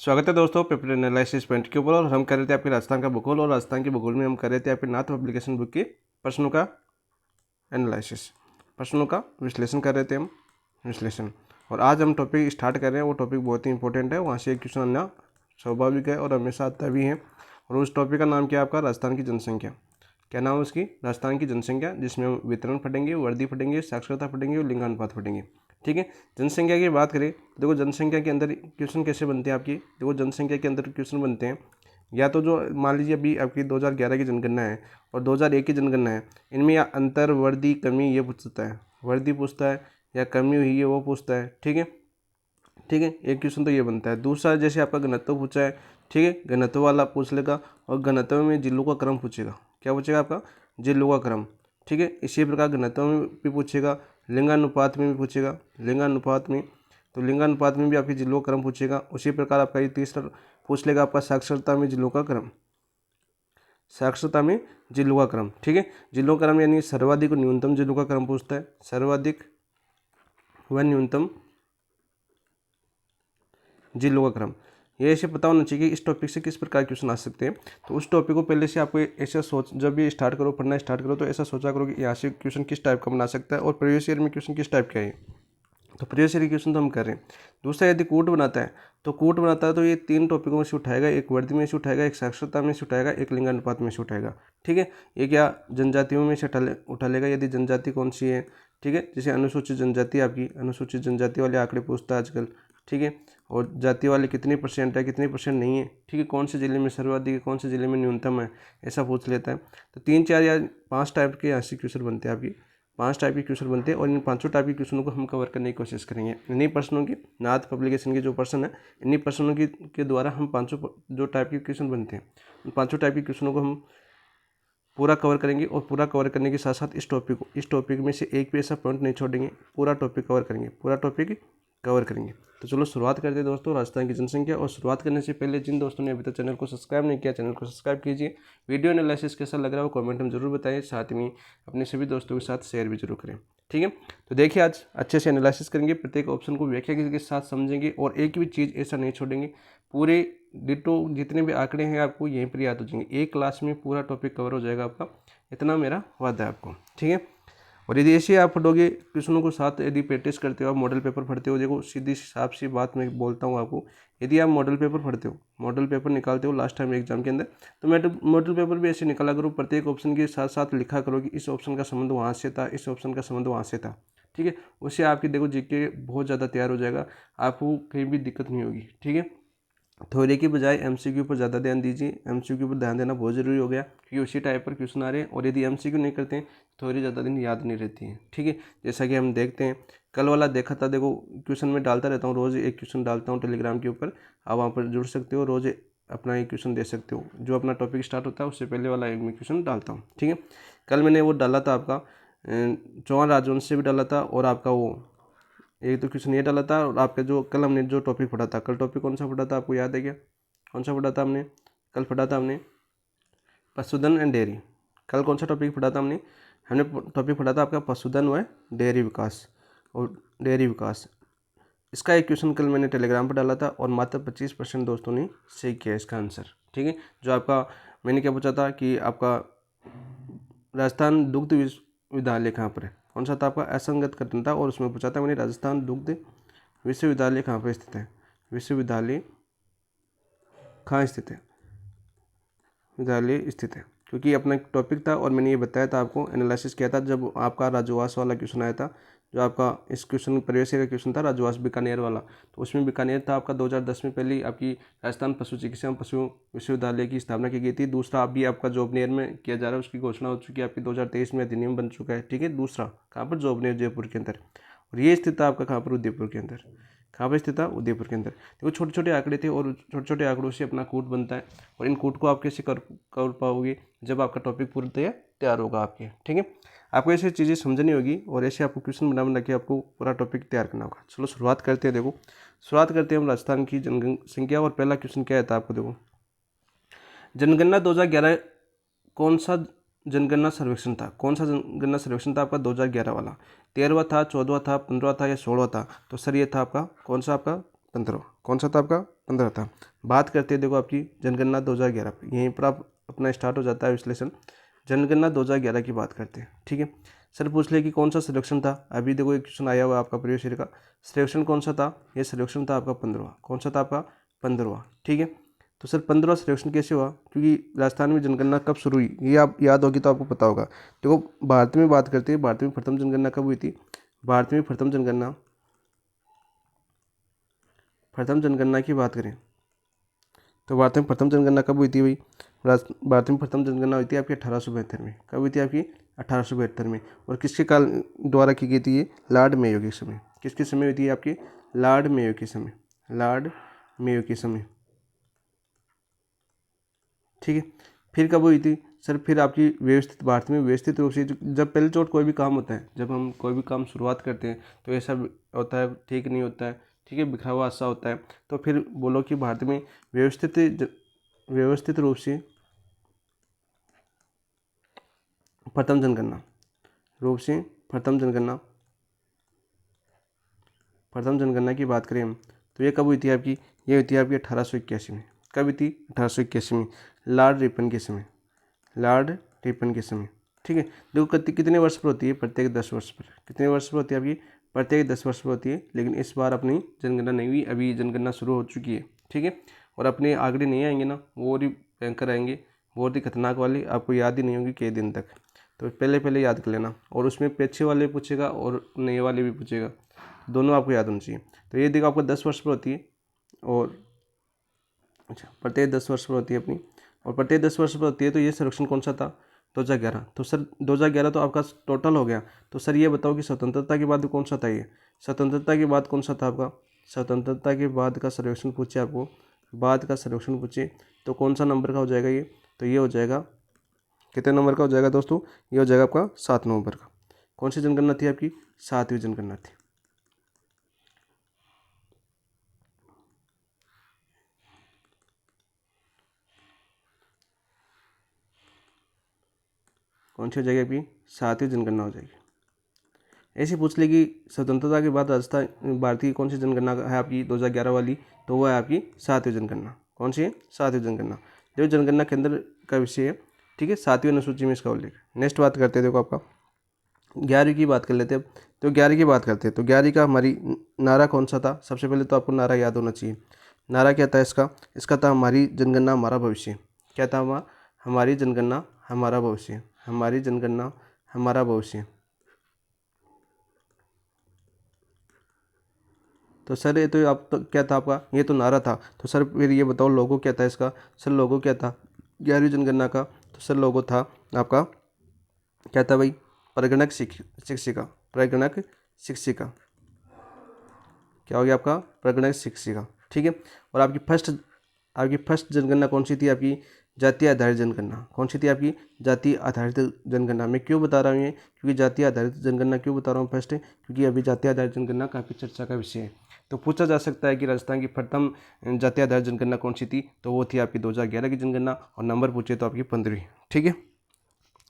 स्वागत है दोस्तों पेपर एनालिसिस पॉइंट के ऊपर। और हम कर रहे थे आपके राजस्थान का भूगोल, और राजस्थान के भूगोल में हम कर रहे थे आपके नाथ पब्लिकेशन बुक के प्रश्नों का एनालिसिस, प्रश्नों का विश्लेषण कर रहे थे हम, विश्लेषण। और आज हम टॉपिक स्टार्ट कर रहे हैं, वो टॉपिक बहुत ही इंपॉर्टेंट है, वहाँ से एक क्वेश्चन आना स्वाभाविक है और हमेशा आता भी है। और उस टॉपिक का नाम क्या है आपका? राजस्थान की जनसंख्या। क्या नाम है उसकी? राजस्थान की जनसंख्या, जिसमें हम वितरण पढ़ेंगे, वर्दी पढ़ेंगे, साक्षरता पढ़ेंगे और लिंगानुपात पढ़ेंगे। ठीक है। जनसंख्या की बात करें, देखो जनसंख्या के अंदर क्वेश्चन कैसे बनते हैं आपकी। देखो जनसंख्या के अंदर क्वेश्चन बनते हैं, या तो जो मान लीजिए अभी आपकी 2011 की जनगणना है और 2001 की जनगणना है, इनमें या अंतर, वर्दी, कमी ये पूछता है, वर्दी पूछता है, या कमी हुई है वो पूछता है। ठीक है, ठीक है, एक क्वेश्चन तो ये बनता है। दूसरा जैसे आपका घनत्व पूछा है, ठीक है, घनत्व वाला पूछ लेगा, और घनत्व में जिलों का क्रम पूछेगा। क्या पूछेगा आपका? जिलों का क्रम। ठीक है, इसी प्रकार घनत्व में भी पूछेगा, लिंगानुपात में भी पूछेगा, लिंगानुपात में, तो लिंगानुपात में भी आपकी जिलों का क्रम पूछेगा। उसी प्रकार आपका ये तीसरा पूछ लेगा आपका साक्षरता में जिलों का क्रम, साक्षरता में जिलों का क्रम। ठीक है, जिलों का क्रम यानी सर्वाधिक और न्यूनतम जिलों का क्रम पूछता है, सर्वाधिक व न्यूनतम जिलों का क्रम। ये ऐसे पता होना चाहिए कि इस टॉपिक से किस प्रकार क्वेश्चन आ सकते हैं। तो उस टॉपिक को पहले से आपको ऐसा सोच, जब भी स्टार्ट करो, पढ़ना स्टार्ट करो, तो ऐसा सोचा करो कि यहाँ से क्वेश्चन किस टाइप का बना सकता है और प्रीवियस ईयर में क्वेश्चन किस टाइप का है। तो प्रीवियस ईयर क्वेश्चन तो हम कर रहे हैं। दूसरा, यदि कूट बनाता है, तो कूट बनाता है तो ये तीन टॉपिकों में से उठाएगा, एक वर्दी में से उठाएगा, एक साक्षरता में से उठाएगा, एक लिंगानुपात में से उठाएगा। ठीक है, ये क्या जनजातियों में से उठा लेगा, यदि जनजाति कौन सी है। ठीक है, जैसे अनुसूचित जनजाति, आपकी अनुसूचित जनजाति वाले आंकड़े पूछता है आजकल। ठीक है, और जाति वाले कितनी परसेंट है, कितनी परसेंट नहीं है। ठीक है, कौन से जिले में सर्वाधिक है, कौन से जिले में न्यूनतम है, ऐसा पूछ लेता है। तो 3, 4 या 5 टाइप के यहाँ से क्वेश्चन बनते हैं, आपकी 5 टाइप के क्वेश्चन बनते हैं। और इन 5 टाइप के क्वेश्चनों को हम कवर करने की कोशिश करेंगे। इन्हीं प्रश्नों की, नाथ पब्लिकेशन के जो प्रश्न है, इन्हीं प्रश्नों के द्वारा हम 5 जो टाइप के क्वेश्चन बनते हैं, उन 5 टाइप के क्वेश्चनों को हम पूरा कवर करेंगे। और पूरा कवर करने के साथ साथ इस टॉपिक में से एक भी ऐसा पॉइंट नहीं छोड़ेंगे, पूरा टॉपिक कवर करेंगे, पूरा टॉपिक कवर करेंगे। तो चलो शुरुआत करते हैं दोस्तों, राजस्थान की जनसंख्या। और शुरुआत करने से पहले जिन दोस्तों ने अभी तक चैनल को सब्सक्राइब नहीं किया, चैनल को सब्सक्राइब कीजिए। वीडियो एनालिसिस कैसा लग रहा है वो कमेंट में जरूर बताइए, साथ में अपने सभी दोस्तों के साथ शेयर भी जरूर करें। ठीक है, तो देखिए आज अच्छे से एनालिसिस करेंगे, प्रत्येक ऑप्शन को व्याख्या के साथ समझेंगे, और एक भी चीज़ ऐसा नहीं छोड़ेंगे। पूरे डिटो जितने भी आंकड़े हैं आपको यहीं पर याद हो जाएंगे, एक क्लास में पूरा टॉपिक कवर हो जाएगा आपका, इतना मेरा वादा है आपको। ठीक है, और यदि ऐसे आप पढ़ोगे क्वेश्चनों को साथ, यदि प्रैक्टिस करते हो, आप मॉडल पेपर पढ़ते हो, देखो सीधी साफ सी बात मैं बोलता हूँ आपको, यदि आप मॉडल पेपर पढ़ते हो, मॉडल पेपर निकालते हो लास्ट टाइम एग्जाम के अंदर, तो मॉडल पेपर भी ऐसे निकाला करो, प्रत्येक ऑप्शन के साथ साथ लिखा करो कि इस ऑप्शन का संबंध वहाँ से था, इस ऑप्शन का संबंध वहाँ से था। ठीक है, उससे आपकी देखो जीके बहुत ज़्यादा तैयार हो जाएगा, आपको कहीं भी दिक्कत नहीं होगी। ठीक है, थ्योरी की बजाय एमसीक्यू पर ज़्यादा ध्यान दीजिए, एमसीक्यू पर ध्यान देना बहुत ज़रूरी हो गया, क्योंकि उसी टाइप पर क्वेश्चन आ रहे हैं। और यदि एमसीक्यू नहीं करते हैं, थ्योरी ज़्यादा दिन याद नहीं रहती है। ठीक है, जैसा कि हम देखते हैं, कल वाला देखा था, देखो क्वेश्चन में डालता रहता हूँ, रोज़ एक क्वेश्चन डालता हूँ टेलीग्राम के ऊपर, आप वहाँ पर जुड़ सकते हो, रोज़ अपना एक क्वेश्चन दे सकते हो। जो अपना टॉपिक स्टार्ट होता है उससे पहले वाला एक मैं क्वेश्चन डालता हूँ। ठीक है, कल मैंने वो डाला था आपका चौहान राजवंश से भी डाला था, और आपका वो एक तो क्वेश्चन ये डाला था, और आपका जो कल हमने जो टॉपिक पढ़ा था, कल टॉपिक कौन सा पढ़ा था आपको याद है क्या? कौन सा पढ़ा था हमने? कल पढ़ा था हमने पशुधन एंड डेयरी। कल कौन सा टॉपिक पढ़ा था हमने? हमने टॉपिक पढ़ा था आपका पशुधन व डेयरी विकास, और डेयरी विकास। इसका एक क्वेश्चन कल मैंने टेलीग्राम पर डाला था, और मात्र 25% दोस्तों ने सही किया इसका आंसर। ठीक है, जो आपका मैंने क्या पूछा था कि आपका राजस्थान दुग्ध विश्वविद्यालय कहाँ पर है, कौन सा था आपका? असंगत कथन था, और उसमें पूछा था मैंने राजस्थान दुग्ध विश्वविद्यालय कहाँ पर स्थित है, विश्वविद्यालय कहाँ स्थित है, विद्यालय स्थित है, क्योंकि अपना एक टॉपिक था। और मैंने ये बताया था आपको, एनालिसिस किया था जब आपका राजवास वाला क्वेश्चन आया था, जो आपका इस क्वेश्चन प्रीवियस ईयर का क्वेश्चन था राजवास बीकानेर वाला, तो उसमें बीकानेर था आपका 2010 में पहली आपकी राजस्थान पशु चिकित्सा एवं पशु विश्वविद्यालय की स्थापना की गई थी। दूसरा अभी आपका जोबनेर में किया जा रहा है, उसकी घोषणा हो चुकी है, आपकी 2023 में अधिनियम बन चुका है। ठीक है, दूसरा कहाँ पर? जोबनेर, जयपुर के अंदर। और ये स्थित था आपका कहाँ पर? उदयपुर के अंदर। कहाँ पर स्थित था? उदयपुर के अंदर। देखो छोटे छोटे आंकड़े थे, और छोटे छोटे आंकड़ों से अपना कूट बनता है, और इन कूट को आप कैसे कर पाओगे? जब आपका टॉपिक पूरी तैयार होगा आपके। ठीक है, आपको ऐसी चीज़ें समझनी होगी, और ऐसे आपको क्वेश्चन बना के आपको पूरा टॉपिक तैयार करना होगा। चलो शुरुआत करते हैं। देखो शुरुआत करते हैं हम राजस्थान की जनसंख्या, और पहला क्वेश्चन क्या था आपको? देखो जनगणना 2011 कौन सा जनगणना सर्वेक्षण था, कौन सा जनगणना सर्वेक्षण था आपका 2011 वाला? 13वां था, 14वां था, 15वां था, या 16वां था? तो सर ये था आपका कौन सा? आपका 15। कौन सा था आपका? 15 था। बात करते हैं देखो आपकी जनगणना 2011, यहीं पर आप अपना स्टार्ट हो जाता है विश्लेषण। जनगणना 2011 की बात करते हैं, ठीक है। सर पूछ ले कि कौन सा सिलेक्शन था। अभी देखो एक क्वेश्चन आया हुआ आपका प्रीवियस ईयर का, सिलेक्शन कौन सा था? ये सिलेक्शन था आपका 15वां। कौन सा था आपका? 15वां, ठीक है। तो सर 15वां सिलेक्शन कैसे हुआ? क्योंकि राजस्थान में जनगणना कब शुरू हुई ये आप याद होगी तो आपको पता होगा। देखो भारत में बात करते हैं, भारत में प्रथम जनगणना कब हुई थी? भारत में प्रथम जनगणना की बात करें तो भारत में प्रथम जनगणना कब हुई थी भाई? भारत में प्रथम जनगणना हुई थी आपकी 1872 में। कब हुई थी आपकी? 1872 में। और किसके काल द्वारा की गई थी ये? लॉर्ड मेयो के समय। किसके समय हुई थी आपकी? लॉर्ड मेयो के समय। लॉर्ड मेयो के समय, ठीक है। फिर कब हुई थी? सर फिर आपकी व्यवस्थित, भारत में व्यवस्थित रूप से जब पहले चोट कोई भी काम होता है, जब हम कोई भी काम शुरुआत करते हैं तो ऐसा होता है, ठीक नहीं होता है, ठीक है, बिखरा हुआ ऐसा होता है। तो फिर बोलो कि भारत में व्यवस्थित प्रथम जनगणना रूप से प्रथम जनगणना की बात करें हम तो ये कब हुई थी आपकी? ये हुई थी आपकी 1881 में। कब हुई थी? 1881 में, लॉर्ड रिपन के समय। लॉर्ड रिपन के समय, ठीक है। देखो कितने वर्ष पर होती है? प्रत्येक 10 वर्ष पर। कितने वर्ष पर होती है आपकी? प्रत्येक 10 वर्ष पर होती है। लेकिन इस बार अपनी जनगणना नहीं हुई, अभी जनगणना शुरू हो चुकी है, ठीक है। और अपने आंकड़े नहीं आएंगे ना, वो ही भयंकर आएंगे, बहुत ही खतरनाक वाले, आपको याद ही नहीं होगी कई दिन तक। तो पहले याद कर लेना। और उसमें पीछे वाले पूछेगा और नए वाले भी पूछेगा, दोनों आपको याद होनी चाहिए। तो ये देखो आपको 10 वर्ष पर होती है, और अच्छा प्रत्येक 10 वर्ष पर होती है अपनी, और प्रत्येक 10 वर्ष पर होती है। तो ये सर्वेक्षण कौन सा था? 2011। तो सर 2011 तो आपका टोटल हो गया। तो सर ये बताओ कि स्वतंत्रता के बाद कौन सा था ये? स्वतंत्रता के बाद कौन सा था आपका? स्वतंत्रता के बाद का सर्वेक्षण पूछे आपको, बाद का सर्वेक्षण पूछे तो कौन सा नंबर का हो जाएगा ये? तो ये हो जाएगा, कितने नंबर का हो जाएगा दोस्तों? ये हो जाएगा आपका 7 नवंबर का। कौन सी जनगणना थी आपकी? 7वीं जनगणना थी। कौन सी हो जाएगी आपकी? 7वीं जनगणना हो जाएगी। ऐसे पूछ ले कि स्वतंत्रता के बाद राजस्थान भारतीय कौन सी जनगणना है आपकी 2011 वाली? तो वो है आपकी 7वीं जनगणना। कौन सी है? 7वीं जनगणना। जो जनगणना केंद्र का विषय है, ठीक है, 7वीं अनुसूची में इसका उल्लेख। नेक्स्ट बात करते हैं, देखो आपका 11वीं की बात कर लेते हैं। तो 11वीं की बात करते हैं तो 11वीं का हमारी नारा कौन सा था? सबसे पहले तो आपको नारा याद होना चाहिए। नारा क्या था इसका? इसका था हमारी जनगणना हमारा भविष्य। क्या था? हमारी जनगणना हमारा भविष्य। हमारी जनगणना हमारा भविष्य। तो सर ये तो आप तो क्या था आपका? ये तो नारा था। तो सर फिर ये बताओ लोगो क्या था इसका? सर लोगो क्या था 11वीं जनगणना का? तो सर लोगो था आपका, क्या था भाई? परिगणक शिक्षिका। परिगणक शिक्षिका, क्या हो गया आपका? परिगणक शिक्षिका, ठीक है। और आपकी फर्स्ट जनगणना कौन सी थी आपकी? जातीय आधारित जनगणना। कौन सी थी आपकी? जातीय आधारित जनगणना। मैं क्यों बता रहा हूँ ये? क्योंकि जातीय आधारित जनगणना क्यों बता रहा हूँ फर्स्ट? क्योंकि अभी जातीय आधारित जनगणना काफ़ी चर्चा का विषय है। तो पूछा जा सकता है कि राजस्थान की प्रथम जातीय आधारित जनगणना कौन सी थी? तो वो थी आपकी 2011 की जनगणना, और नंबर पूछे तो आपकी 15वीं, ठीक है।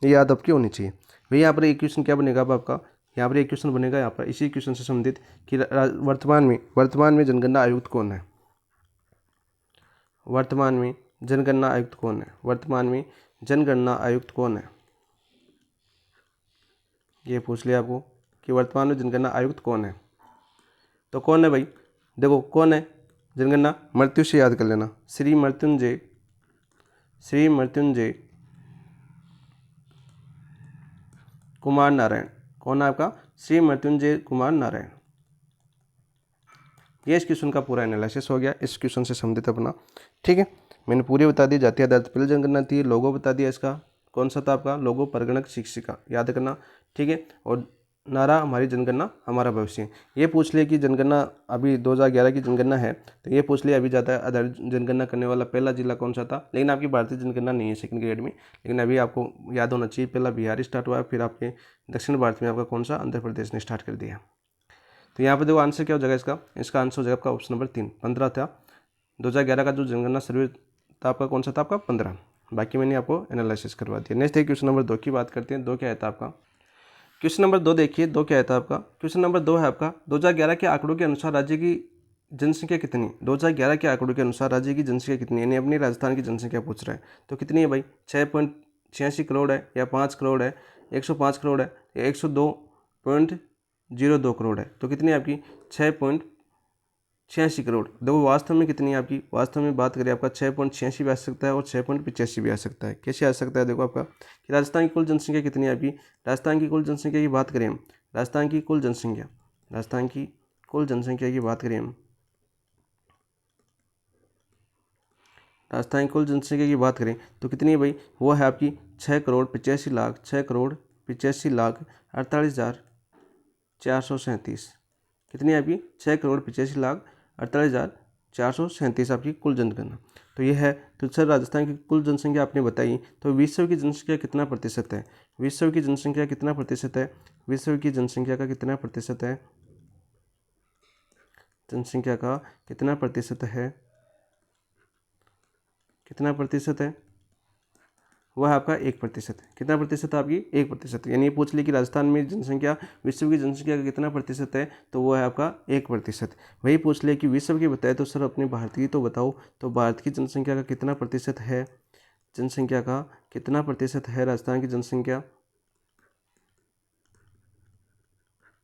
ये याद आपकी होनी चाहिए भाई। यहाँ पर एक क्वेश्चन क्या बनेगा अब आपका? यहाँ पर एक क्वेश्चन बनेगा यहाँ पर इसी क्वेश्चन से संबंधित कि वर्तमान में जनगणना आयुक्त कौन है? वर्तमान में जनगणना आयुक्त कौन है? वर्तमान में जनगणना आयुक्त कौन है? ये पूछ लिया आपको कि वर्तमान में जनगणना आयुक्त कौन है। तो कौन है भाई? देखो कौन है जनगणना? मृत्यु से याद कर लेना, श्री मृत्युंजय कुमार नारायण। कौन है आपका? श्री मृत्युंजय कुमार नारायण। ये इस क्वेश्चन का पूरा एनालिसिस हो गया, इस क्वेश्चन से संबंधित अपना, ठीक है। मैंने पूरी बता दी। जातीय आधारित पहले जनगणना थी। लोगो बता दिया इसका, कौन सा था आपका? लोगो परिगणक शिक्षिका, याद करना, ठीक है। और नारा हमारी जनगणना हमारा भविष्य। ये पूछ ले कि जनगणना अभी 2011 की जनगणना है, तो ये पूछ ले अभी जाता है आधारित जनगणना करने वाला पहला जिला कौन सा था? लेकिन आपकी भारतीय जनगणना नहीं है सेकंड ग्रेड में, लेकिन अभी आपको याद होना चाहिए, पहला बिहार स्टार्ट हुआ है, फिर आपके दक्षिण भारत में आपका कौन सा? आंध्र प्रदेश ने स्टार्ट कर दिया। तो यहाँ पर देखो आंसर क्या हो जाएगा इसका? इसका आंसर हो जाएगा आपका ऑप्शन नंबर 3, 15 था। 2011 का जो जनगणना सर्वे था आपका कौन सा था? आपका 15। बाकी मैंने आपको एनालिसिस करवा दिया। नेक्स्ट है क्वेश्चन नंबर 2 की बात करते हैं। 2 क्या था आपका? क्वेश्चन नंबर 2 देखिए, 2 क्या था आपका? क्वेश्चन नंबर 2 है आपका 2011 के आंकड़ों के अनुसार राज्य की जनसंख्या कितनी, 2011 के आंकड़ों के अनुसार राज्य की जनसंख्या कितनी है, यानी अपनी राजस्थान की जनसंख्या पूछ रहा है। तो कितनी है भाई, 6.86 करोड़ है, या 5 करोड़ है, 105 करोड़ है, या 102.02 करोड़ है। तो कितनी है आपकी, 6.86 करोड़। देखो वास्तव में कितनी है आपकी, वास्तव में बात करें आपका 6.86 भी आ सकता है और 6.85 भी आ सकता है। कैसे आ सकता है, देखो आपका कि राजस्थान की कुल जनसंख्या कितनी है आपकी, राजस्थान की कुल जनसंख्या की बात करें हम, राजस्थान की कुल जनसंख्या, राजस्थान की कुल जनसंख्या की बात करें हम, राजस्थान की कुल जनसंख्या की बात करें तो कितनी है भाई, वो है आपकी 6,85,00,000, 6,85,48,437। कितनी है आपकी, 6,85,48,437 आपकी कुल जनगणना। तो ये है। तो सर राजस्थान की कुल जनसंख्या आपने बताई, तो विश्व की जनसंख्या कितना प्रतिशत है, विश्व की जनसंख्या कितना प्रतिशत है, विश्व की जनसंख्या का कितना प्रतिशत है, जनसंख्या का कितना प्रतिशत है, कितना प्रतिशत है, वह आपका 1%। कितना प्रतिशत है आपकी, 1%। यानी ये पूछ ली कि राजस्थान में जनसंख्या विश्व की जनसंख्या का कितना प्रतिशत है, तो वो है आपका 1%। वही पूछ लिया कि विश्व की बताए तो सर अपने भारत की तो बताओ, तो भारत की जनसंख्या का कितना प्रतिशत है, जनसंख्या का कितना प्रतिशत है, राजस्थान की जनसंख्या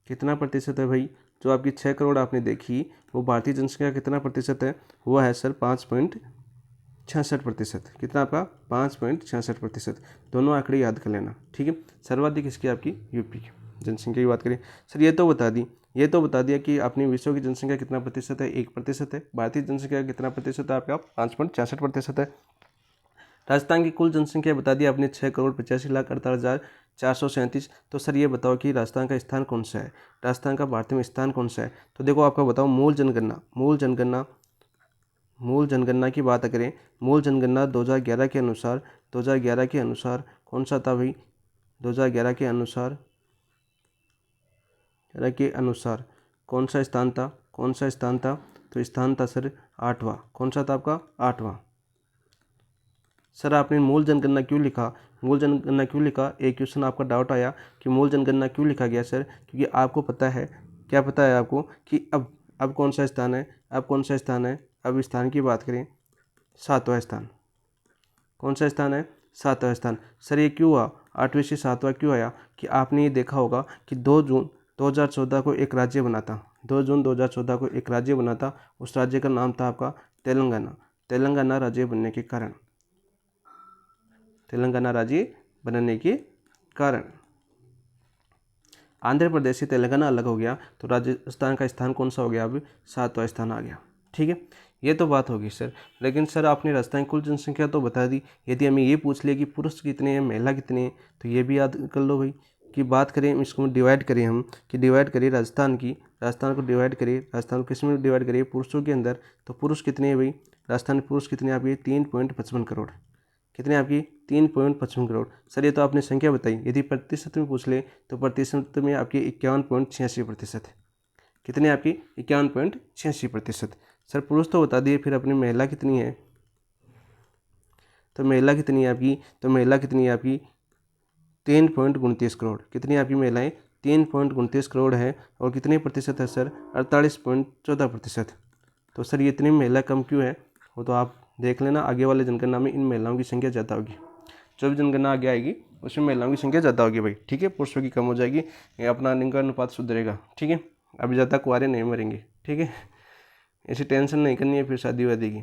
कितना प्रतिशत है भाई, जो आपकी 6 करोड़ आपने देखी, वो भारतीय जनसंख्या कितना प्रतिशत है, वो है सर 5.66%। कितना आपका, 5.66%। दोनों आंकड़े याद कर लेना, ठीक है। सर्वाधिक इसकी आपकी यूपी की जनसंख्या की बात करें। सर ये तो बता दी, ये तो बता दिया कि अपनी विश्व की जनसंख्या कितना प्रतिशत है, 1% है। भारतीय जनसंख्या कितना प्रतिशत है आपका, 5.66% है। राजस्थान की कुल जनसंख्या बता दी आपने, 6,85,48,437। तो सर ये बताओ कि राजस्थान का स्थान कौन सा है, राजस्थान का भारत में स्थान कौन सा है। तो देखो आपका बताओ, मूल जनगणना, मूल जनगणना की बात करें, मूल जनगणना 2011 के अनुसार, 2011 के अनुसार कौन सा था भाई, 2011 के अनुसार कौन सा स्थान था, कौन सा स्थान था, तो स्थान था सर 8वां। कौन सा था आपका, 8वां। सर आपने मूल जनगणना क्यों लिखा, मूल जनगणना क्यों लिखा, एक क्वेश्चन आपका डाउट आया कि मूल जनगणना क्यों लिखा गया सर, क्योंकि आपको पता है, क्या पता है आपको कि अब कौन सा स्थान है, अब कौन सा स्थान है, अब स्थान की बात करें, 7वां स्थान। कौन सा स्थान है, 7वां स्थान। सर ये क्यों हुआ, 8वें से 7वां क्यों आया, कि आपने ये देखा होगा कि 2 जून 2014 को एक राज्य बना था, 2 जून 2014 को एक राज्य बना था, उस राज्य का नाम था आपका तेलंगाना। तेलंगाना राज्य बनने के कारण, तेलंगाना राज्य बनने के कारण आंध्र प्रदेश से तेलंगाना अलग हो गया, तो राजस्थान का स्थान कौन सा हो गया, अब 7वां स्थान आ गया, ठीक है। ये तो बात होगी सर। लेकिन सर आपने राजस्थान की कुल जनसंख्या तो बता दी, यदि हमें ये पूछ लिया कि पुरुष कितने हैं, महिला कितने हैं, तो ये भी याद कर लो भाई। कि बात करें इसको डिवाइड करें हम, कि डिवाइड करिए राजस्थान की, राजस्थान को डिवाइड करिए, राजस्थान को किस में डिवाइड करिए, पुरुषों के अंदर। तो पुरुष कितने हैं भाई, राजस्थान में पुरुष कितने हैं आपके, 3.55 करोड़। कितने आपकी, 3.55 करोड़। सर ये तो आपने संख्या बताई, यदि प्रतिशत में पूछ ले तो प्रतिशत में आपकी 51.86% है। कितने आपकी, 51.86%। सर पुरुष तो बता दिए, फिर अपनी महिला कितनी है, तो महिला कितनी है आपकी, तो महिला कितनी है आपकी 3.29 करोड़। कितनी आपकी महिलाएं, 3.29 करोड़ है। और कितने प्रतिशत है सर, 48.14%। तो सर ये इतनी महिला कम क्यों है, वो तो आप देख लेना, आगे वाले जनगणना में इन महिलाओं की संख्या ज़्यादा होगी। जो भी जनगणना आगे आएगी उसमें महिलाओं की संख्या ज़्यादा होगी भाई, ठीक है, पुरुषों की कम हो जाएगी, ये अपना लिंगानुपात सुधरेगा, ठीक है। अभी ज़्यादा कुंवारे नहीं मरेंगे, ठीक है, ऐसी टेंशन नहीं करनी है फिर शादी वादी की।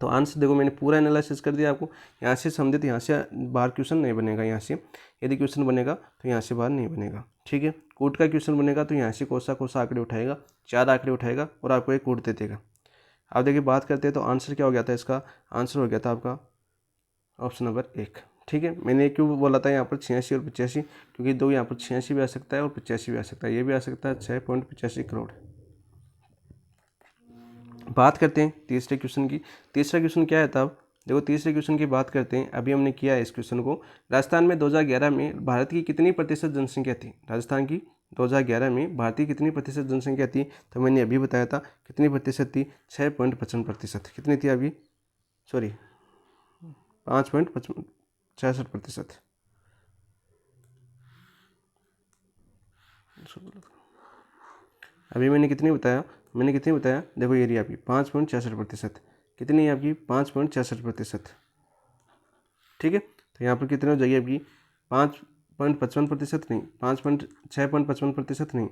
तो आंसर देखो मैंने पूरा एनालिसिस कर दिया आपको, यहाँ से समझे तो यहाँ से बाहर क्वेश्चन नहीं बनेगा, यहाँ से यदि क्वेश्चन बनेगा तो यहाँ से बाहर नहीं बनेगा, ठीक है। कोट का क्वेश्चन बनेगा तो यहाँ से कोसा कोसा आंकड़े उठाएगा, 4 आंकड़े उठाएगा और आपको एक कोट दे देगा। अब देखिए बात करते हैं, तो आंसर क्या हो गया था इसका, आंसर हो गया था आपका ऑप्शन नंबर 1, ठीक है। मैंने क्यों बोला था यहाँ पर 86 और 85, क्योंकि दो यहाँ पर 86 भी आ सकता है और 85 भी आ सकता है, ये भी आ सकता है 6.85 करोड़। बात करते हैं तीसरे क्वेश्चन की। तीसरा क्वेश्चन क्या है तब, देखो तीसरे क्वेश्चन की बात करते हैं, अभी हमने किया है इस क्वेश्चन को। राजस्थान में 2011 में भारत की कितनी प्रतिशत जनसंख्या थी, राजस्थान की 2011 में भारतीय कितनी प्रतिशत जनसंख्या थी, तो मैंने अभी बताया था कितनी प्रतिशत थी, 6.55%। कितनी थी अभी, सॉरी 5.66%। अभी मैंने कितनी बताया, मैंने कितनी बताया, देखो एरिया आपकी 5.66%, कितनी है आपकी 5.66%, ठीक है। तो यहाँ पर कितने हो जाएगी आपकी 5.55% नहीं, 5.655% नहीं,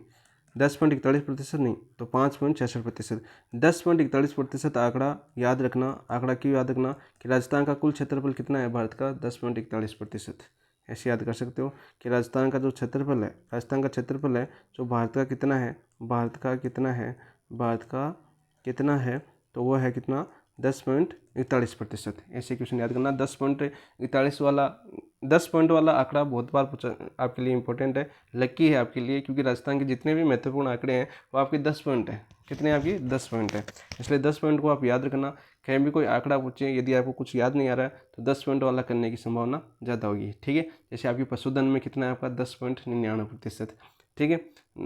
10.41% नहीं, तो 5.66%। 10.41% आंकड़ा याद रखना। आंकड़ा क्यों याद रखना कि राजस्थान का कुल क्षेत्रफल कितना है भारत का, 10.41%। ऐसे याद कर सकते हो कि राजस्थान का जो क्षेत्रफल है, राजस्थान का क्षेत्रफल है जो भारत का कितना है, भारत का कितना है, भारत का कितना है, तो वो है कितना 10.41%। ऐसे क्वेश्चन याद करना। 10.41 वाला 10 पॉइंट वाला आंकड़ा बहुत बार पूछा, आपके लिए इंपॉर्टेंट है, लकी है आपके लिए, क्योंकि राजस्थान के जितने भी महत्वपूर्ण आंकड़े हैं वो आपके 10 पॉइंट है। कितने आपकी 10 पॉइंट है, इसलिए 10 पॉइंट को आप याद रखना। कहीं भी कोई आंकड़ा पूछे, यदि आपको कुछ याद नहीं आ रहा है तो 10 पॉइंट वाला करने की संभावना ज़्यादा होगी, ठीक है। जैसे आपकी पशुधन में कितना है आपका 10.99%, ठीक है,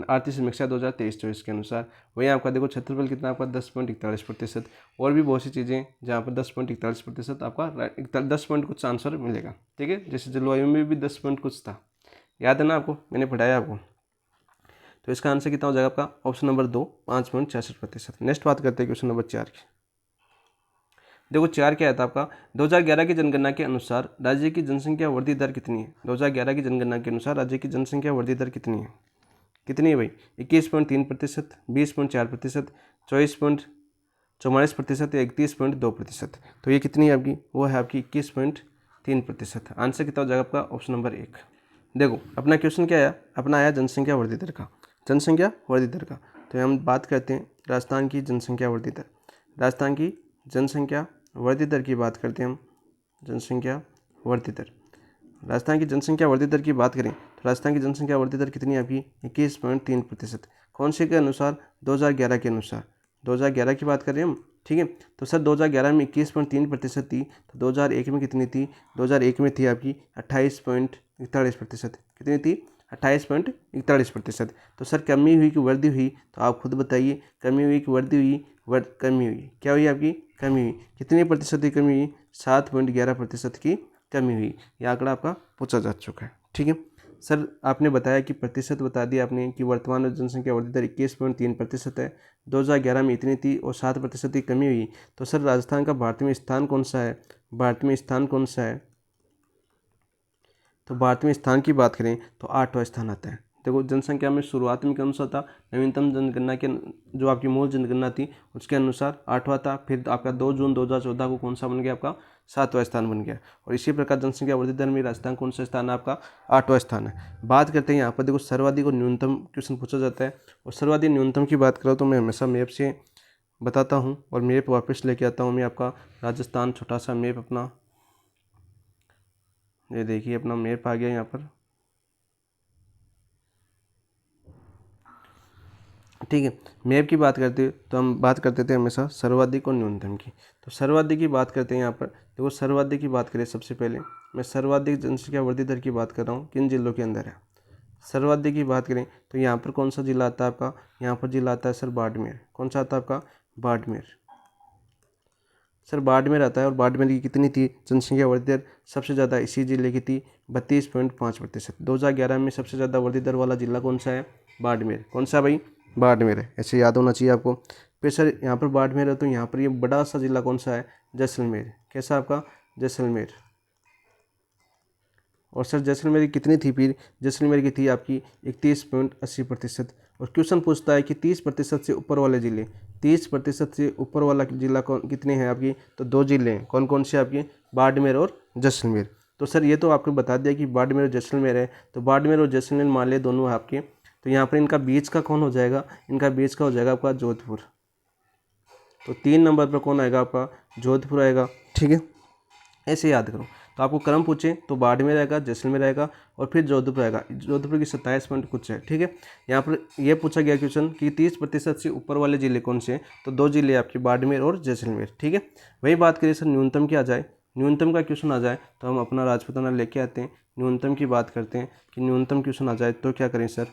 आर्थिक समीक्षा 2023-24 के अनुसार। वहीं आपका देखो क्षेत्रफल कितना आपका 10.41%। और भी बहुत सी चीज़ें जहाँ पर 10.41% आपका 10 पॉइंट कुछ आंसर मिलेगा, ठीक है। जैसे जलवायु में भी 10 पॉइंट कुछ था, याद है ना आपको, मैंने पढ़ाया आपको। तो इसका आंसर कितना हो जाएगा आपका ऑप्शन नंबर 2, 5.66%। नेक्स्ट बात करते हैं क्वेश्चन नंबर 4 की। देखो 4 क्या आता है आपका, 2011 की जनगणना के अनुसार राज्य की जनसंख्या वृद्धि दर कितनी है। 2011 की जनगणना के अनुसार राज्य की जनसंख्या वृद्धि दर कितनी है, कितनी है भाई, 21.3%, 20.4%, 24.44% या 31.2%। तो ये कितनी है आपकी, वो है आपकी 21.3%। आंसर कितना हो जाएगा आपका ऑप्शन नंबर 1। देखो अपना क्वेश्चन क्या आया, अपना आया जनसंख्या वृद्धि दर का, जनसंख्या वृद्धि दर का। तो हम बात करते हैं राजस्थान की जनसंख्या वृद्धि दर, राजस्थान की जनसंख्या वृद्धि दर की बात करते हैं हम। जनसंख्या वृद्धि दर, राजस्थान की जनसंख्या वृद्धि दर की बात करें तो राजस्थान की जनसंख्या वृद्धि दर कितनी है आपकी 21.3%। कौन से के अनुसार, 2011 के अनुसार, 2011 की बात कर रहे हैं हम, ठीक है। तो सर 2011 में 21.3% थी, तो 2001 में कितनी थी, 2001 में थी आपकी 28.41%। कितनी थी, 28.41%। तो सर कमी हुई कि वृद्धि हुई, तो आप खुद बताइए, कमी हुई कि वृद्धि हुई, कमी हुई, क्या हुई आपकी कमी हुई। कितनी प्रतिशत की कमी हुई, 7.11% की कमी हुई। यह आंकड़ा आपका पूछा जा चुका है, ठीक है। सर आपने बताया कि प्रतिशत बता दिया आपने कि वर्तमान में जनसंख्या वृद्धि दर 21.3% है, 2011 में इतनी थी और 7% की कमी हुई। तो सर राजस्थान का भारत में स्थान कौन सा है, भारत में स्थान कौन सा है, तो भारत में स्थान की बात करें तो 8वां स्थान आता है। देखो जनसंख्या में शुरुआत में कौन सा था, नवीनतम जनगणना के जो आपकी मूल जनगणना थी उसके अनुसार 8वां था, फिर आपका 2 जून 2014 को कौन सा बन गया आपका 7वां स्थान बन गया। और इसी प्रकार जनसंख्या वृद्धि दर में राजस्थान कौन सा स्थान है आपका 8वां स्थान है। बात करते हैं यहाँ पर, देखो सर्वाधिक और न्यूनतम क्वेश्चन पूछा जाता है, और सर्वाधिक न्यूनतम की बात करो तो मैं हमेशा मैप से बताता हूँ और मैप वापस लेके आता हूँ मैं आपका राजस्थान, छोटा सा मैप अपना, ये देखिए अपना मैप आ गया यहाँ पर, ठीक है। मैप की बात करते तो हम बात करते थे हमेशा सर्वाधिक और न्यूनतम की। तो सर्वाधिक की बात करते हैं यहाँ पर, देखो सर्वाधिक की बात करें सबसे पहले मैं सर्वाधिक जनसंख्या वृद्धि दर की बात कर रहा हूँ, किन जिलों के अंदर है। सर्वाधिक की बात करें तो यहाँ पर कौन सा जिला आता है आपका, यहाँ पर जिला आता है सर बाड़मेर। कौन सा आता है आपका बाड़मेर, सर बाड़मेर आता है। और बाड़मेर की कितनी थी जनसंख्या वृद्धि दर, सबसे ज़्यादा इसी जिले की थी 32.5%। 2011 में सबसे ज़्यादा वृद्धि दर वाला जिला कौन सा है, बाड़मेर। कौन सा भाई, बाड़मेर है, ऐसे याद होना चाहिए आपको। फिर सर यहाँ पर बाड़मेर है तो यहाँ पर ये बड़ा सा जिला कौन सा है, जैसलमेर। कैसा आपका जैसलमेर। और सर जैसलमेर की कितनी थी, फिर जैसलमेर की थी आपकी 31.80%। और क्वेश्चन पूछता है कि 30% से ऊपर वाले जिले, 30% से ऊपर वाला जिला कौन कितने हैं आपकी, तो 2 जिले हैं। कौन कौन से आपके, बाड़मेर और जैसलमेर। तो सर ये तो आपको बता दिया कि बाड़मेर और जैसलमेर है, तो बाड़मेर और जैसलमेर मान ले दोनों आपके। तो यहाँ पर इनका बीच का कौन हो जाएगा, इनका बीच का हो जाएगा आपका जोधपुर। तो 3 नंबर पर कौन आएगा आपका, जोधपुर आएगा, ठीक है। ऐसे याद करो। तो आपको क्रम पूछे तो बाड़मेर आएगा, जैसलमेर आएगा और फिर जोधपुर आएगा। जोधपुर की 27 पॉइंट कुछ है, ठीक है। यहाँ पर यह पूछा गया क्वेश्चन कि 30% से ऊपर वाले जिले कौन से हैं, तो 2 जिले आपके बाड़मेर और जैसलमेर, ठीक है। वही बात करिए सर न्यूनतम की आ जाए, न्यूनतम का क्वेश्चन आ जाए तो हम अपना राजपूताना लेके आते हैं, न्यूनतम की बात करते हैं कि न्यूनतम क्वेश्चन आ जाए तो क्या करें सर,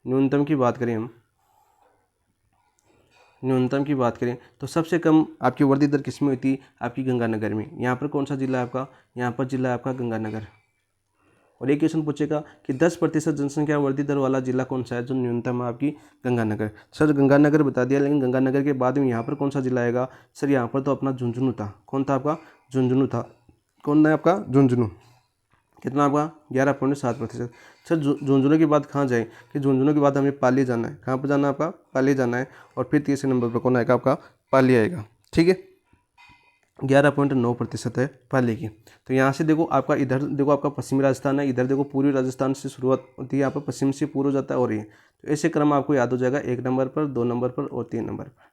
न्यूनतम की बात करें हम, न्यूनतम की बात करें तो सबसे कम आपकी वृद्धि दर किस में हुई थी, आपकी गंगानगर में। यहाँ पर कौन सा जिला है आपका, यहाँ पर जिला है आपका गंगानगर। और एक क्वेश्चन पूछेगा कि 10% जनसंख्या वृद्धि दर वाला जिला कौन सा है, जो न्यूनतम है आपकी गंगानगर। सर गंगानगर बता दिया, लेकिन गंगानगर के बाद में यहाँ पर कौन सा जिला आएगा? सर यहाँ पर तो अपना झुंझुनू था। कौन था आपका? झुंझुनू था। कौन है आपका? झुंझुनू। कितना आपका? 11.7%। सर झुंझुनू के बाद कहाँ जाए? कि झुंझुनू के बाद हमें पाली जाना है। कहाँ पर जाना है आपका? पाली जाना है। और फिर तीसरे नंबर पर कौन आएगा? आपका पाली आएगा। ठीक है, 11.9% है पाली की। तो यहाँ से देखो आपका, इधर देखो आपका पश्चिमी राजस्थान है, इधर देखो पूर्वी राजस्थान से शुरुआत होती है, यहाँ पर पश्चिम से पूर्व जाता है और ये, तो ऐसे क्रम आपको याद हो जाएगा, 1 नंबर पर, 2 नंबर पर और 3 नंबर पर।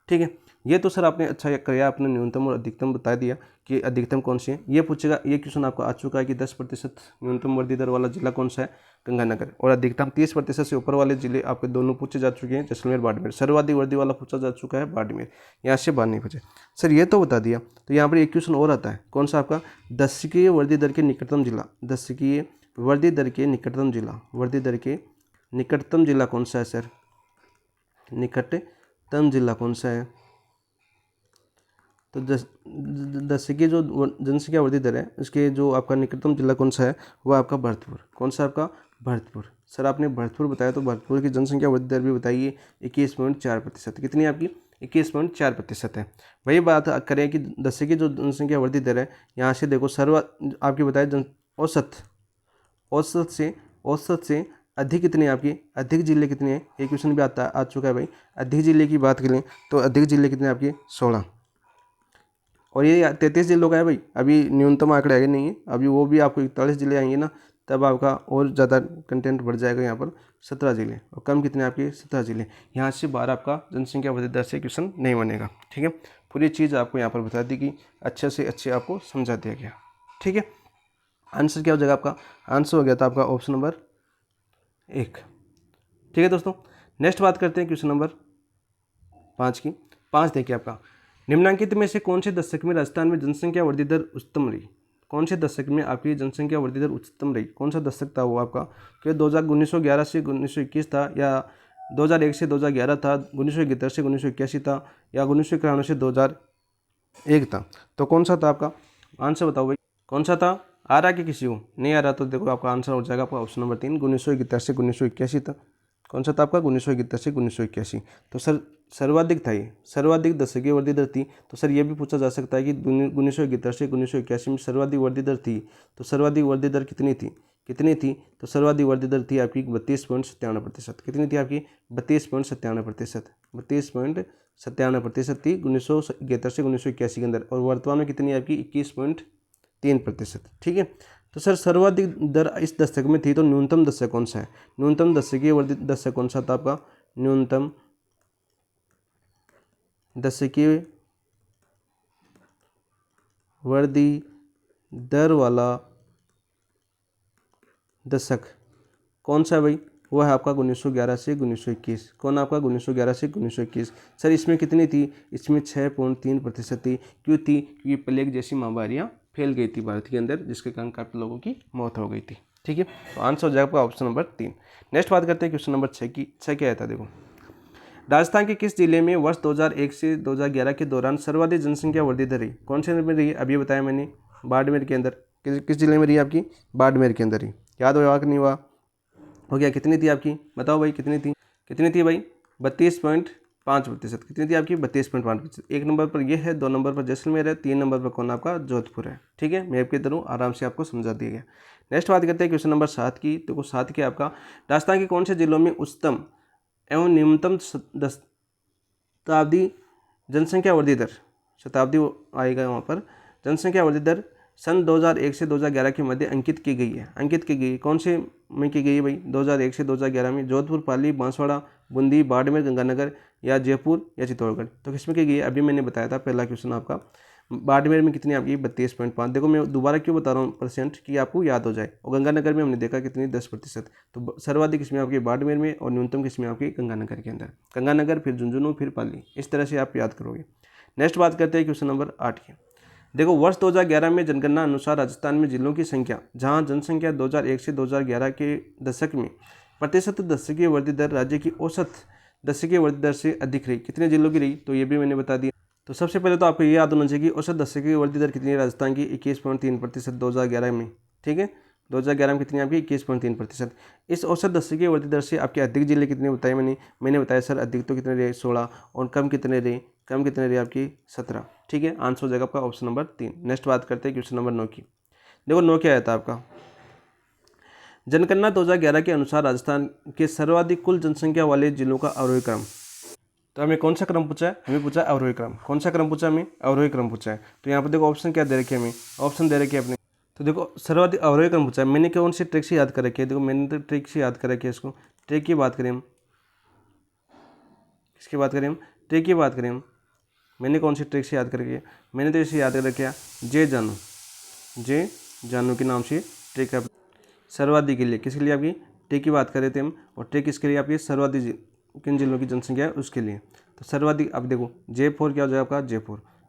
ठीक है, ये तो सर आपने अच्छा किया, आपने न्यूनतम और अधिकतम बता दिया कि अधिकतम कौन सी है। ये पूछेगा, ये क्वेश्चन आपको आ चुका है कि 10% न्यूनतम वृद्धि दर वाला जिला कौन सा है? गंगानगर। और अधिकतम 30% से ऊपर वाले जिले आपके दोनों पूछे जा चुके हैं, जैसलमेर बाड़मेर। सर्वाधिक वृद्धि वाला पूछा जा चुका है बाड़मेर, यहाँ से 92 बचे। सर ये तो बता दिया, तो यहाँ पर एक क्वेश्चन और आता है, कौन सा आपका? दशकीय वृद्धि दर के निकटतम जिला। दशकीय वृद्धि दर के निकटतम जिला, वृद्धि दर के निकटतम जिला कौन सा है सर? निकटतम जिला कौन सा है? तो दशकीय जो जनसंख्या वृद्धि दर है, उसके जो आपका निकटतम जिला कौन सा है? वो आपका भरतपुर। कौन सा आपका? भरतपुर। सर आपने भरतपुर बताया, तो भरतपुर की जनसंख्या वृद्धि दर भी बताइए, 21.4%। कितनी आपकी? 21.4% है। वही बात करें कि दशकीय जो जनसंख्या वृद्धि दर है, यहाँ से देखो आपकी बताए औसत से अधिक कितने आपकी? अधिक जिले कितने हैं? एक क्वेश्चन भी आ चुका है भाई। अधिक जिले की बात करें तो अधिक जिले कितने आपके? 16। और ये 33 जिलों का है भाई, अभी न्यूनतम आंकड़े आगे नहीं है, अभी वो भी आपको 41 जिले आएंगे ना, तब आपका और ज़्यादा कंटेंट बढ़ जाएगा। यहाँ पर 17 जिले, और कम कितने आपके? 17 जिले। यहाँ से बाहर आपका जनसंख्या वृद्धि दर से क्वेश्चन नहीं बनेगा। ठीक है, पूरी चीज़ आपको यहाँ पर बता दी कि अच्छे से अच्छे आपको समझा दिया गया। ठीक है, आंसर क्या हो जाएगा आपका? आंसर हो गया था आपका ऑप्शन नंबर 1। ठीक है दोस्तों, नेक्स्ट बात करते हैं क्वेश्चन नंबर 5 की। 5 देखिए आपका, निम्नलिखित में से कौन से दशक में राजस्थान में जनसंख्या वृद्धि दर उच्चतम रही? कौन से दशक में आपकी जनसंख्या वृद्धि दर उच्चतम रही? कौन सा दशक था वो आपका? कि 1911 से 1921 था, या 2001 से 2011 था, 1971 से 1981 था, या 1991 से 2001 था? तो कौन सा था आपका? आंसर बताओ भाई, कौन सा था? आ रहा कि किसी को नहीं आ रहा? तो देखो आपका आंसर हो जाएगा आपका ऑप्शन नंबर 3, 1971 से 1981 था। कौन सा था आपका? 1971 से 1981। तो सर सर्वाधिक था ये, सर्वाधिक दशकीय वृद्धि दर थी। तो सर ये भी पूछा जा सकता है कि 1971 से 1981 में सर्वाधिक वृद्धि दर थी, तो सर्वाधिक वृद्धि दर कितनी थी? तो सर्वाधिक वृद्धि दर थी आपकी 32.97%। कितनी थी आपकी? 32.97%। 32.97% थी 1971 से 1981 के अंदर, और वर्तमान में कितनी है आपकी? 21.3%। ठीक है, तो सर सर्वाधिक दर इस दशक में थी, तो न्यूनतम दशक कौन सा है? न्यूनतम दशकीय वृद्धि दशक कौन सा था आपका? न्यूनतम दशकीय वृद्धि दर वाला दशक कौन सा है भाई? वो है आपका 1911 से 1921। कौन आपका? 1911 से 1921। सर इसमें कितनी थी? इसमें 6.3% थी। क्यों थी? क्योंकि प्लेग जैसी महामारियाँ फैल गई थी भारत के अंदर, जिसके कारण काफ़ी लोगों की मौत हो गई थी। ठीक है, तो आंसर हो जाएगा आपका ऑप्शन नंबर 3। नेक्स्ट बात करते हैं क्वेश्चन नंबर 6 की। 6 क्या आता है देखो, राजस्थान के किस जिले में वर्ष 2001 से 2011 के दौरान सर्वाधिक जनसंख्या वृद्धि दर रही? कौन से में रही? अभी बताया मैंने, बाड़मेर के अंदर। किस जिले में रही आपकी? बाड़मेर के अंदर ही। याद हुआ कि नहीं हुआ? हो गया। कितनी थी आपकी? बताओ भाई कितनी थी? कितनी थी भाई? 32.5%। कितनी थी आपकी? 32.5%। 1 नंबर पर यह है, 2 नंबर पर जैसलमेर है, 3 नंबर पर कौन आपका? जोधपुर है। ठीक है, मैप के थ्रू आराम से आपको समझा दिया गया। नेक्स्ट बात करते हैं क्वेश्चन नंबर 7 की। देखो 7 क्या आपका, राजस्थान के कौन से जिलों में उच्चतम एवं न्यूनतम शताब्दी जनसंख्या वृद्धि दर, शताब्दी आएगा वहाँ पर, जनसंख्या वृद्धि दर सन 2001 से 2011 के मध्य अंकित की गई है? अंकित की गई कौन से में की गई है भाई? 2001 से 2011 में जोधपुर, पाली, बांसवाड़ा, बूंदी, बाड़मेर, गंगानगर, या जयपुर, या चित्तौड़गढ़? तो किसमें की गई है? अभी मैंने बताया था पहला क्वेश्चन आपका, बाड़मेर में कितनी आपकी? 32.5। देखो मैं दोबारा क्यों बता रहा हूँ परसेंट, कि आपको याद हो जाए। और गंगानगर में हमने देखा कितनी? 10%। तो सर्वाधिक किसमें आपकी? बाड़मेर में, और न्यूनतम किसमें आपकी? गंगानगर के अंदर। गंगानगर, फिर झुंझुनू, फिर पाली, इस तरह से आप याद करोगे। नेक्स्ट बात करते हैं क्वेश्चन नंबर 8 की। देखो वर्ष 2011 में जनगणना अनुसार राजस्थान में जिलों की संख्या, जहां जनसंख्या 2001 से 2011 के दशक में प्रतिशत दशकीय वृद्धि दर राज्य की औसत दशकीय वृद्धि दर से अधिक रही। कितने जिलों की रही? तो ये भी मैंने बता दिया। तो सबसे पहले तो आपको ये याद होना चाहिए कि औसत दशकीय वृद्धि दर कितनी है राजस्थान की? 21.3% 2011 में। ठीक है, 2011 में कितनी आपकी 21.3%। इस औसत दर की वृद्धि दर से आपके अधिक जिले कितने बताए मैंने बताया सर अधिक तो कितने रहे 16 और कम कितने रहे आपकी 17। ठीक है, आंसर हो जाएगा आपका ऑप्शन नंबर 3। नेक्स्ट बात करते हैं क्वेश्चन नंबर 9 की। देखो 9 क्या आया था आपका, जनगणना 2011 के अनुसार राजस्थान के सर्वाधिक कुल जनसंख्या वाले जिलों का अवरोही क्रम। तो हमें कौन सा क्रम पूछा है, हमें पूछा है अवरोही क्रम। कौन सा क्रम पूछा हमें, अवरोही क्रम पूछा है। तो यहाँ पर देखो ऑप्शन क्या दे रखे हैं, हमें ऑप्शन दे रखे हैं अपने। तो देखो सर्वाधिक अवरोही क्रम पूछा है, मैंने कौन सी ट्रिक से याद कर रखी है, देखो मैंने तो ट्रिक से याद कर रखी है इसको। ट्रिक की बात करें हम, किसकी बात करें हम, ट्रिक की बात करें हम, मैंने कौन सी ट्रिक से याद कर रखी है, मैंने तो इसे याद कर रखा जे जानू के नाम से ट्रिक है सर्वाधिक के लिए। किसके लिए आपकी ट्रिक की बात कर रहे थे हम, और ट्रिक किसके लिए आपकी सर्वाधिक किन जिलों की जनसंख्या है उसके लिए। तो सर्वाधिक अब देखो जयपुर क्या हो जाएगा आपका,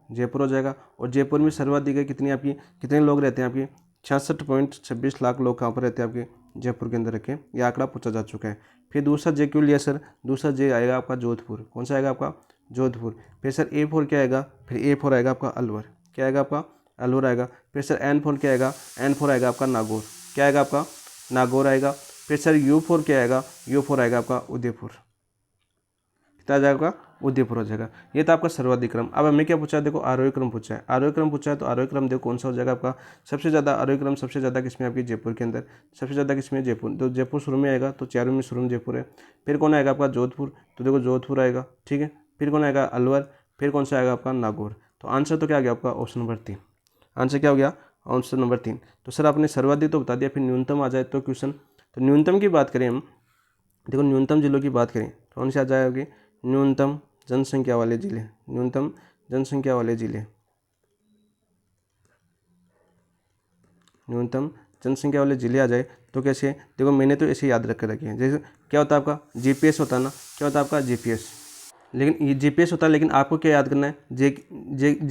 जयपुर हो जाएगा। और जयपुर में सर्वाधिक है कितनी आपकी, कितने लोग रहते हैं आपके 66.26 लाख लोग कहाँ पर रहते हैं आपके जयपुर के अंदर रखे, ये आंकड़ा पूछा जा चुका है। फिर दूसरा जे क्यों लिया सर, दूसरा जे आएगा आपका जोधपुर। कौन सा आएगा आपका जोधपुर। फिर सर A4 क्या आएगा, फिर A4 आएगा आपका अलवर। क्या आएगा आपका अलवर आएगा। फिर सर N4 क्या आएगा, N4 आएगा आपका नागौर। क्या आएगा आपका नागौर आएगा। फिर सर U4 क्या आएगा, U4 आएगा आपका उदयपुर। कितना आ जाएगा, उदयपुर हो जाएगा। ये था आपका सर्वाधिक क्रम। अब हमें क्या पूछा है, देखो आरोही क्रम पूछा है। आरोही क्रम पूछा है तो आरोही क्रम देखो कौन सा हो जाएगा आपका, सबसे ज़्यादा आरोही क्रम सबसे ज़्यादा किसमें आपकी जयपुर के अंदर, सबसे ज़्यादा किसमें जयपुर। तो जयपुर शुरू में आएगा, तो चारों में शुरू में जयपुर है। फिर कौन आएगा आपका जोधपुर, तो देखो जोधपुर आएगा। ठीक है, फिर कौन आएगा अलवर, फिर कौन सा आएगा आपका नागौर। तो आंसर तो क्या आ गया आपका ऑप्शन नंबर 3। आंसर क्या हो गया, ऑप्शन नंबर 3। तो सर आपने सर्वाधिक तो बता दिया, फिर न्यूनतम आ जाए तो क्वेश्चन। तो न्यूनतम की बात करें हम, देखो न्यूनतम जिलों की बात करें कौन से आ जाएगी, न्यूनतम जनसंख्या वाले जिले, न्यूनतम जनसंख्या वाले जिले, न्यूनतम जनसंख्या वाले जिले आ जाए तो कैसे, देखो मैंने तो ऐसे याद रख के रखे हैं। जैसे क्या होता है आपका जीपीएस होता है ना, क्या होता है आपका जीपीएस, लेकिन ये जीपीएस होता है, लेकिन आपको क्या याद करना है, जी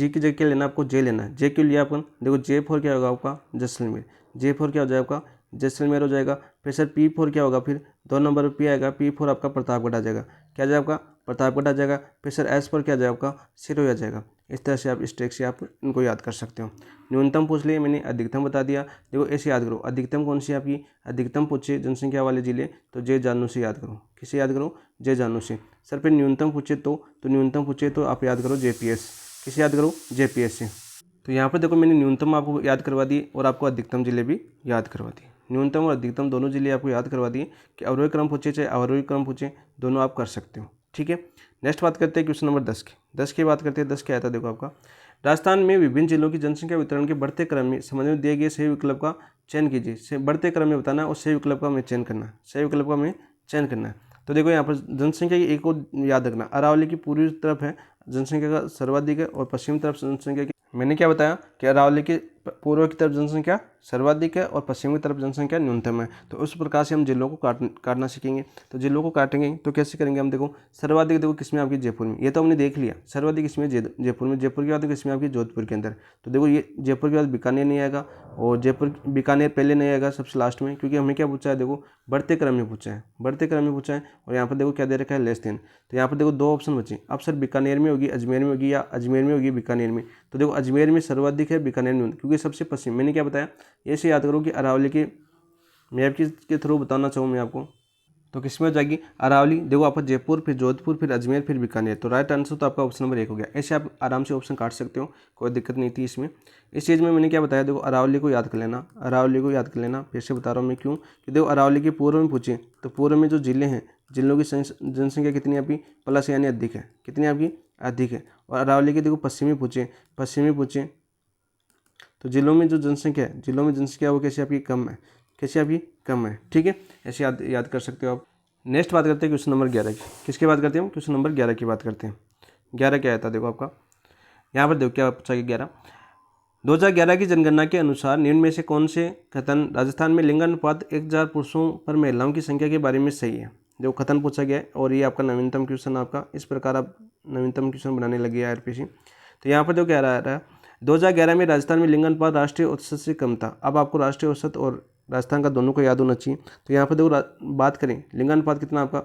की जगह क्या लेना है आपको, जे लेना है। जे क्यों लिया अपन, देखो J4 क्या होगा आपका जैसलमेर। J4 क्या हो जाएगा आपका जैसलमेर हो जाएगा। फिर सर P4 क्या होगा, फिर 2 नंबर पर P आएगा, P4 आपका प्रतापगढ़ आ जाएगा। क्या आ जाएगा आपका प्रतापगढ़ आ जाएगा। फिर सर S4 क्या आ जाएगा आपका सिरोही आ जाएगा। इस तरह से आप इस ट्रिक से आप इनको याद कर सकते हो। न्यूनतम पूछ लिए, मैंने अधिकतम बता दिया। देखो ऐसे याद करो, अधिकतम कौन सी आपकी, अधिकतम पूछे जनसंख्या वाले जिले तो जे जानू से याद करो। किसे याद करो, जे जानू से। सर फिर न्यूनतम पूछे तो न्यूनतम पूछे तो आप याद करो जेपीएस। किसे याद करो, जेपीएस से। तो यहाँ पर देखो मैंने न्यूनतम आपको याद करवा दी और आपको अधिकतम जिले भी याद करवा दी। न्यूनतम और अधिकतम दोनों जिले आपको याद करवा दिए कि अवरोही क्रम पूछे चाहे अवरोही क्रम पूछे, दोनों आप कर सकते हो। ठीक है, नेक्स्ट बात करते हैं क्वेश्चन नंबर 10 की। 10 की बात करते हैं। 10 क्या आता है देखो आपका, राजस्थान में विभिन्न जिलों की जनसंख्या वितरण के बढ़ते क्रम में समझ में दिए गए सही विकल्प का चयन कीजिए। बढ़ते क्रम में बताना और सही विकल्प का हमें चयन करना, सही विकल्प का हमें चयन करना है। तो देखो यहाँ पर जनसंख्या की एक और याद रखना, अरावली की पूर्वी तरफ है जनसंख्या का सर्वाधिक है और पश्चिमी तरफ जनसंख्या की, मैंने क्या बताया कि अरावली की पूर्व की तरफ जनसंख्या सर्वाधिक है और पश्चिम की तरफ जनसंख्या न्यूनतम है। तो उस प्रकार से हम जिलों को काटना सीखेंगे। तो जिलों को काटेंगे तो कैसे करेंगे हम, देखो सर्वाधिक देखो किसमें आपकी जयपुर में, ये तो हमने देख लिया। सर्वाधिक इसमें जयपुर में, जयपुर के बाद किसमें आपकी जोधपुर के अंदर। तो देखो ये जयपुर के बाद बीकानेर नहीं आएगा, और बीकानेर पहले नहीं आएगा सबसे लास्ट में, क्योंकि हमें क्या पूछा है, देखो बढ़ते क्रम में पूछा है, बढ़ते क्रम में पूछा है। और यहाँ पर देखो क्या दे रखा है, लेस देन। तो यहाँ पर देखो 2 ऑप्शन बचे, अब सर बीकानेर में होगी, अजमेर में होगी, या अजमेर में होगी बीकानेर में। तो देखो अजमेर में सर्वाधिक है, बीकानेर में, क्योंकि सबसे पश्चिम। मैंने क्या बताया, ऐसे याद करो कि अरावली के मैप के थ्रू बताना चाहूँ मैं आपको, तो किसमें हो जाएगी अरावली। देखो आपका जयपुर, फिर जोधपुर, फिर अजमेर, फिर बीकानेर। तो राइट आंसर तो आपका ऑप्शन नंबर 1 हो गया। ऐसे आप आराम से ऑप्शन काट सकते हो, कोई दिक्कत नहीं थी इसमें। इस चीज़ में मैंने क्या बताया, देखो अरावली को याद कर लेना, अरावली को याद कर लेना। फिर से बता रहा हूँ मैं क्यों, कि देखो अरावली के पूर्व में पूछे तो पूर्व में जो जिले हैं, जिलों की जनसंख्या कितनी आपकी प्लस यानी अधिक है, कितनी आपकी अधिक है। और अरावली के देखो पश्चिमी पूछे तो जिलों में जो जनसंख्या है, जिलों में जनसंख्या वो कैसे आपकी कम है, कैसे आपकी कम है। ठीक है, ऐसे याद कर सकते हो आप। नेक्स्ट बात करते हैं क्वेश्चन नंबर 11 की। किसकी बात करते हैं हम, क्वेश्चन नंबर 11 की बात करते हैं। 11 क्या आता है देखो आपका, यहाँ पर देखो क्या पूछा गया 11, 2011 की जनगणना के अनुसार निम्न में से कौन से कथन राजस्थान में लिंगानुपात 1000 पुरुषों पर महिलाओं की संख्या के बारे में सही है। जो कथन पूछा गया है, और ये आपका नवीनतम क्वेश्चन, आपका इस प्रकार आप नवीनतम क्वेश्चन बनाने लगे आरपीसी। तो यहाँ पर जो क्या रहा है, 2011 में राजस्थान में लिंगानुपात राष्ट्रीय औसत से कम था। अब आपको राष्ट्रीय औसत और राजस्थान का दोनों को याद होना चाहिए। तो यहाँ पर देखो बात करें लिंगानुपात कितना आपका,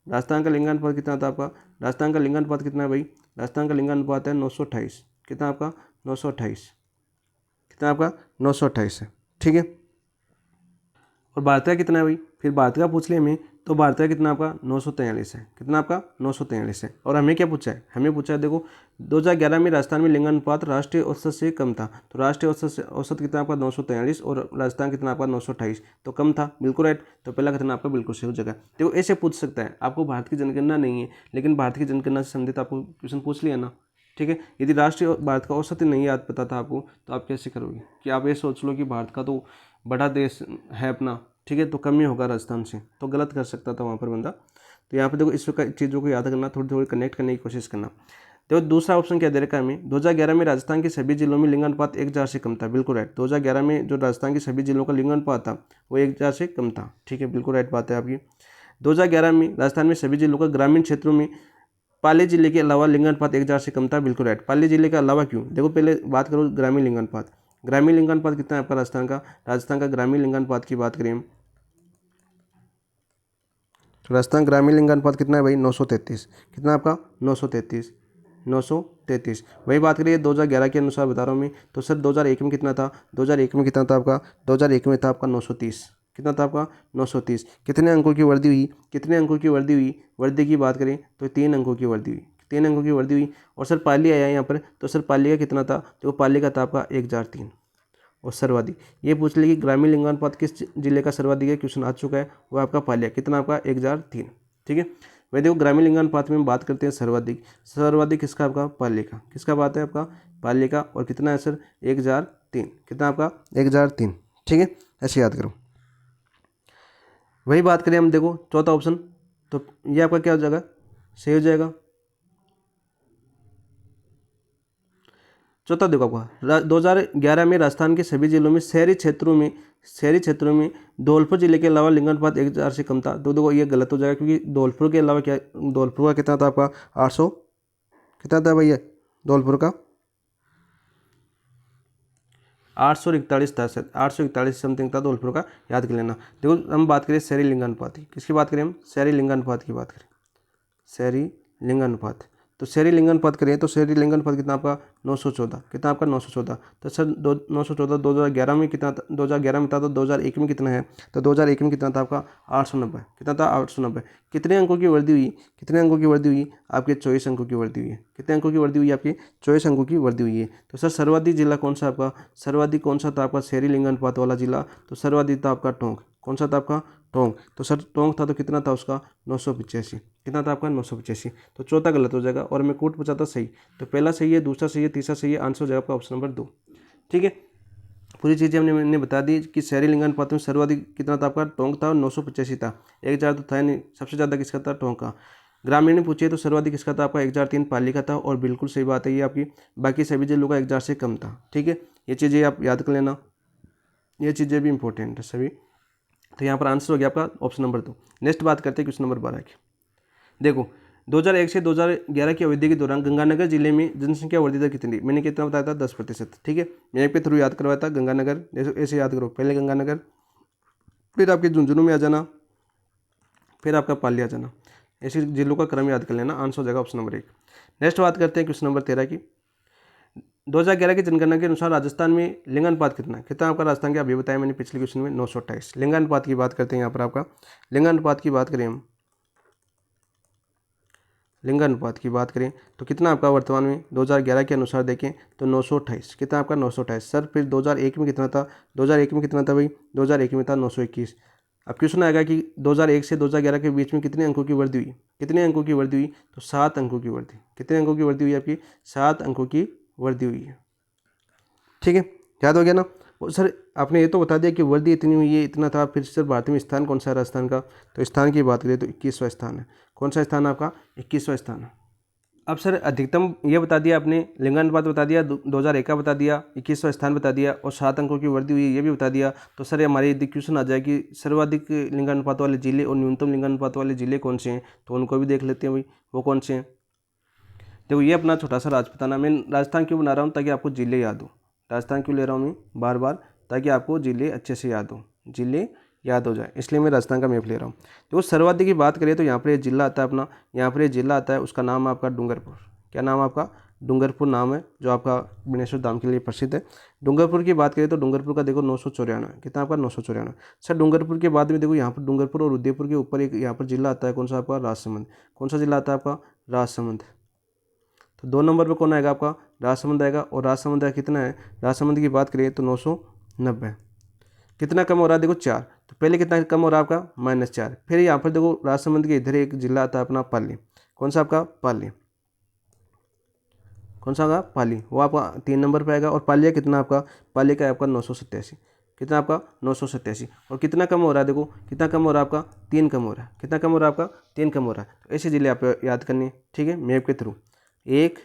राजस्थान का लिंगानुपात कितना था आपका, राजस्थान का लिंगानुपात कितना है भाई, राजस्थान का लिंगानुपात है 928। कितना आपका 928, कितना आपका 928 है। ठीक है, और भारत का कितना है भाई, फिर भारत का पूछ लिया हमें, तो भारत का कितना आपका 943 है। कितना आपका 943 है। और हमें क्या पूछा है, हमें पूछा है देखो 2011 में राजस्थान में लिंगानुपात राष्ट्रीय औसत से कम था। तो राष्ट्रीय औसत कितना आपका 943 और राजस्थान कितना आपका 928, तो कम था, बिल्कुल राइट। तो पहला कथन आपका बिल्कुल सही हो जाएगा। देखो ऐसे पूछ सकता है, आपको भारत की जनगणना नहीं है लेकिन भारत की जनगणना से संबंधित आपको क्वेश्चन पूछ लिया ना, ठीक है। यदि राष्ट्रीय भारत का औसत ही नहीं याद पता था आपको, तो आप कैसे करोगे कि आप ये सोच लो कि भारत का तो बड़ा देश है अपना, ठीक है, तो कम ही होगा राजस्थान से, तो गलत कर सकता था वहाँ पर बंदा। तो यहाँ पर देखो इस चीज़ों को याद करना, थोड़ी थोड़ी कनेक्ट करने की कोशिश करना। देखो दूसरा ऑप्शन क्या दे रखा है हमें, 2011 में राजस्थान के सभी जिलों में लिंगानुपात 1:4 से कम था, बिल्कुल राइट। 2011 में जो राजस्थान के सभी जिलों का लिंगानुपात था वो 1:4 से कम था, ठीक है, बिल्कुल राइट बात है आपकी। 2011 में राजस्थान में सभी जिलों का ग्रामीण क्षेत्रों में पाली जिले के अलावा लिंगानुपात 1:4 से कम था, बिल्कुल राइट। पाली जिले के अलावा क्यों, देखो पहले बात करो ग्रामीण लिंगानुपात। ग्रामीण लिंगानुपात कितना है आपका राजस्थान का ग्रामीण लिंगानुपात की बात करें, तो राजस्थान ग्रामीण लिंगानुपात कितना है भाई 933। कितना आपका 933। वही बात करिए 2011 के अनुसार बता रहा हूँ मैं। तो सर 2001 में कितना था, 2001 में कितना था आपका, 2001 में था आपका 930। कितना था आपका 930। कितने अंकों की वृद्धि हुई, कितने अंकों की वृद्धि हुई, वृद्धि की बात करें तो 3 अंकों की वृद्धि हुई, 3 अंकों की वृद्धि हुई। और सर पाली आया यहाँ पर, तो सर पाली का कितना था, तो पाली का था आपका 1003। और सर्वाधिक ये पूछ लिया कि ग्रामीण लिंगानुपात किस जिले का सर्वाधिक है, क्वेश्चन आ चुका है, वो आपका पालिया, कितना आपका 1003, ठीक है। वही देखो ग्रामीण लिंगानुपात में बात करते हैं सर्वाधिक किसका आपका पालिया का, किसका बात है आपका पालिया का। और कितना है सर 1003, कितना आपका 1003, ठीक है, ऐसे याद करो। वही बात करें हम देखो चौथा ऑप्शन, तो ये आपका क्या हो जाएगा, सही हो जाएगा। चौथा देखो आपका 2011 में राजस्थान के सभी जिलों में शहरी क्षेत्रों में धौलपुर जिले के अलावा लिंगानुपात 1000 से कम था। तो देखो ये गलत हो जाएगा क्योंकि धौलपुर के अलावा क्या, धौलपुर का कितना था आपका 800, कितना था भैया धौलपुर का 841 था सर, 841 समथिंग था धौलपुर का, याद कर लेना। देखो हम बात करें शहरी लिंगानुपात की, किसकी बात करें हम, शहरी लिंगानुपात की बात करें, शहरी लिंगानुपात। तो शहरी लिंगानुपात करें तो शहरी लिंगानुपात कितना आपका 914, कितना आपका 914। तो सर 914 2011 में कितना था, 2011 में था, तो 2001 में कितना है, तो 2001 में कितना था आपका 890, कितना था 890। कितने अंकों की वृद्धि हुई, कितने अंकों की वृद्धि हुई, आपके 24 अंकों की वृद्धि हुई है। कितने अंकों की वृद्धि हुई, आपकी 24 अंकों की वृद्धि हुई है। तो सर सर्वाधिक जिला कौन सा आपका, सर्वाधिक कौन सा था आपका शहरी लिंगानुपात वाला जिला, तो सर्वाधिक था आपका टोंक। कौन सा था आपका टोंक। तो सर टोंक था तो कितना था उसका 985, कितना था आपका 985। तो चौथा गलत हो जाएगा और मैं कूट पूछा था सही, तो पहला सही है, दूसरा सही है, तीसरा सही है, आंसर हो जाएगा आपका ऑप्शन नंबर 2, ठीक है। पूरी चीज़ें मैंने बता दी कि शहरी लिंगानुपात में सर्वाधिक कितना था आपका टोंक था और 985 था, 1000 तो था नहीं, सबसे ज़्यादा किसका था टोंक का। ग्रामीण में पूछिए तो सर्वाधिक किसका था आपका 1003 पाली का था, और बिल्कुल सही बात है ये आपकी, बाकी सभी जिलों का 1000 से कम था, ठीक है। ये चीज़ें आप याद कर लेना, ये चीज़ें भी इंपॉर्टेंट है सभी। तो यहाँ पर आंसर हो गया आपका ऑप्शन नंबर 2। नेक्स्ट बात करते हैं क्वेश्चन नंबर 12 की। देखो 2001 से 2011 की अवधि के दौरान गंगानगर जिले में जनसंख्या वृद्धि दर कितनी, मैंने कितना बताया था 10%, ठीक है। मैं एक पे थ्रू याद करवाया था गंगानगर, ऐसे याद करो, पहले गंगानगर, फिर आपके झुंझुनू में आ जाना, फिर आपका पाली आ जाना, ऐसे जिलों का क्रम याद कर लेना, आंसर हो जाएगा ऑप्शन नंबर 1। नेक्स्ट बात करते हैं क्वेश्चन नंबर 13 की। 2011 की जनगणना के अनुसार राजस्थान में लिंगानुपात कितना है, कितना आपका राजस्थान का, अभी बताया मैंने पिछले क्वेश्चन में 928। लिंगानुपात की बात करते हैं यहाँ पर आपका, लिंगानुपात की बात करें हम, लिंगानुपात की बात करें तो कितना आपका वर्तमान में 2011 के अनुसार देखें तो 928, कितना आपका 928। सर फिर 2001 में कितना था, 2001 में कितना था भाई, 2001 में था 921। अब क्वेश्चन आएगा कि 2001 से 2011 के बीच में कितने अंकों की वृद्धि हुई, कितने अंकों की वृद्धि हुई, तो 7 अंकों की वृद्धि, कितने अंकों की वृद्धि हुई आपकी, 7 अंकों की वृद्धि हुई है, ठीक है, याद हो गया ना। और सर आपने ये तो बता दिया कि वृद्धि इतनी हुई है, इतना था, फिर सर भारत में स्थान कौन सा है राजस्थान का, तो स्थान की बात करें तो 21वां स्थान है। कौन सा स्थान है आपका, 21वां स्थान है। अब सर अधिकतम ये बता दिया आपने, लिंगानुपात बता दिया, 2001 का बता दिया, 21वां स्थान बता दिया, और 7 अंकों की वृद्धि हुई ये भी बता दिया। तो सर हमारे यदि क्वेश्चन आ जाए कि सर्वाधिक लिंगानुपात वाले जिले और न्यूनतम लिंगानुपात वाले जिले कौन से हैं, तो उनको भी देख लेते हैं भाई, वो कौन से हैं। देखो ये अपना छोटा सा राजपुताना, मैं राजस्थान क्यों बना रहा हूँ, ताकि आपको जिले याद हो। राजस्थान क्यों ले रहा हूँ मैं बार बार, ताकि आपको जिले अच्छे से याद हो, जिले याद हो जाए, इसलिए मैं राजस्थान का मैप ले रहा हूँ। तो सर्वाधिक की बात करें तो यहाँ पर जिला आता है अपना, यहाँ पर जिला आता है, उसका नाम है आपका डूंगरपुर। क्या नाम आपका? डूंगरपुर नाम है जो आपका बिनेश्वर धाम के लिए प्रसिद्ध है। डूंगरपुर की बात करें तो डूंगरपुर का देखो 994, कितना आपका? 994। सर डूंगरपुर के बाद में देखो यहाँ पर डूंगरपुर और उदयपुर के ऊपर एक यहाँ पर जिला आता है, कौन सा आपका? राजसमंद। कौन सा जिला आता है आपका? राजसमंद। तो 2 नंबर पर कौन आएगा आपका? राजसमंद आएगा। और राजसमंद का कितना है? राजसमंद की बात करें तो 990। कितना कम हो रहा है? देखो 4। तो पहले कितना कम हो रहा है आपका? -4। फिर यहाँ पर देखो राजसमंद के इधर एक जिला आता है अपना पाली। कौन सा आपका? पाली। कौन सा होगा? पाली। वो आपका 3 नंबर पर आएगा। और पालिया कितना आपका? पाली का है आपका 987। कितना आपका? 987। और कितना कम हो रहा है? देखो कितना कम हो रहा है आपका? 3 कम हो रहा है। कितना कम हो रहा है आपका? 3 कम हो रहा है। तो ऐसे जिले आप याद करने हैं, ठीक है, मैप के थ्रू। 1,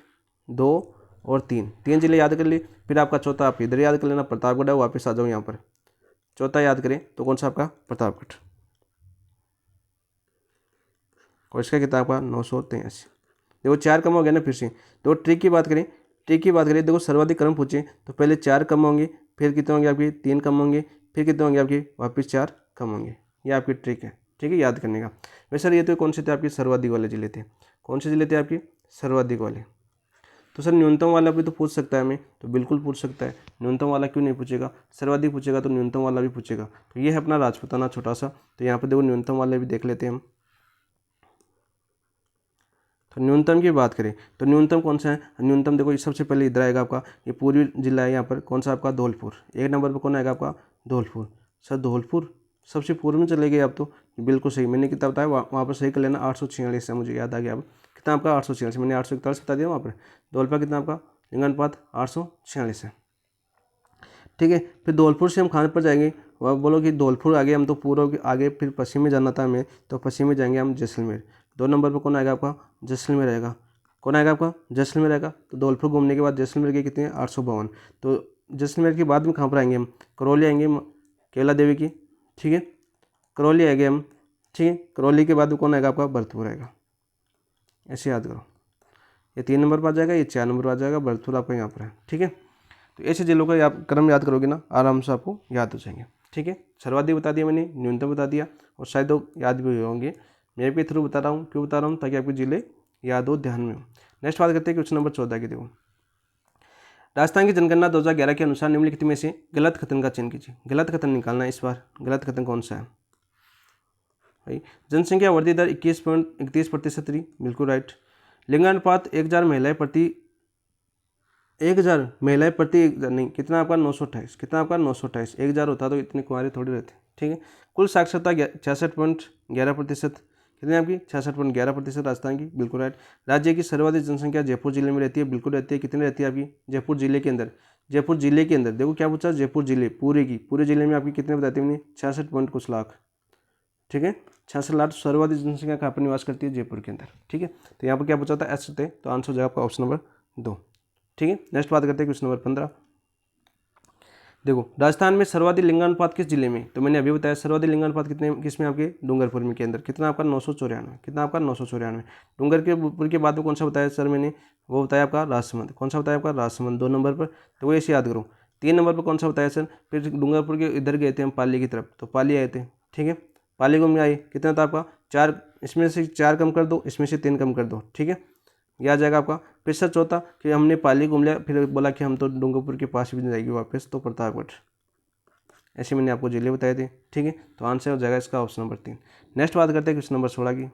2 और 3, 3 जिले याद कर लिए। फिर आपका चौथा आप इधर याद कर लेना, प्रतापगढ़ है। वापस आ जाओ यहाँ पर। चौथा याद करें तो कौन सा आपका? प्रतापगढ़। और इसका कितना आपका? 983। देखो 4 कम हो गया ना फिर से। देखो ट्रिक की बात करें, ट्रिक की बात करें, देखो सर्वाधिक क्रम पूछे तो पहले 4 कम होंगे, फिर कितने होंगे आपके? 3 कम होंगे, फिर कितने होंगे आपके? वापस 4 कम होंगे। ये आपकी ट्रिक है, ठीक है, याद करने का। वैसे सर ये तो कौन से थे आपके? सर्वाधिक वाले जिले थे। कौन से जिले थे आपके? सर्वाधिक वाले। तो सर न्यूनतम वाला भी तो पूछ सकता है हमें, तो बिल्कुल पूछ सकता है। न्यूनतम वाला क्यों नहीं पूछेगा? सर्वाधिक पूछेगा तो न्यूनतम वाला भी पूछेगा। तो ये है अपना राजपूताना छोटा सा। तो यहाँ पर देखो न्यूनतम वाले भी देख लेते हैं हम। तो न्यूनतम की बात करें तो न्यूनतम कौन सा है? न्यूनतम देखो ये सबसे पहले इधर आएगा आपका, ये पूर्वी जिला है यहाँ पर। कौन सा आपका? धौलपुर। 1 नंबर पर कौन आएगा आपका? धौलपुर। सर धौलपुर सबसे पूर्व में चले गए आप तो। बिल्कुल सही, मैंने कितना बताया वहाँ पर सही कर लेना। 846 है, मुझे याद आ गया अब। कितना आपका? 846। मैंने 841 बता दिया वहाँ पर। धौलपुर कितना आपका? लिंगानुपात 846 है, ठीक है। फिर धौलपुर से हम कहाँ पर जाएंगे? वह बोलो कि धौलपुर आगे, हम तो पूर्व आगे फिर पश्चिम में जाना था हमें, तो पश्चिम में जाएंगे हम जैसलमेर। 2 नंबर पर कौन आएगा आपका? जैसलमेर आएगा। कौन आएगा आपका? जैसलमेर आएगा। तो धौलपुर घूमने के बाद जैसलमेर के कितने हैं? 852। तो जैसलमेर के बाद में कहाँ पर आएंगे हम? करौली आएंगे, कैला देवी की, ठीक है, करौली आएंगे हम, ठीक है। करौली के बाद में कौन आएगा आपका? भरतपुर आएगा। ऐसे याद करो, ये 3 नंबर पर आ जाएगा, ये 4 नंबर पर आ जाएगा, भरतपुर आपका यहाँ पर है, ठीक है। तो ऐसे जिलों का क्रम याद करोगे ना, आराम से आपको याद हो जाएंगे, ठीक है। सर्वाधिक बता दिया मैंने, न्यूनतम बता दिया, और शायद वो याद भी होंगे। मैं भी थ्रू बता रहा हूँ, क्यों बता रहा हूँ? ताकि आपके जिले याद हो, ध्यान में हो। नेक्स्ट बात करते हैं क्वेश्चन नंबर 14 की। देखो राजस्थान की जनगणना 2011 के अनुसार निम्नलिखित में से गलत कथन का चयन कीजिए। गलत कथन निकालना है इस बार। गलत कथन कौन सा है भाई? जनसंख्या वृद्धि दर 21.31% रही, बिल्कुल राइट। लिंगानुपात 1000 महिलाएं प्रति 1000 महिलाएं प्रति 1000 नहीं, कितना आपका? 928। कितना आपका? 928। 1000 होता तो इतने कुंवारे थोड़ी रहते, ठीक है। कुल साक्षरता 66.11%। कितनी आपकी? 66.11% राजस्थान की, बिल्कुल राइट। राज्य की सर्वाधिक जनसंख्या जयपुर जिले में रहती है, बिल्कुल रहती है। कितनी रहती है आपकी? जयपुर जिले के अंदर। जयपुर जिले के अंदर देखो क्या पूछा? जयपुर जिले पूरे की, पूरे जिले में आपकी कितने बताते हैं? 66 पॉइंट कुछ लाख, ठीक है। 66 लाख सर्वाधिक जनसंख्या कहाँ पर निवास करती है? जयपुर के अंदर, ठीक है। तो यहाँ पर क्या पूछा था? एस थे, तो आंसर हो जाएगा आपका ऑप्शन नंबर 2, ठीक है। नेक्स्ट बात करते हैं क्वेश्चन नंबर 15। देखो राजस्थान में सर्वाधिक लिंगानुपात किस जिले में? तो मैंने अभी बताया सर्वाधिक लिंगानुपात कितने किस में? आपके डूंगरपुर में के अंदर। कितना आपका? 994। कितना आपका? 994। डूंगरपुर के बाद में कौन सा बताया सर मैंने? वो बताया आपका राजसमंद। कौन सा बताया आपका? राजसमंद 2 नंबर पर। तो वो ऐसे याद करो। 3 नंबर पर कौन सा बताया सर? फिर डूंगरपुर के इधर गए थे हम, पाली की तरफ, तो पाली आए थे, ठीक है। पाली घूमने आए, कितना था आपका? 4। इसमें से 4 कम कर दो, इसमें से 3 कम कर दो, ठीक है, यह आ जाएगा आपका। फिर सर चौथा कि हमने पाली घूम लिया, फिर बोला कि हम तो डूंगरपुर के पास भी जाएगी वापस, तो प्रतापगढ़। ऐसे मैंने आपको जिले बताए थे, ठीक है। तो आंसर हो जाएगा इसका ऑप्शन नंबर 3। नेक्स्ट बात करते हैं क्वेश्चन नंबर 16 की।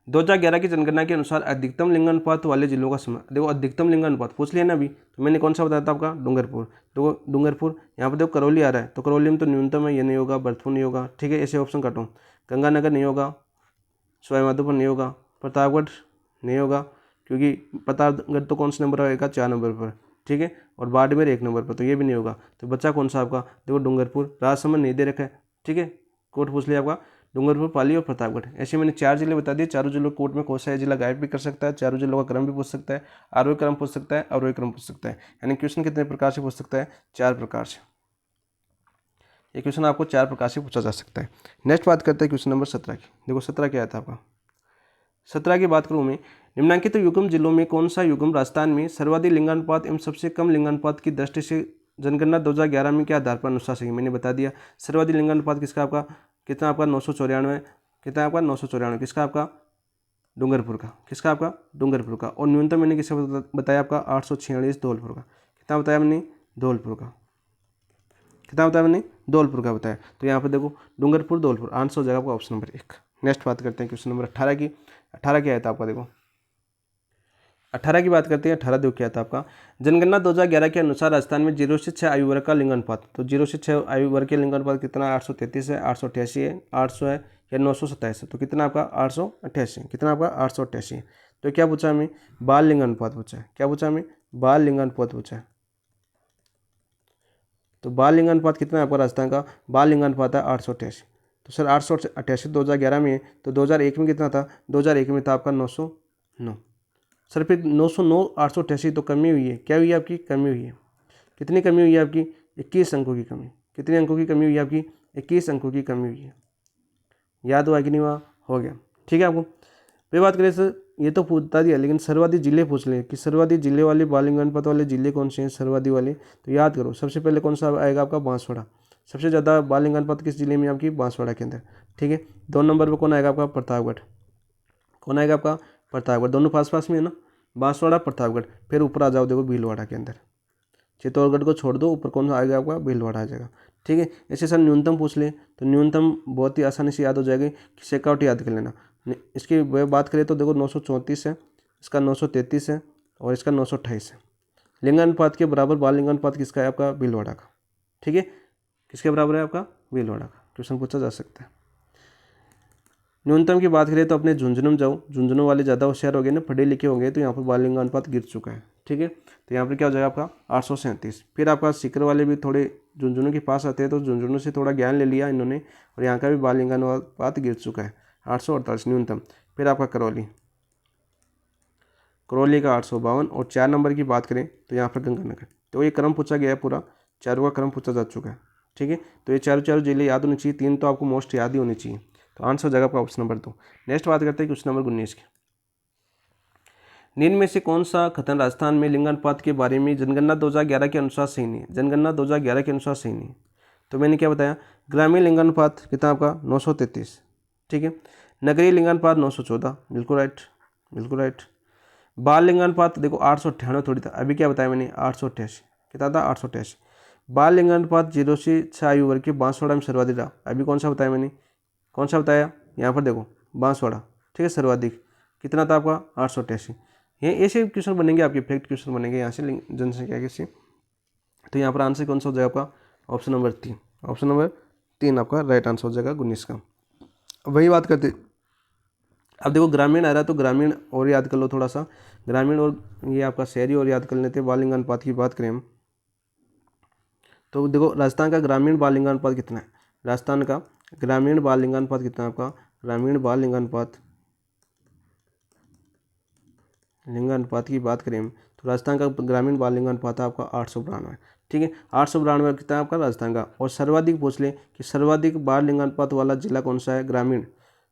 2011 की जनगणना के अनुसार अधिकतम लिंगानुपात वाले जिलों का समय। देखो अधिकतम लिंगानुपात पूछ लिया ना अभी, तो मैंने कौन सा बताया था आपका? डूंगरपुर। तो डूंगरपुर यहाँ पर देखो करौली आ रहा है, तो करौली में तो न्यूनतम है, ये नहीं होगा। भरतपुर नहीं होगा, ठीक है, ऐसे ऑप्शन काटो। गंगानगर नहीं होगा, सवाईमाधोपुर नहीं होगा, प्रतापगढ़ नहीं होगा, क्योंकि प्रतापगढ़ तो कौन से नंबर आएगा? 4 नंबर पर, ठीक है। और बाड़मेर 1 नंबर पर, तो ये भी नहीं होगा। तो बच्चा कौन सा आपका? देखो डूंगरपुर। राजसमंद नहीं दे रखा है, ठीक है, कोर्ट पूछ लिया आपका। डूंगरपुर, पाली और प्रतापगढ़, ऐसे मैंने 4 जिले बता दिए। चारों जिलों कोर्ट में कौन सा जिला गायब भी कर सकता है, चारों जिलों का क्रम भी पूछ सकता है, आरोही क्रम पूछ सकता है, अवरोही क्रम पूछ सकता है। यानी क्वेश्चन कितने प्रकार से पूछ सकता है? 4 प्रकार से। ये क्वेश्चन आपको 4 प्रकार से पूछा जा सकता है। नेक्स्ट बात करते हैं क्वेश्चन नंबर 17 की। देखो 17 क्या आता है आपका? 17 की बात करूँ मैं, निम्नांकित युग्म जिलों में कौन सा युग्म राजस्थान में सर्वाधिक लिंगानुपात एवं सबसे कम लिंगानुपात की दृष्टि से जनगणना 2011 में के आधार पर अनुसार सही? मैंने बता दिया सर्वाधिक लिंगानुपात किसका? आपका कितना? आपका 994। कितना आपका? 994। किसका? आपका डूंगरपुर का, किसका आपका डूंगरपुर का। और न्यूनतम मैंने किसका बताया आपका 846 धौलपुर का। कितना बताया मैंने धौलपुर का, कितना बताया मैंने धौलपुर का बताया। तो यहाँ पर देखो डूंगरपुर धौलपुर आंसर हो जाएगा आपका ऑप्शन नंबर 1। नेक्स्ट बात करते हैं क्वेश्चन नंबर 18 की। 18 क्या आया था आपका, देखो 18 की बात करते हैं। 18 देखो क्या था आपका, जनगणना 2011 के अनुसार राजस्थान में 0 से 6 आयु वर्ग का लिंग अनुपात। तो 0 से 6 आयु वर्ग के लिंग अनुपात कितना है, 833 है, 888 है, 800 है या 927 है। तो कितना आपका 888, कितना आपका 888 है। तो क्या पूछा हमें, बाल लिंग अनुपात पूछा है। क्या पूछा हमें, बाल लिंग अनुपात पूछा है। तो बाल लिंग अनुपात कितना है आपका राजस्थान का, बाल लिंग अनुपात है 888। तो सर 888 2011 में है, तो 2001 में कितना था, 2001 में था आपका 909। सर फिर 909 888 तो कमी हुई है, क्या हुई है आपकी, कमी हुई है। कितनी कमी हुई है आपकी, 21 अंकों की कमी। कितने अंकों की कमी हुई है आपकी, 21 अंकों की कमी हुई है। याद हुआ कि नहीं हुआ, हो गया, ठीक है आपको। फिर बात करें सर, ये तो पूछता दिया, लेकिन सर्वाधिक जिले पूछ लें कि सर्वाधिक जिले वाले बाल लिंग अनुपात वाले जिले कौन से हैं सर्वाधिक वाले। तो याद करो सबसे पहले कौन सा आएगा आपका, बांसवाड़ा। सबसे ज़्यादा बाल लिंग अनुपात किस जिले में आपकी, बांसवाड़ा के अंदर, ठीक है। 2 नंबर पर कौन आएगा आपका, प्रतापगढ़। कौन आएगा आपका, प्रतापगढ़। दोनों पास पास में है ना, बांसवाड़ा प्रतापगढ़। फिर ऊपर आ जाओ देखो भीलवाड़ा के अंदर, चित्तौड़गढ़ को छोड़ दो, ऊपर कौन सा आएगा आपका, भीलवाड़ा आ जाएगा, ठीक है। ऐसे सर न्यूनतम पूछ ले तो न्यूनतम बहुत ही आसानी से याद हो जाएगी, सेकआउट याद कर लेना। इसकी बात करें तो देखो 934 है, इसका 933 है और इसका 928 है। लिंगानुपात के बराबर बाल लिंगानुपात किसका है आपका, भीलवाड़ा का, ठीक है। किसके बराबर है आपका, भीलवाड़ा का। क्वेश्चन पूछा जा सकता है। न्यूनतम की बात करें तो अपने झुंझुनू में जाओ, झुंझुनू वाले ज़्यादा होशियार हो गए ना, पढ़े लिखे होंगे, तो यहाँ पर बाल लिंगानुपात गिर चुका है, ठीक है। तो यहाँ पर क्या हो जाएगा आपका 837। फिर आपका सीकर वाले भी थोड़े झुंझुनू के पास आते हैं, तो झुंझुनू से थोड़ा ज्ञान ले लिया इन्होंने, और यहाँ का भी बाल लिंगानुपात गिर चुका है 848 न्यूनतम। फिर आपका करौली, करौली का 852। और 4 नंबर की बात करें तो यहाँ पर गंगानगर। तो ये क्रम पूछा गया है, पूरा चारों का क्रम पूछा जा चुका है, ठीक है। तो ये चारों जिले याद होने चाहिए, 3 तो आपको मोस्ट याद ही होनी चाहिए। तो आंसर हो जाएगा आपका ऑप्शन नंबर 2। नेक्स्ट बात करते हैं क्वेश्चन नंबर 19 की। निम्न में से कौन सा कथन राजस्थान में लिंगानुपात के बारे में जनगणना 2011 के अनुसार सही नहीं है, जनगणना 2011 के अनुसार सही नहीं है। तो मैंने क्या बताया, ग्रामीण लिंगानुपात कितना आपका 933, ठीक है। नगरीय लिंगानुपात 914, बिल्कुल राइट, बिल्कुल राइट। बाल लिंगानुपात देखो 898 थोड़ी था, अभी क्या बताया मैंने 888, कितना था 888। बाल लिंगानुपात 0 से 6 आयु वर्ग के बांसवाड़ा में सर्वाधिक रहा, अभी कौन सा बताया मैंने, कौन सा बताया, यहाँ पर देखो बांसवाड़ा, ठीक है, सर्वाधिक कितना था आपका 888। ये ऐसे क्वेश्चन बनेंगे आपके, फैक्ट क्वेश्चन बनेंगे यहाँ से जनसंख्या के से। तो यहाँ पर आंसर कौन सा हो जाएगा आपका ऑप्शन नंबर 3, ऑप्शन नंबर 3 आपका राइट आंसर हो जाएगा 19 का। वही बात करते, अब देखो ग्रामीण आ रहा है तो ग्रामीण और याद कर लो थोड़ा सा, ग्रामीण और ये आपका शहरी और याद कर लेते हैं। बाल लिंगानुपात की बात करें हम तो देखो राजस्थान का ग्रामीण बाल लिंगानुपात कितना है, राजस्थान का ग्रामीण बाल लिंगानुपात कितना है आपका, ग्रामीण बाल लिंगानुपात की बात करें हम तो राजस्थान का ग्रामीण बाल लिंगानुपात है आपका 892, ठीक है। 892 कितना है आपका राजस्थान का। और सर्वाधिक पूछ ले कि सर्वाधिक बाल लिंगानुपात वाला जिला कौन सा है, ग्रामीण,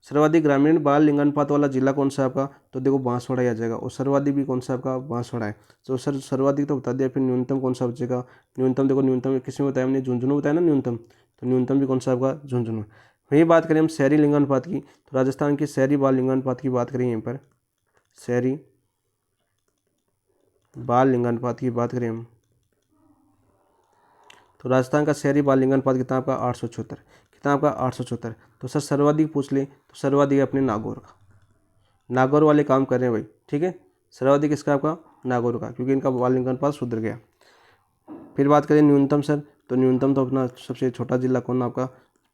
सर्वाधिक ग्रामीण बाल लिंगानुपात वाला जिला कौन सा है आपका, तो देखो बांसवाड़ा आ जाएगा। और सर्वाधिक भी कौन सा आपका, बांसवाड़ा है। तो सर सर्वाधिक तो बता दिया, फिर न्यूनतम कौन सा बचेगा, न्यूनतम देखो न्यूनतम किसमें बताया हमने, झुंझुनू बताया ना न्यूनतम, तो न्यूनतम भी कौन सा आपका, झुंझुनू। वही बात करें हम शहरी लिंगानुपात की, तो राजस्थान की शहरी बाल लिंगानुपात की बात करें, यहीं पर शहरी बाल लिंगानुपात की बात करें हम तो राजस्थान का शहरी बाल लिंगानुपात कितना आपका 874, कितना आपका 874। तो सर सर्वाधिक पूछ ले तो सर्वाधिक अपने नागौर का, नागौर वाले काम कर रहे हैं भाई, ठीक है। सर्वाधिक इसका आपका नागौर का, क्योंकि इनका बाल लिंगानुपात सुधर गया। फिर बात करें न्यूनतम सर, तो न्यूनतम तो अपना सबसे छोटा जिला कौन आपका,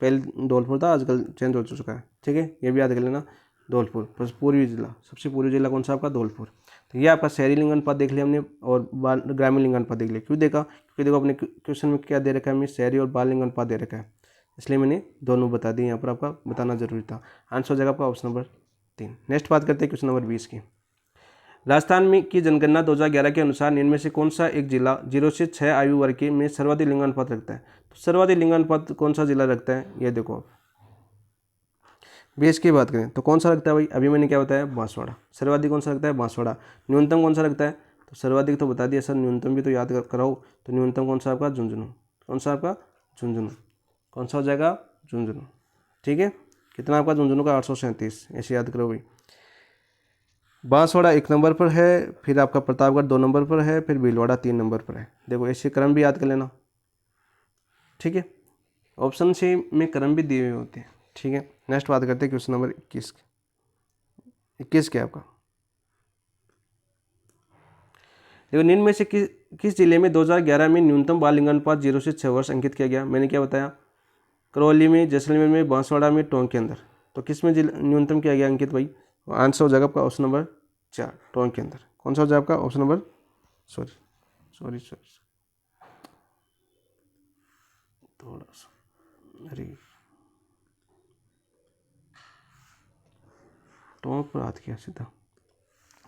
पहले धौलपुर था, आजकल चेंज हो चुका है, ठीक है। ये भी याद कर लेना, धौलपुर प्लस पूर्वी जिला, सबसे पूर्वी जिला कौन सा आपका, धौलपुर। तो ये आपका शहरी लिंगानुपात देख लिया हमने और बाल ग्रामीण लिंगानुपात देख लिया। क्यों देखा, क्योंकि देखो अपने क्वेश्चन में क्या दे रखा है हमें, शहरी और बाल लिंगानुपात दे रखा है, इसलिए मैंने दोनों बता दिए, यहाँ पर आपका बताना जरूरी था। आंसर हो जाएगा आपका ऑप्शन नंबर 3। नेक्स्ट बात करते हैं क्वेश्चन नंबर 20 की। राजस्थान में की जनगणना 2011 के अनुसार निम्न में से कौन सा एक जिला 0 से 6 आयु वर्ग के में सर्वाधिक लिंगानुपात रखता है। तो सर्वाधिक लिंगानुपात कौन सा जिला रखता है, ये देखो आप 20 की बात करें तो कौन सा रखता है भाई, अभी मैंने क्या बताया, बांसवाड़ा। सर्वाधिक कौन सा रखता है, बांसवाड़ा। न्यूनतम कौन सा रखता है, तो सर्वाधिक तो बता दिया सर, न्यूनतम भी तो याद कराओ। तो न्यूनतम कौन सा आपका, झुंझुनू। कौन सा आपका, झुंझुनू। कौन सा हो जाएगा, झुंझुनू, ठीक है। कितना आपका झुंझुनू का 837, ऐसे याद करो भाई। बांसवाड़ा 1 नंबर पर है, फिर आपका प्रतापगढ़ 2 नंबर पर है, फिर भीलवाड़ा 3 नंबर पर है। देखो ऐसे क्रम भी याद कर लेना, ठीक है। ऑप्शन सी में क्रम भी दिए हुए होते हैं, ठीक है। नेक्स्ट बात करते हैं क्वेश्चन नंबर 21 क्या आपका। देखो निम्न में से किस जिले में 2011 में न्यूनतम बाल लिंगानुपात 0 से 6 वर्ष अंकित किया गया। मैंने क्या बताया, करौली में, जैसलमेर में, बांसवाड़ा में, टोंक के अंदर। तो किस में न्यूनतम किया गया अंकित भाई। आंसर हो जाएगा आपका ऑप्शन नंबर 4, टोंक के अंदर। कौन सा हो जाएगा आपका ऑप्शन नंबर, सॉरी थोड़ा सा, अरे टोंक पर हाथ किया सीधा।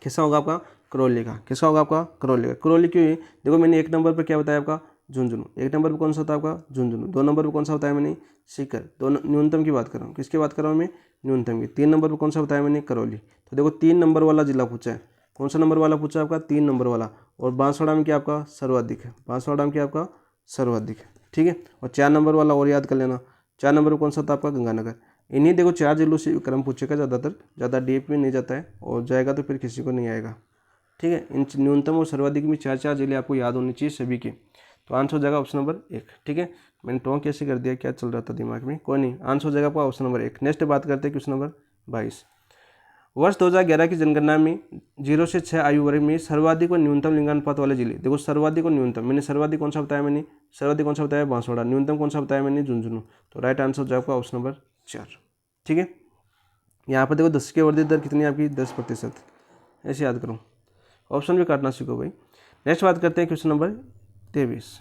किसका होगा आपका, करौली का। किसका होगा आपका, करौली का। करौली क्यों है, देखो मैंने 1 नंबर पर क्या बताया आपका, झुंझुनू। 1 नंबर पर कौन सा होता है आपका, झुंझुनू। 2 नंबर पर कौन सा होता है मैंने, सीकर। दोनों न्यूनतम की बात कर रहा हूँ, किसकी बात कर रहा हूँ मैं, न्यूनतम की। 3 नंबर पर कौन सा बताया मैंने, करौली। तो देखो 3 नंबर वाला जिला पूछा है, कौन सा नंबर वाला पूछा है आपका, 3 नंबर वाला। और बांसवाड़ा में क्या आपका सर्वाधिक है, बांसवाड़ा में क्या आपका सर्वाधिक है, ठीक है। और 4 नंबर वाला और याद कर लेना, 4 नंबर पर कौन सा था आपका, गंगानगर। इन्हीं देखो 4 जिलों से क्रम पूछेगा ज़्यादातर, ज़्यादा डीप में नहीं जाता है, और जाएगा तो फिर किसी को नहीं आएगा, ठीक है। इन न्यूनतम और सर्वाधिक में 4 जिले आपको याद होने चाहिए सभी के। तो आंसर हो जाएगा ऑप्शन नंबर 1, ठीक है। मैंने टोंक कैसे कर दिया, क्या चल रहा था दिमाग में, कोई नहीं। आंसर हो जाएगा आपका ऑप्शन नंबर 1। नेक्स्ट बात करते हैं क्वेश्चन नंबर 22। वर्ष 2011 की जनगणना में 0 से 6 आयु वर्ग में सर्वाधिक और न्यूनतम लिंगानुपात वाले जिले। देखो सर्वाधिक और न्यूनतम, मैंने सर्वाधिक कौन सा बताया, मैंने सर्वाधिक कौन सा बताया, बांसवाड़ा। न्यूनतम कौन सा बताया मैंने, झुंझुनू। तो राइट आंसर हो जाएगा आपका ऑप्शन नंबर 4, ठीक है। यहाँ पर देखो 10 की वर्धित दर कितनी है आपकी, 10%। ऐसे याद करो, ऑप्शन भी काटना सीखो भाई। नेक्स्ट बात करते हैं क्वेश्चन नंबर 23।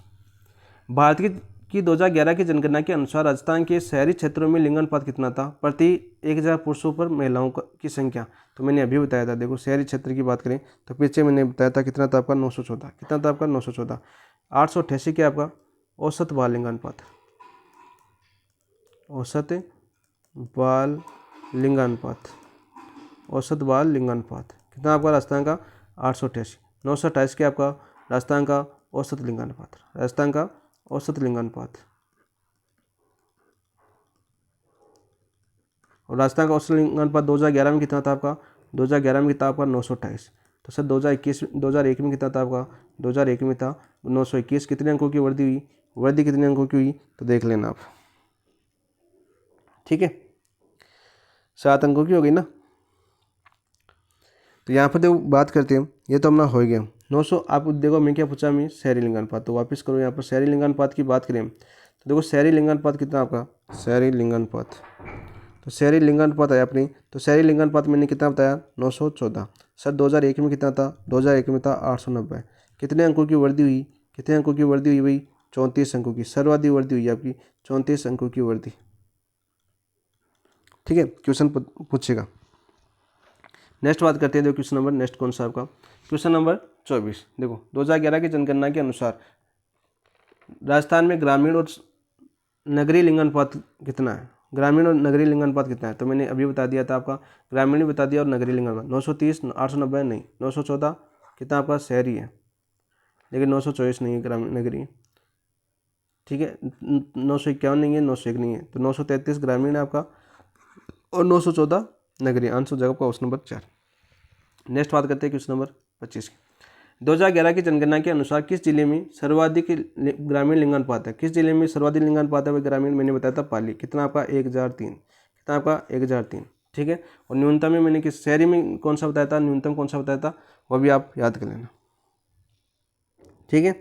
भारत की 2011 की जनगणना के अनुसार राजस्थान के शहरी क्षेत्रों में लिंगानुपात कितना था, प्रति 1000 पुरुषों पर महिलाओं की संख्या। तो मैंने अभी बताया था, देखो शहरी क्षेत्र की बात करें तो पीछे मैंने बताया था कितना था आपका, 914। कितना था आपका, 914। 888 क्या आपका औसत बाल लिंगानुपात, औसत बाल लिंगानुपात, औसत बाल लिंगानुपात कितना आपका राजस्थान का, 888। 928 क्या आपका राजस्थान का औसत लिंगानुपात, राजस्थान का औसत लिंगानुपात। और राजस्थान का औसत लिंगानुपात 2011 में कितना था आपका, 2011 में कितना आपका 928। तो सर 2001 में कितना था आपका, 2001 में था 921। कितने अंकों की वृद्धि हुई, वृद्धि कितने अंकों की हुई, तो देख लेना आप, ठीक है। 7 अंकों की हो गई ना। तो यहाँ पर देखो बात करते हैं, ये तो अपना हो गया 900। आप देखो मैं क्या पूछा, मैं शहरी लिंगानुपात। तो वापस करो यहाँ पर शहरी लिंगानुपात की बात करें तो देखो शहरी लिंगानुपात कितना आपका, शहरी लिंगानुपात। तो शहरी लिंगानुपात है अपनी, तो शहरी लिंगानुपात मैंने कितना बताया, 914। सर 2001 में कितना था, 2001 में था 890। कितने अंकों की वृद्धि हुई, कितने अंकों की वृद्धि हुई भाई, 34 अंकों की सर्वाधिक वृद्धि हुई आपकी, 34 अंकों की वृद्धि, ठीक है। क्वेश्चन पूछेगा। नेक्स्ट बात करते हैं, देखो क्वेश्चन नंबर नेक्स्ट कौन सा आपका, क्वेश्चन नंबर 24। देखो 2011 की जनगणना के अनुसार राजस्थान में ग्रामीण और नगरीय लिंगानुपात कितना है, ग्रामीण और नगरीय लिंगानुपात कितना है। तो मैंने अभी बता दिया था आपका, ग्रामीण भी बता दिया और नगरीय लिंगानुपात 930, 890 नहीं, 914 कितना आपका शहरी है, लेकिन 924 नहीं है ग्रामीण नगरीय, ठीक है। 951 नहीं है, 901 नहीं है, तो 933 ग्रामीण है आपका और 914 नगरीय। आंसर हो जाएगा आपका ऑप्शन नंबर 4। नेक्स्ट बात करते हैं क्वेश्चन नंबर 25 की। 2011 की जनगणना के अनुसार किस जिले में सर्वाधिक ग्रामीण लिंगानुपात है, किस जिले में सर्वाधिक लिंगानुपात है ग्रामीण, मैंने बताया था पाली। कितना आपका 1003, कितना आपका 1003, ठीक है। और न्यूनतम में मैंने किस शहरी में कौन सा बताया था, न्यूनतम कौन सा बताया था, वो भी आप याद कर लेना, ठीक है।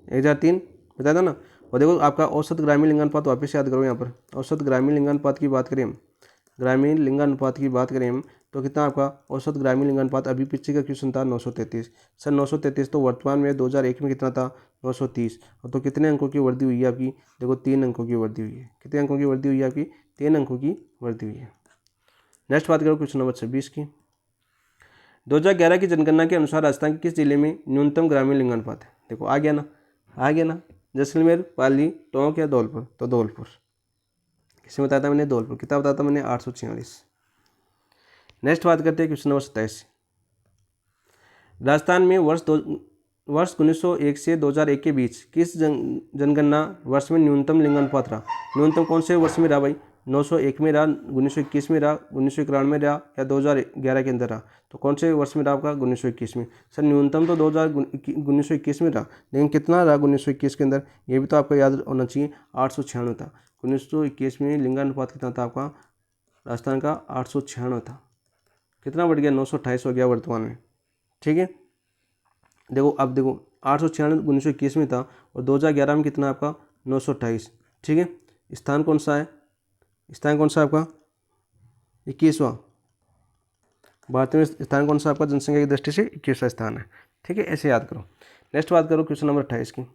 1003 बताया था ना। और देखो आपका औसत ग्रामीण लिंगानुपात वापस याद करो, यहाँ पर औसत ग्रामीण लिंगानुपात की बात करें, ग्रामीण लिंगानुपात की बात करें हम तो कितना आपका औसत ग्रामीण लिंगानुपात, अभी पीछे का क्वेश्चन था 933। सर 933 तो वर्तमान में 2001 में कितना था 930। तो कितने अंकों की वृद्धि हुई है आपकी, देखो 3 अंकों की वृद्धि हुई है। कितने अंकों की वृद्धि हुई है आपकी, 3 अंकों की वृद्धि हुई है। नेक्स्ट बात करो क्वेश्चन नंबर 26 की। 2011 की जनगणना के अनुसार राजस्थान के किस जिले में न्यूनतम ग्रामीण लिंगानुपात है। देखो आ गया ना, आ गया ना, जैसलमेर, पाली, टोंक या धौलपुर। तो धौलपुर, किसने बताया था मैंने, धौलपुर। कितना बताया था मैंने, 846। नेक्स्ट बात करते हैं क्वेश्चन नंबर 27। राजस्थान में वर्ष 1901 से 2001 के बीच किस जनगणना वर्ष में न्यूनतम लिंगानुपात रहा। न्यूनतम कौन से वर्ष में रहा भाई, 1901 में रहा, 1921 में रहा, 1991 में रहा, या 2011 के अंदर रहा? तो कौन से वर्ष में रहा आपका? 1921 में। सर न्यूनतम तो 1921 में रहा, लेकिन कितना रहा 1921 के अंदर? ये भी तो आपको याद होना चाहिए, 896 था। 1921 में लिंगानुपात कितना था आपका राजस्थान का? 896 था। कितना बढ़ गया? 928 हो गया वर्तमान में। ठीक है, देखो अब देखो 896 1921 में था, और 2011 में कितना आपका? 928। ठीक है, स्थान कौन सा है? स्थान कौन सा है आपका? 21वां। भारत में स्थान कौन सा आपका जनसंख्या की दृष्टि से? 21वां स्थान है। ठीक है, ऐसे याद करो। नेक्स्ट बात करो क्वेश्चन नंबर 28 की।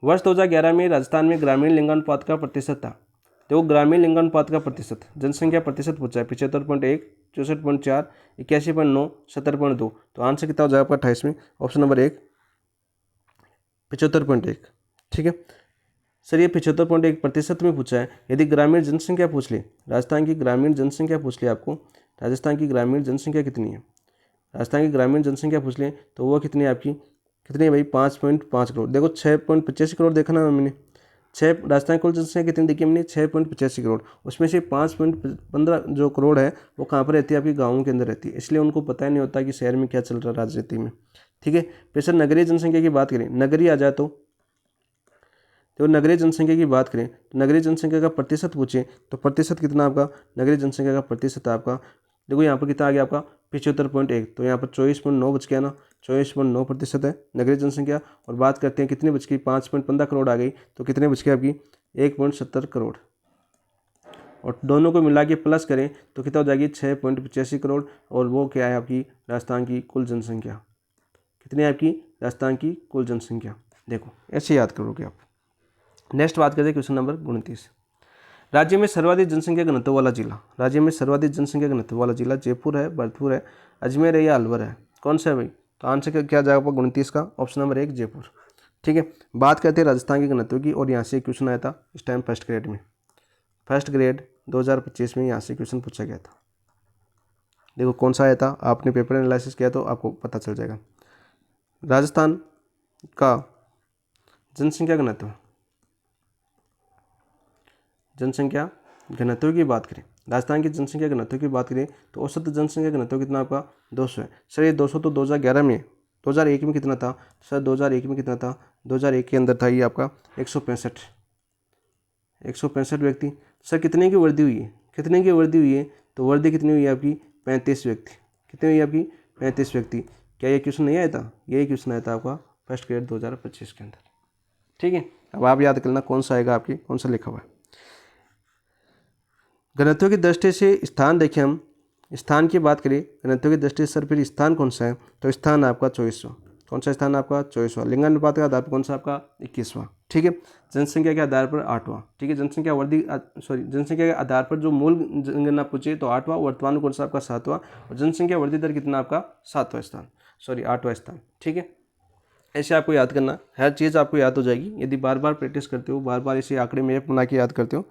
वर्ष 2011 में राजस्थान में ग्रामीण लिंगानुपात का प्रतिशत था। देखो ग्रामीण लिंगानुपात का प्रतिशत, जनसंख्या प्रतिशत पूछा है, 75.1, 64.4, 81.9, 70.2। तो आंसर कितना हो जाएगा आपका 28 में? Option number 1 75.1। ठीक है सर, ये 75.1% में पूछा है। यदि ग्रामीण जनसंख्या पूछ ले, राजस्थान की ग्रामीण जनसंख्या पूछ ले आपको, राजस्थान की ग्रामीण जनसंख्या कितनी है, राजस्थान की ग्रामीण जनसंख्या पूछ ले तो वो कितनी है आपकी? कितनी है भाई? 5.5 करोड़। देखो 6.85 करोड़ देखा ना मैंने, राजस्थान की कुल जनसंख्या कितनी देखी हमने? 6.85 करोड़। उसमें से 5.15 जो करोड़ है वो कहाँ पर रहती है? आपकी गाँवों के अंदर रहती है, इसलिए उनको पता ही नहीं होता कि शहर में क्या चल रहा है राजनीति में। ठीक है, फिर सर नगरीय जनसंख्या की बात करें, नगरीय आ जाए तो नगरीय जनसंख्या की बात करें तो नगरीय जनसंख्या का प्रतिशत पूछे तो प्रतिशत कितना आपका? नगरीय जनसंख्या का प्रतिशत आपका देखो यहाँ पर कितना आ गया आपका? 75.1। तो यहाँ पर 24.9 बच गया ना, 24.9% है नगरीय जनसंख्या। और बात करते हैं कितनी बच गई? 5.15 करोड़ आ गई, तो कितने बच गए आपकी? 1.70 करोड़। और दोनों को मिला के प्लस करें तो कितना हो जाएगी? 6.85 करोड़। और वो क्या है आपकी? राजस्थान की कुल जनसंख्या। कितनी है आपकी? राजस्थान की कुल जनसंख्या। देखो ऐसे याद करोगे आप। नेक्स्ट बात करते हैं क्वेश्चन नंबर 29। राज्य में सर्वाधिक जनसंख्या घनत्व वाला जिला, राज्य में सर्वाधिक जनसंख्या घनत्व वाला जिला जयपुर है, भरतपुर है, अजमेर है या अलवर है? कौन सा है भाई? तो आंसर क्या जाएगा आपका 29 का? Option number 1 Jaipur. ठीक है, बात करते हैं राजस्थान के घनत्व की, और यहाँ से क्वेश्चन आया था इस टाइम फर्स्ट ग्रेड में, फर्स्ट ग्रेड 2025 में यहाँ से क्वेश्चन पूछा गया था। देखो कौन सा आया था, आपने पेपर एनालिसिस किया तो आपको पता चल जाएगा। राजस्थान का जनसंख्या घनत्व, जनसंख्या घनत्व की बात करें, राजस्थान की जनसंख्या घनत्व की बात करें तो औसत जनसंख्या घनत्व कितना आपका? 200 है। सर ये 200 तो 2011 में, 2001 में कितना था? सर 2001 में कितना था? 2001 के अंदर था ये आपका 165 व्यक्ति। सर कितने की वृद्धि हुई है? कितने की वृद्धि हुई है? तो वृद्धि कितनी हुई है आपकी? 35 व्यक्ति। कितनी हुई आपकी? 35 व्यक्ति। क्या ये क्वेश्चन नहीं आया था? यही क्वेश्चन आया था आपका फर्स्ट ग्रेड 2025 के अंदर। ठीक है, अब आप याद करना कौन सा आएगा आपकी, कौन सा लिखा हुआ है। घनत्व की दृष्टि से स्थान देखें हम, स्थान की बात करें घनत्व की दृष्टि से सर फिर स्थान कौन सा है? तो स्थान आपका 24वां। कौन सा स्थान आपका? 24वां। लिंगानुपात के आधार पर कौन सा आपका? 21वां। ठीक है, जनसंख्या के आधार पर 8वां। ठीक है, जनसंख्या जनसंख्या के आधार पर जो मूल जनगणना पूछे तो 8वां, वर्तमान कौन सा आपका? 7वां। और जनसंख्या वृद्धि दर कितना आपका? 8वां स्थान। ठीक है, ऐसे आपको याद करना, हर चीज़ आपको याद हो जाएगी यदि बार बार प्रैक्टिस करते हो, बार बार इसे आंकड़े में बना के याद करते हो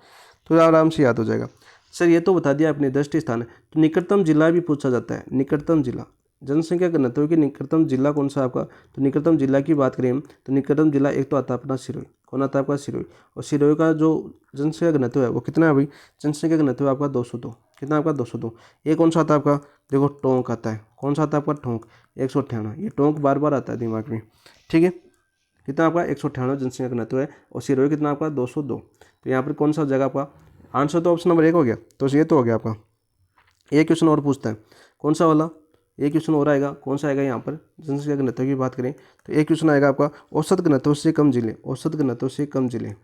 तो आराम से याद हो जाएगा। सर ये तो बता दिया आपने 10 स्थान है, तो निकटतम जिला भी पूछा जाता है। निकटतम जिला, जनसंख्या घनत्व की निकटतम जिला कौन सा आपका? तो निकटतम जिला की बात करें तो निकटतम जिला एक तो आता है अपना सिरोही। कौन आता है आपका? सिरोही। और सिरोही का जो जनसंख्या घनत्व है वो कितना है भाई? जनसंख्या घनत्व आपका 202। कितना आपका? 202। ये कौन सा आता है आपका? देखो टोंक आता है। कौन सा आता है आपका? टोंक 198। ये टोंक बार बार आता है दिमाग में। ठीक है, कितना आपका? 198 जनसंख्या घनत्व है। और सिरोही कितना आपका? 202। तो यहाँ पर कौन सा जगह आपका आंसर? तो ऑप्शन नंबर 1 हो गया। तो ये तो हो गया आपका। एक क्वेश्चन और पूछता है, कौन सा वाला? एक क्वेश्चन और आएगा, कौन सा आएगा यहाँ पर? जनसंख्या घनत्व की बात करें तो एक क्वेश्चन आएगा आपका औसत घनत्व से कम जिले। औसत घनत्व से कम जिले,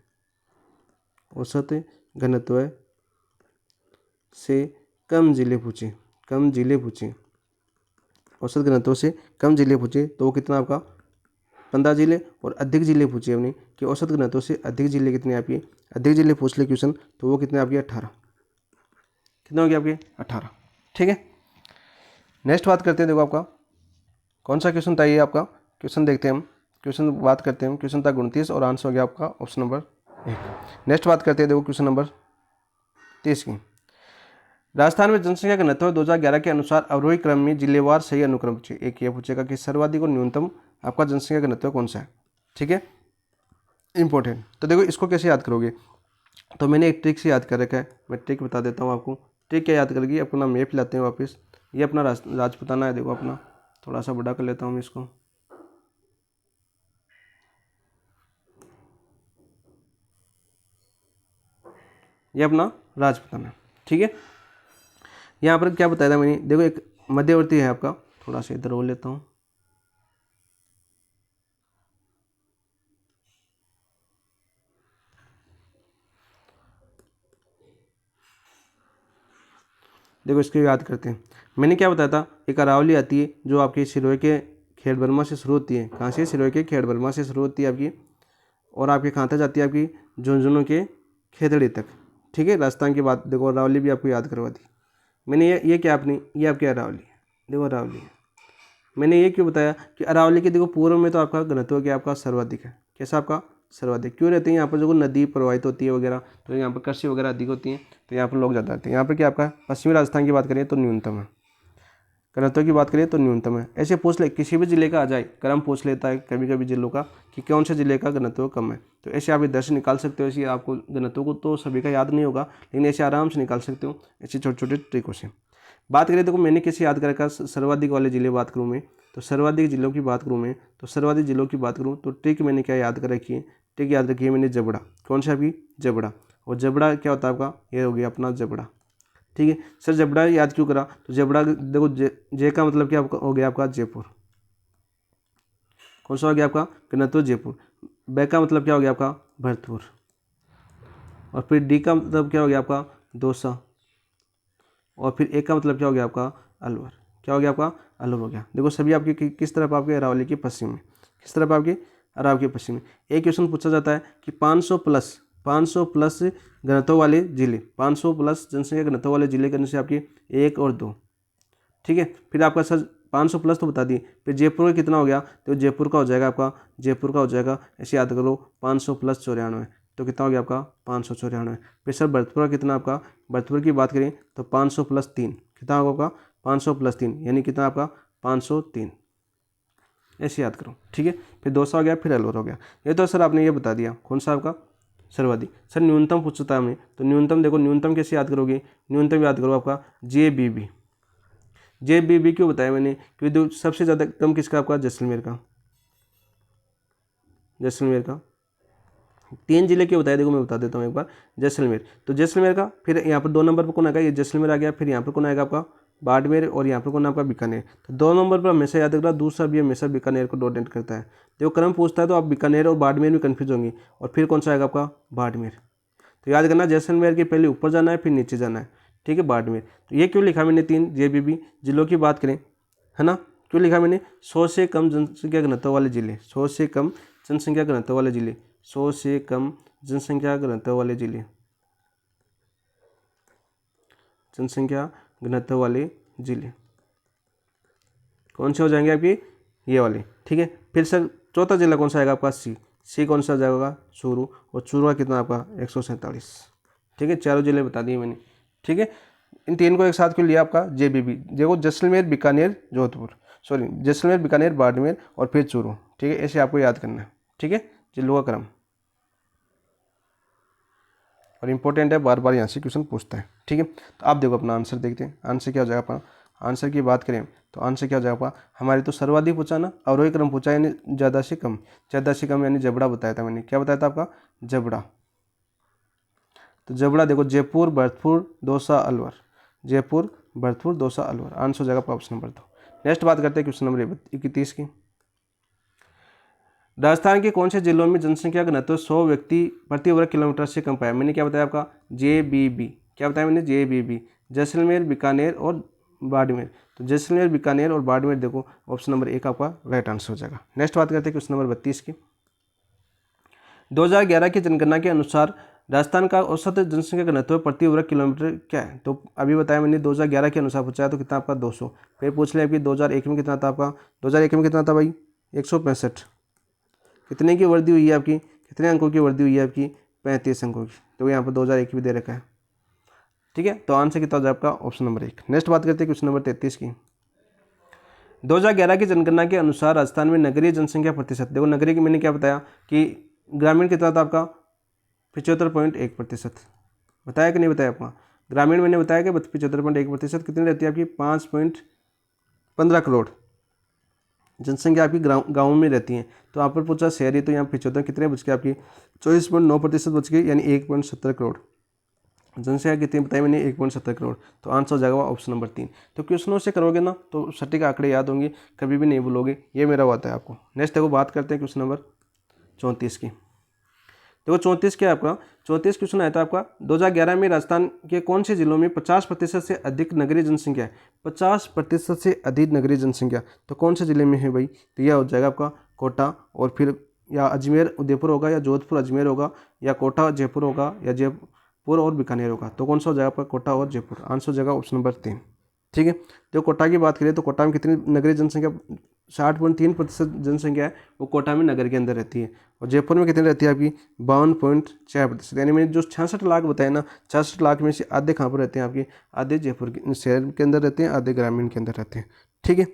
औसत घनत्व से कम जिले पूछे, कम जिले पूछे, औसत घनत्व से कम जिले पूछे तो वो कितना आपका? 15 जिले। और अधिक जिले पूछे हमने कि औसत घनत्व से अधिक जिले कितने आपके? अधिक जिले पूछ ले क्वेश्चन तो वो कितने आपके? 18। कितने हो गए आपके? 18। ठीक है, नेक्स्ट बात करते हैं। देखो आपका कौन सा क्वेश्चन था ये आपका? क्वेश्चन देखते हैं हम, क्वेश्चन बात करते हैं हम। क्वेश्चन था 29 और आंसर हो गया आपका ऑप्शन नंबर 1। नेक्स्ट बात करते हैं देखो क्वेश्चन नंबर 30 की। राजस्थान में जनसंख्या घनत्व 2011 के अनुसार अवरोही क्रम में जिलेवार सही अनुक्रम पूछे। एक ये पूछेगा कि सर्वाधिक और न्यूनतम आपका जनसंख्या घनत्व कौन सा है। ठीक है, इंपॉर्टेंट। तो देखो इसको कैसे याद करोगे? तो मैंने एक ट्रिक से याद कर रखा है, मैं ट्रिक बता देता हूँ आपको। ट्रिक क्या याद करेगी, अपना मैप लाते हैं वापस। ये अपना राजपुताना है, देखो अपना, थोड़ा सा बड़ा कर लेता हूँ मैं इसको। ये अपना राजपुताना, ठीक है। यहाँ पर क्या बताया था मैंने, देखो एक मध्यवर्ती है आपका, थोड़ा सा इधर हो लेता हूँ। देखो इसको याद करते हैं। मैंने क्या बताया था, एक अरावली आती है जो आपकी सिरोही के खेड़बरमा से शुरू होती है। कहाँ से? सिरोही के खेड़बरमा से शुरू होती है आपकी, और आपके कहाँ तक जाती है? आपकी झुंझुनू के खेतड़ी तक, ठीक है। राजस्थान की बात देखो, अरावली भी आपको याद करवा दी मैंने। ये क्या अपनी, ये आपकी अरावली है, देखो अरावली है। मैंने ये क्यों बताया कि अरावली के देखो पूर्व में तो आपका घनत्व क्या आपका सर्वाधिक है। कैसा? आपका सर्वाधिक। क्यों रहते हैं यहाँ पर? जो नदी प्रवाहित होती है वगैरह, तो यहाँ पर कृषि वगैरह अधिक होती है, तो यहाँ पर लोग ज़्यादा आते हैं। यहाँ पर क्या आपका पश्चिमी राजस्थान की बात करें तो न्यूनतम है, घनत्व की बात करें तो न्यूनतम है। ऐसे पूछ ले, किसी भी जिले का आ जाए, क्रम पूछ लेता है कभी कभी जिलों का कि कौन से जिले का घनत्व कम है, तो ऐसे आप इधर से निकाल सकते हो। ऐसे आपको घनत्व को तो सभी का याद नहीं होगा, लेकिन ऐसे आराम से निकाल सकते हो ऐसे छोटे छोटे ट्रिकों से। बात करें, देखो मैंने कैसे याद करा, सर्वाधिक वाले जिले बात करूँ मैं, तो सर्वाधिक जिलों की बात करूँ मैं, तो सर्वाधिक जिलों की बात करूँ तो ट्रिक मैंने क्या याद कर रखी है? ट्रिक याद रखी है मैंने जबड़ा। कौन सा? आपकी जबड़ा। और जबड़ा क्या होता है आपका? ये हो गया अपना जबड़ा, ठीक है। सर जबड़ा याद क्यों करा? तो जबड़ा देखो, जे का मतलब क्या हो गया आपका? जयपुर। कौन सा हो गया आपका? घनत्व जयपुर। बै का मतलब क्या हो गया आपका? भरतपुर। और फिर डी का मतलब क्या हो गया आपका? दौसा। और फिर ए का मतलब क्या हो गया आपका? अलवर। क्या हो गया आपका? अलवर हो गया। देखो सभी आपके किस तरफ? आपके अरावली के पश्चिम में। किस तरफ? आपके अरावली के पश्चिम में। एक क्वेश्चन पूछा जाता है कि 500 प्लस घनत्व वाले जिले, 500 प्लस जनसंख्या घनत्व वाले जिले करने से आपकी 1 और 2, ठीक है। फिर आपका सर 500 प्लस तो बता दिए, फिर जयपुर का कितना हो गया? तो जयपुर का हो जाएगा आपका, जयपुर का हो जाएगा, ऐसे याद करो, 500 प्लस 94, तो कितना हो गया आपका? 594। फिर सर भरतपुर का कितना आपका? भरतपुर की बात करें तो 500 प्लस 3, कितना होगा आपका? 500 प्लस 3 यानी कितना आपका? 503, ऐसे याद करो, ठीक है। फिर दौसा हो गया, फिर अलवर हो गया। ये तो सर आपने ये बता दिया, कौन सा आपका? सर्वाधिक। सर न्यूनतम पूछता है हमें, तो न्यूनतम देखो, न्यूनतम कैसे याद करोगे? न्यूनतम याद करो आपका JBB। JBB क्यों बताया मैंने? क्योंकि सबसे ज़्यादा कम किसका? आपका जैसलमेर का। जैसलमेर का 3 जिले क्यों बताया? देखो मैं बता देता हूँ एक बार। जैसलमेर, तो जैसलमेर का, फिर यहाँ पर 2 नंबर पर कौन आएगा? ये जैसलमेर आ गया। फिर यहाँ पर कौन आएगा आपका? बाड़मेर। और यहाँ पर कौन आपका? बीकानेर। तो 2 नंबर पर हमेशा याद रखना, दूसरा भी हमेशा बीकानेर को डोनेट करता है। देखो क्रम पूछता है तो आप बीकानेर और बाड़मेर में कन्फ्यूज होंगी, और फिर कौन सा आएगा आपका? बाड़मेर। तो याद करना, जैसलमेर के पहले ऊपर जाना है, फिर नीचे जाना है, ठीक है, बाड़मेर। तो ये क्यों लिखा मैंने 3 JBB जिलों की बात करें, है ना? क्यों लिखा मैंने? 100 से कम जनसंख्या घनत्व वाले जिले, 100 से कम जनसंख्या घनत्व वाले जिले, 100 से कम जनसंख्या घनत्व वाले जिले, जनसंख्या घनत्व वाले जिले कौन से हो जाएंगे आपकी? ये वाले, ठीक है। फिर सर चौथा जिला कौन सा आएगा आपका? सी कौन सा जाएगा? चूरू। और चूरू का कितना आपका? 147, ठीक है। चारों जिले बता दिए मैंने, ठीक है। इन 3 को एक साथ क्यों लिया आपका? JBB। देखो जैसलमेर, बीकानेर, जोधपुर, सॉरी जैसलमेर, बीकानेर, बाड़मेर और फिर चूरू, ठीक है। ऐसे आपको याद करना है, ठीक है, जिलों का क्रम। और इंपॉर्टेंट है, बार बार यहाँ से क्वेश्चन पूछता है, ठीक है। तो आप देखो अपना आंसर देखते हैं। आंसर क्या हो जाएगा अपना? आंसर की बात करें तो आंसर क्या हो जाएगा? हमारे तो सर्वाधिक पूछा ना, अवरोही क्रम पूछा, यानी ज़्यादा से कम। ज़्यादा से कम यानी जबड़ा बताया था मैंने। क्या बताया था आपका? जबड़ा। तो जबड़ा देखो, जयपुर, भरतपुर, दौसा, अलवर। जयपुर, भरतपुर, दौसा, अलवर। आंसर हो जाएगा आपका ऑप्शन नंबर 2। नेक्स्ट बात करते हैं क्वेश्चन नंबर 31 की। राजस्थान के कौन से जिलों में जनसंख्या घनत्व 100 व्यक्ति प्रति वर्ग किलोमीटर से कम पाया? मैंने क्या बताया आपका? JBB। क्या बताया मैंने? JBB। जैसलमेर, बीकानेर और बाड़मेर। तो जैसलमेर, बीकानेर और बाड़मेर देखो, ऑप्शन नंबर 1 आपका राइट आंसर हो जाएगा। नेक्स्ट बात करते हैं क्वेश्चन नंबर 32 की। 2011 की जनगणना के अनुसार राजस्थान का औसत जनसंख्या घनत्व प्रति वर्ग किलोमीटर क्या है? तो अभी बताया मैंने 2011 के अनुसार पूछा है, तो कितना आपका? 200। फिर पूछ लिया कि 2001 में कितना था आपका? 2001 में कितना था भाई? 165। कितने की वृद्धि हुई है आपकी? कितने अंकों की वृद्धि हुई है आपकी? 35 अंकों की। तो यहाँ पर 2001 भी दे रखा है, ठीक है। तो आंसर कितना हो जाए आपका? Option number 1। नेक्स्ट बात करते हैं क्वेश्चन नंबर 33 की। 2011 की जनगणना के अनुसार राजस्थान में नगरीय जनसंख्या प्रतिशत, देखो नगरीय की मैंने क्या बताया कि ग्रामीण कितना था आपका 75.1%। बताया कि नहीं बताया आपका? ग्रामीण मैंने बताया कि 75.1% कितनी रहती है आपकी? 5.15 करोड़ जनसंख्या आपकी गाँव में रहती है। तो आप पर पूछा शहरी, तो यहाँ 75 कितने बच गए आपकी? 24.9% बच गई, यानी 1.70 करोड़। जनसंख्या कितनी बताई मैंने? 1.70 करोड़। तो आंसर हो जाएगा ऑप्शन नंबर 3। तो क्वेश्चनों से करोगे ना तो सटीक आंकड़े याद होंगे, कभी भी नहीं भूलोगे, ये मेरा वादा है आपको। नेक्स्ट देखो, बात करते हैं क्वेश्चन नंबर 34 की। देखो 34 क्या है आपका? 34 क्वेश्चन आया था आपका, 2011 में राजस्थान के कौन से जिलों में 50% से अधिक नगरीय जनसंख्या है? 50% से अधिक नगरीय जनसंख्या तो कौन से जिले में है भाई? तो यह हो जाएगा आपका कोटा, और फिर या अजमेर उदयपुर होगा, या जोधपुर अजमेर होगा, या कोटा जयपुर होगा, या जयपुर और बीकानेर होगा। तो कौन सा हो जाएगा आपका? कोटा और जयपुर। आंसर हो जाएगा ऑप्शन नंबर 3। ठीक है। जो कोटा की बात करें तो कोटा में कितनी नगरीय जनसंख्या? 60.3% जनसंख्या है वो कोटा में नगर के अंदर रहती है। और जयपुर में कितनी रहती है आपकी? 52.4%। यानी मैंने जो 66 लाख बताया ना, 66 लाख में से आधे कहाँ पर रहते हैं आपके? आधे जयपुर के शहर के अंदर रहते हैं, आधे ग्रामीण के अंदर रहते हैं। ठीक है।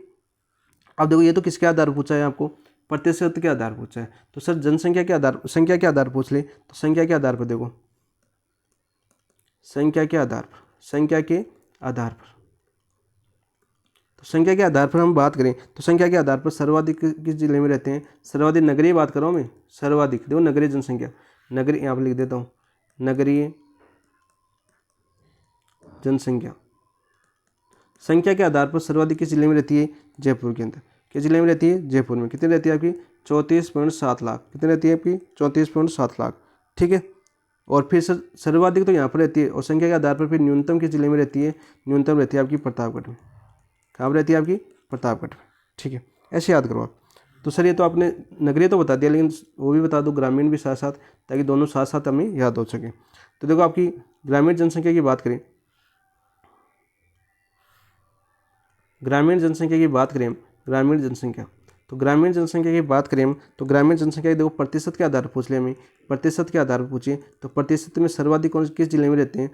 अब देखो, ये तो किसके आधार पर पूछा है आपको? प्रतिशत के आधार पर पूछा है। तो सर जनसंख्या के आधार, संख्या के आधार पूछ ले, तो संख्या के आधार पर देखो, संख्या के आधार पर, संख्या के आधार पर, तो संख्या के आधार पर हम बात करें तो संख्या के आधार पर सर्वाधिक किस जिले में रहते हैं? सर्वाधिक नगरीय बात कर रहा हूँ मैं, सर्वाधिक देखो नगरीय जनसंख्या, नगरीय यहाँ पर लिख देता हूँ, नगरीय जनसंख्या, संख्या के आधार पर सर्वाधिक किस जिले में रहती है? जयपुर के अंदर। किस जिले में रहती है? जयपुर में। कितनी रहती है आपकी? 34.7 लाख। कितनी रहती है आपकी? 34.7 लाख। ठीक है। और फिर सर्वाधिक तो यहाँ पर रहती है, और संख्या के आधार पर फिर न्यूनतम किस जिले में रहती है? न्यूनतम रहती है आपकी प्रतापगढ़ में। कहाँ पर रहती है आपकी? प्रतापगढ़ में। ठीक है, ऐसे याद करो आप। तो सर ये तो आपने नगरीय तो बता दिया, लेकिन वो भी बता दो ग्रामीण भी साथ साथ, ताकि दोनों साथ साथ हमें याद हो सके। तो देखो आपकी ग्रामीण जनसंख्या की बात करें, ग्रामीण जनसंख्या की बात करें, ग्रामीण जनसंख्या, तो ग्रामीण जनसंख्या की बात करें तो ग्रामीण जनसंख्या की देखो प्रतिशत के आधार पर पूछ ले हमें, प्रतिशत के आधार पर पूछिए तो प्रतिशत में सर्वाधिक कौन किस जिले में रहते हैं?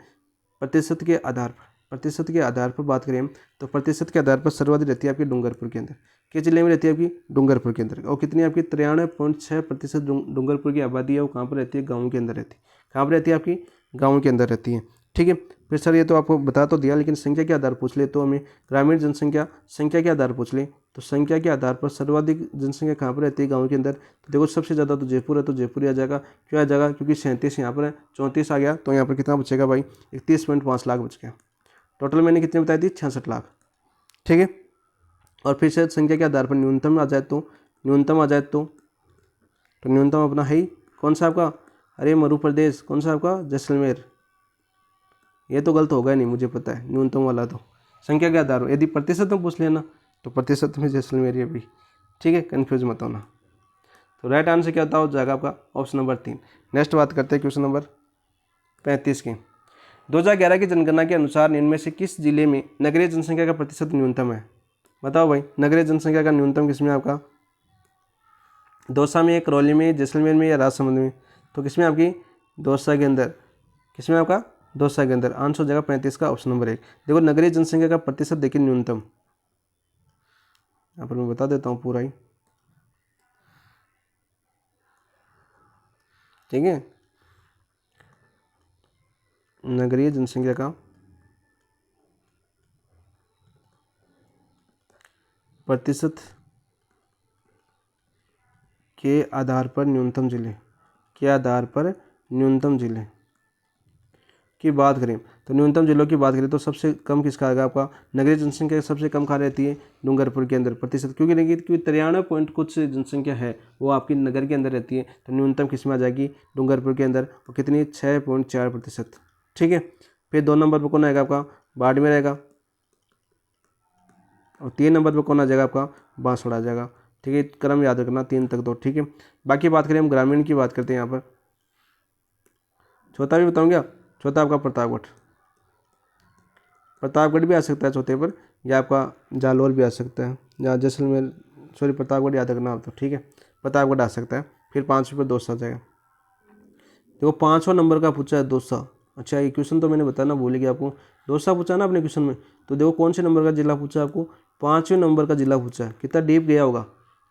प्रतिशत के आधार पर, प्रतिशत के आधार पर बात करें तो प्रतिशत के आधार पर सर्वाधिक रहती है आपकी डूंगरपुर के अंदर। किस जिले में रहती है आपकी? डूंगरपुर के अंदर। और कितनी आपकी? 93.6% डूंगरपुर की आबादी है वो कहाँ पर रहती है? गाँव के अंदर रहती है। कहाँ पर रहती है आपकी? गाँव के अंदर रहती है। ठीक है। फिर सर ये तो आपको बता तो दिया, लेकिन संख्या के आधार पूछ ले तो हमें ग्रामीण जनसंख्या संख्या के आधार पूछ ले तो संख्या के आधार पर सर्वाधिक जनसंख्या कहाँ पर रहती है? गाँव के अंदर। तो देखो सबसे ज़्यादा तो जयपुर है, तो जयपुर ही आ जाएगा। क्यों आ जाएगा? क्योंकि 37 यहाँ पर है, 34 आ गया, तो यहाँ पर कितना बचेगा भाई? 31.5 लाख बच गया। टोटल मैंने कितनी बताई थी? 66 लाख। ठीक है। और फिर शायद संख्या के आधार पर न्यूनतम आ जाए तो, न्यूनतम आ जाए तो न्यूनतम अपना है ही कौन सा आपका? अरे मध्य प्रदेश। कौन सा आपका? जैसलमेर। ये तो गलत होगा नहीं, मुझे पता है, न्यूनतम वाला तो संख्या के आधार पर। यदि प्रतिशत में पूछ लेना तो प्रतिशत में जैसलमेर है भी। ठीक है, कन्फ्यूज मत होना। तो राइट आंसर क्या हो जाएगा आपका? Option number 3। नेक्स्ट बात करते हैं क्वेश्चन नंबर 35 की। 2011 की जनगणना के अनुसार इनमें से किस जिले में नगरीय जनसंख्या का प्रतिशत न्यूनतम है? बताओ भाई, नगरीय जनसंख्या का न्यूनतम किसमें आपका? दौसा में, करौली में, जैसलमेर में, या राजसमंद में? तो किसमें आपकी? दौसा के अंदर। किसमें आपका? दौसा के अंदर। आंसर हो जाएगा 35 का ऑप्शन नंबर 1। देखो नगरीय जनसंख्या का प्रतिशत देखिए न्यूनतम, यहाँ पर मैं बता देता हूँ पूरा ही। ठीक है, नगरीय जनसंख्या का प्रतिशत के आधार पर न्यूनतम जिले के आधार पर न्यूनतम जिले की बात करें तो न्यूनतम जिलों की बात करें तो सबसे कम किसका आएगा आपका? नगरीय जनसंख्या सबसे कम कहाँ रहती है? डूंगरपुर के अंदर प्रतिशत। क्योंकि देखिए, क्योंकि 93 पॉइंट कुछ जनसंख्या है वो आपकी नगर के अंदर रहती है, तो न्यूनतम किस में आ जाएगी? डूंगरपुर के अंदर। और कितनी? 6.4%। ठीक है। फिर 2 नंबर पर कौन आएगा आपका? बाड़मेर आएगा। और 3 नंबर पर कौन आ जाएगा आपका? बांसवाड़ा आ जाएगा। ठीक है, क्रम याद रखना 3 तक दो। ठीक है। बाकी बात करें हम ग्रामीण की बात करते हैं। यहाँ पर चौथा भी बताऊँ क्या? चौथा आपका प्रतापगढ़। प्रतापगढ़ भी आ सकता है चौथे पर, या आपका जालौर भी आ सकता है, या जैसलमेर, सॉरी प्रतापगढ़ याद रखना आप तो। ठीक है, प्रतापगढ़ आ सकता है। फिर 5 पर दौसा आ जाएगा। देखो 5वां नंबर का पूछा है दौसा। अच्छा, ये क्वेश्चन तो मैंने बताना भूल गया आपको, दौसा पूछा ना अपने क्वेश्चन में। तो देखो कौन से नंबर का जिला पूछा आपको? 5वें नंबर का जिला पूछा है। कितना डीप गया होगा।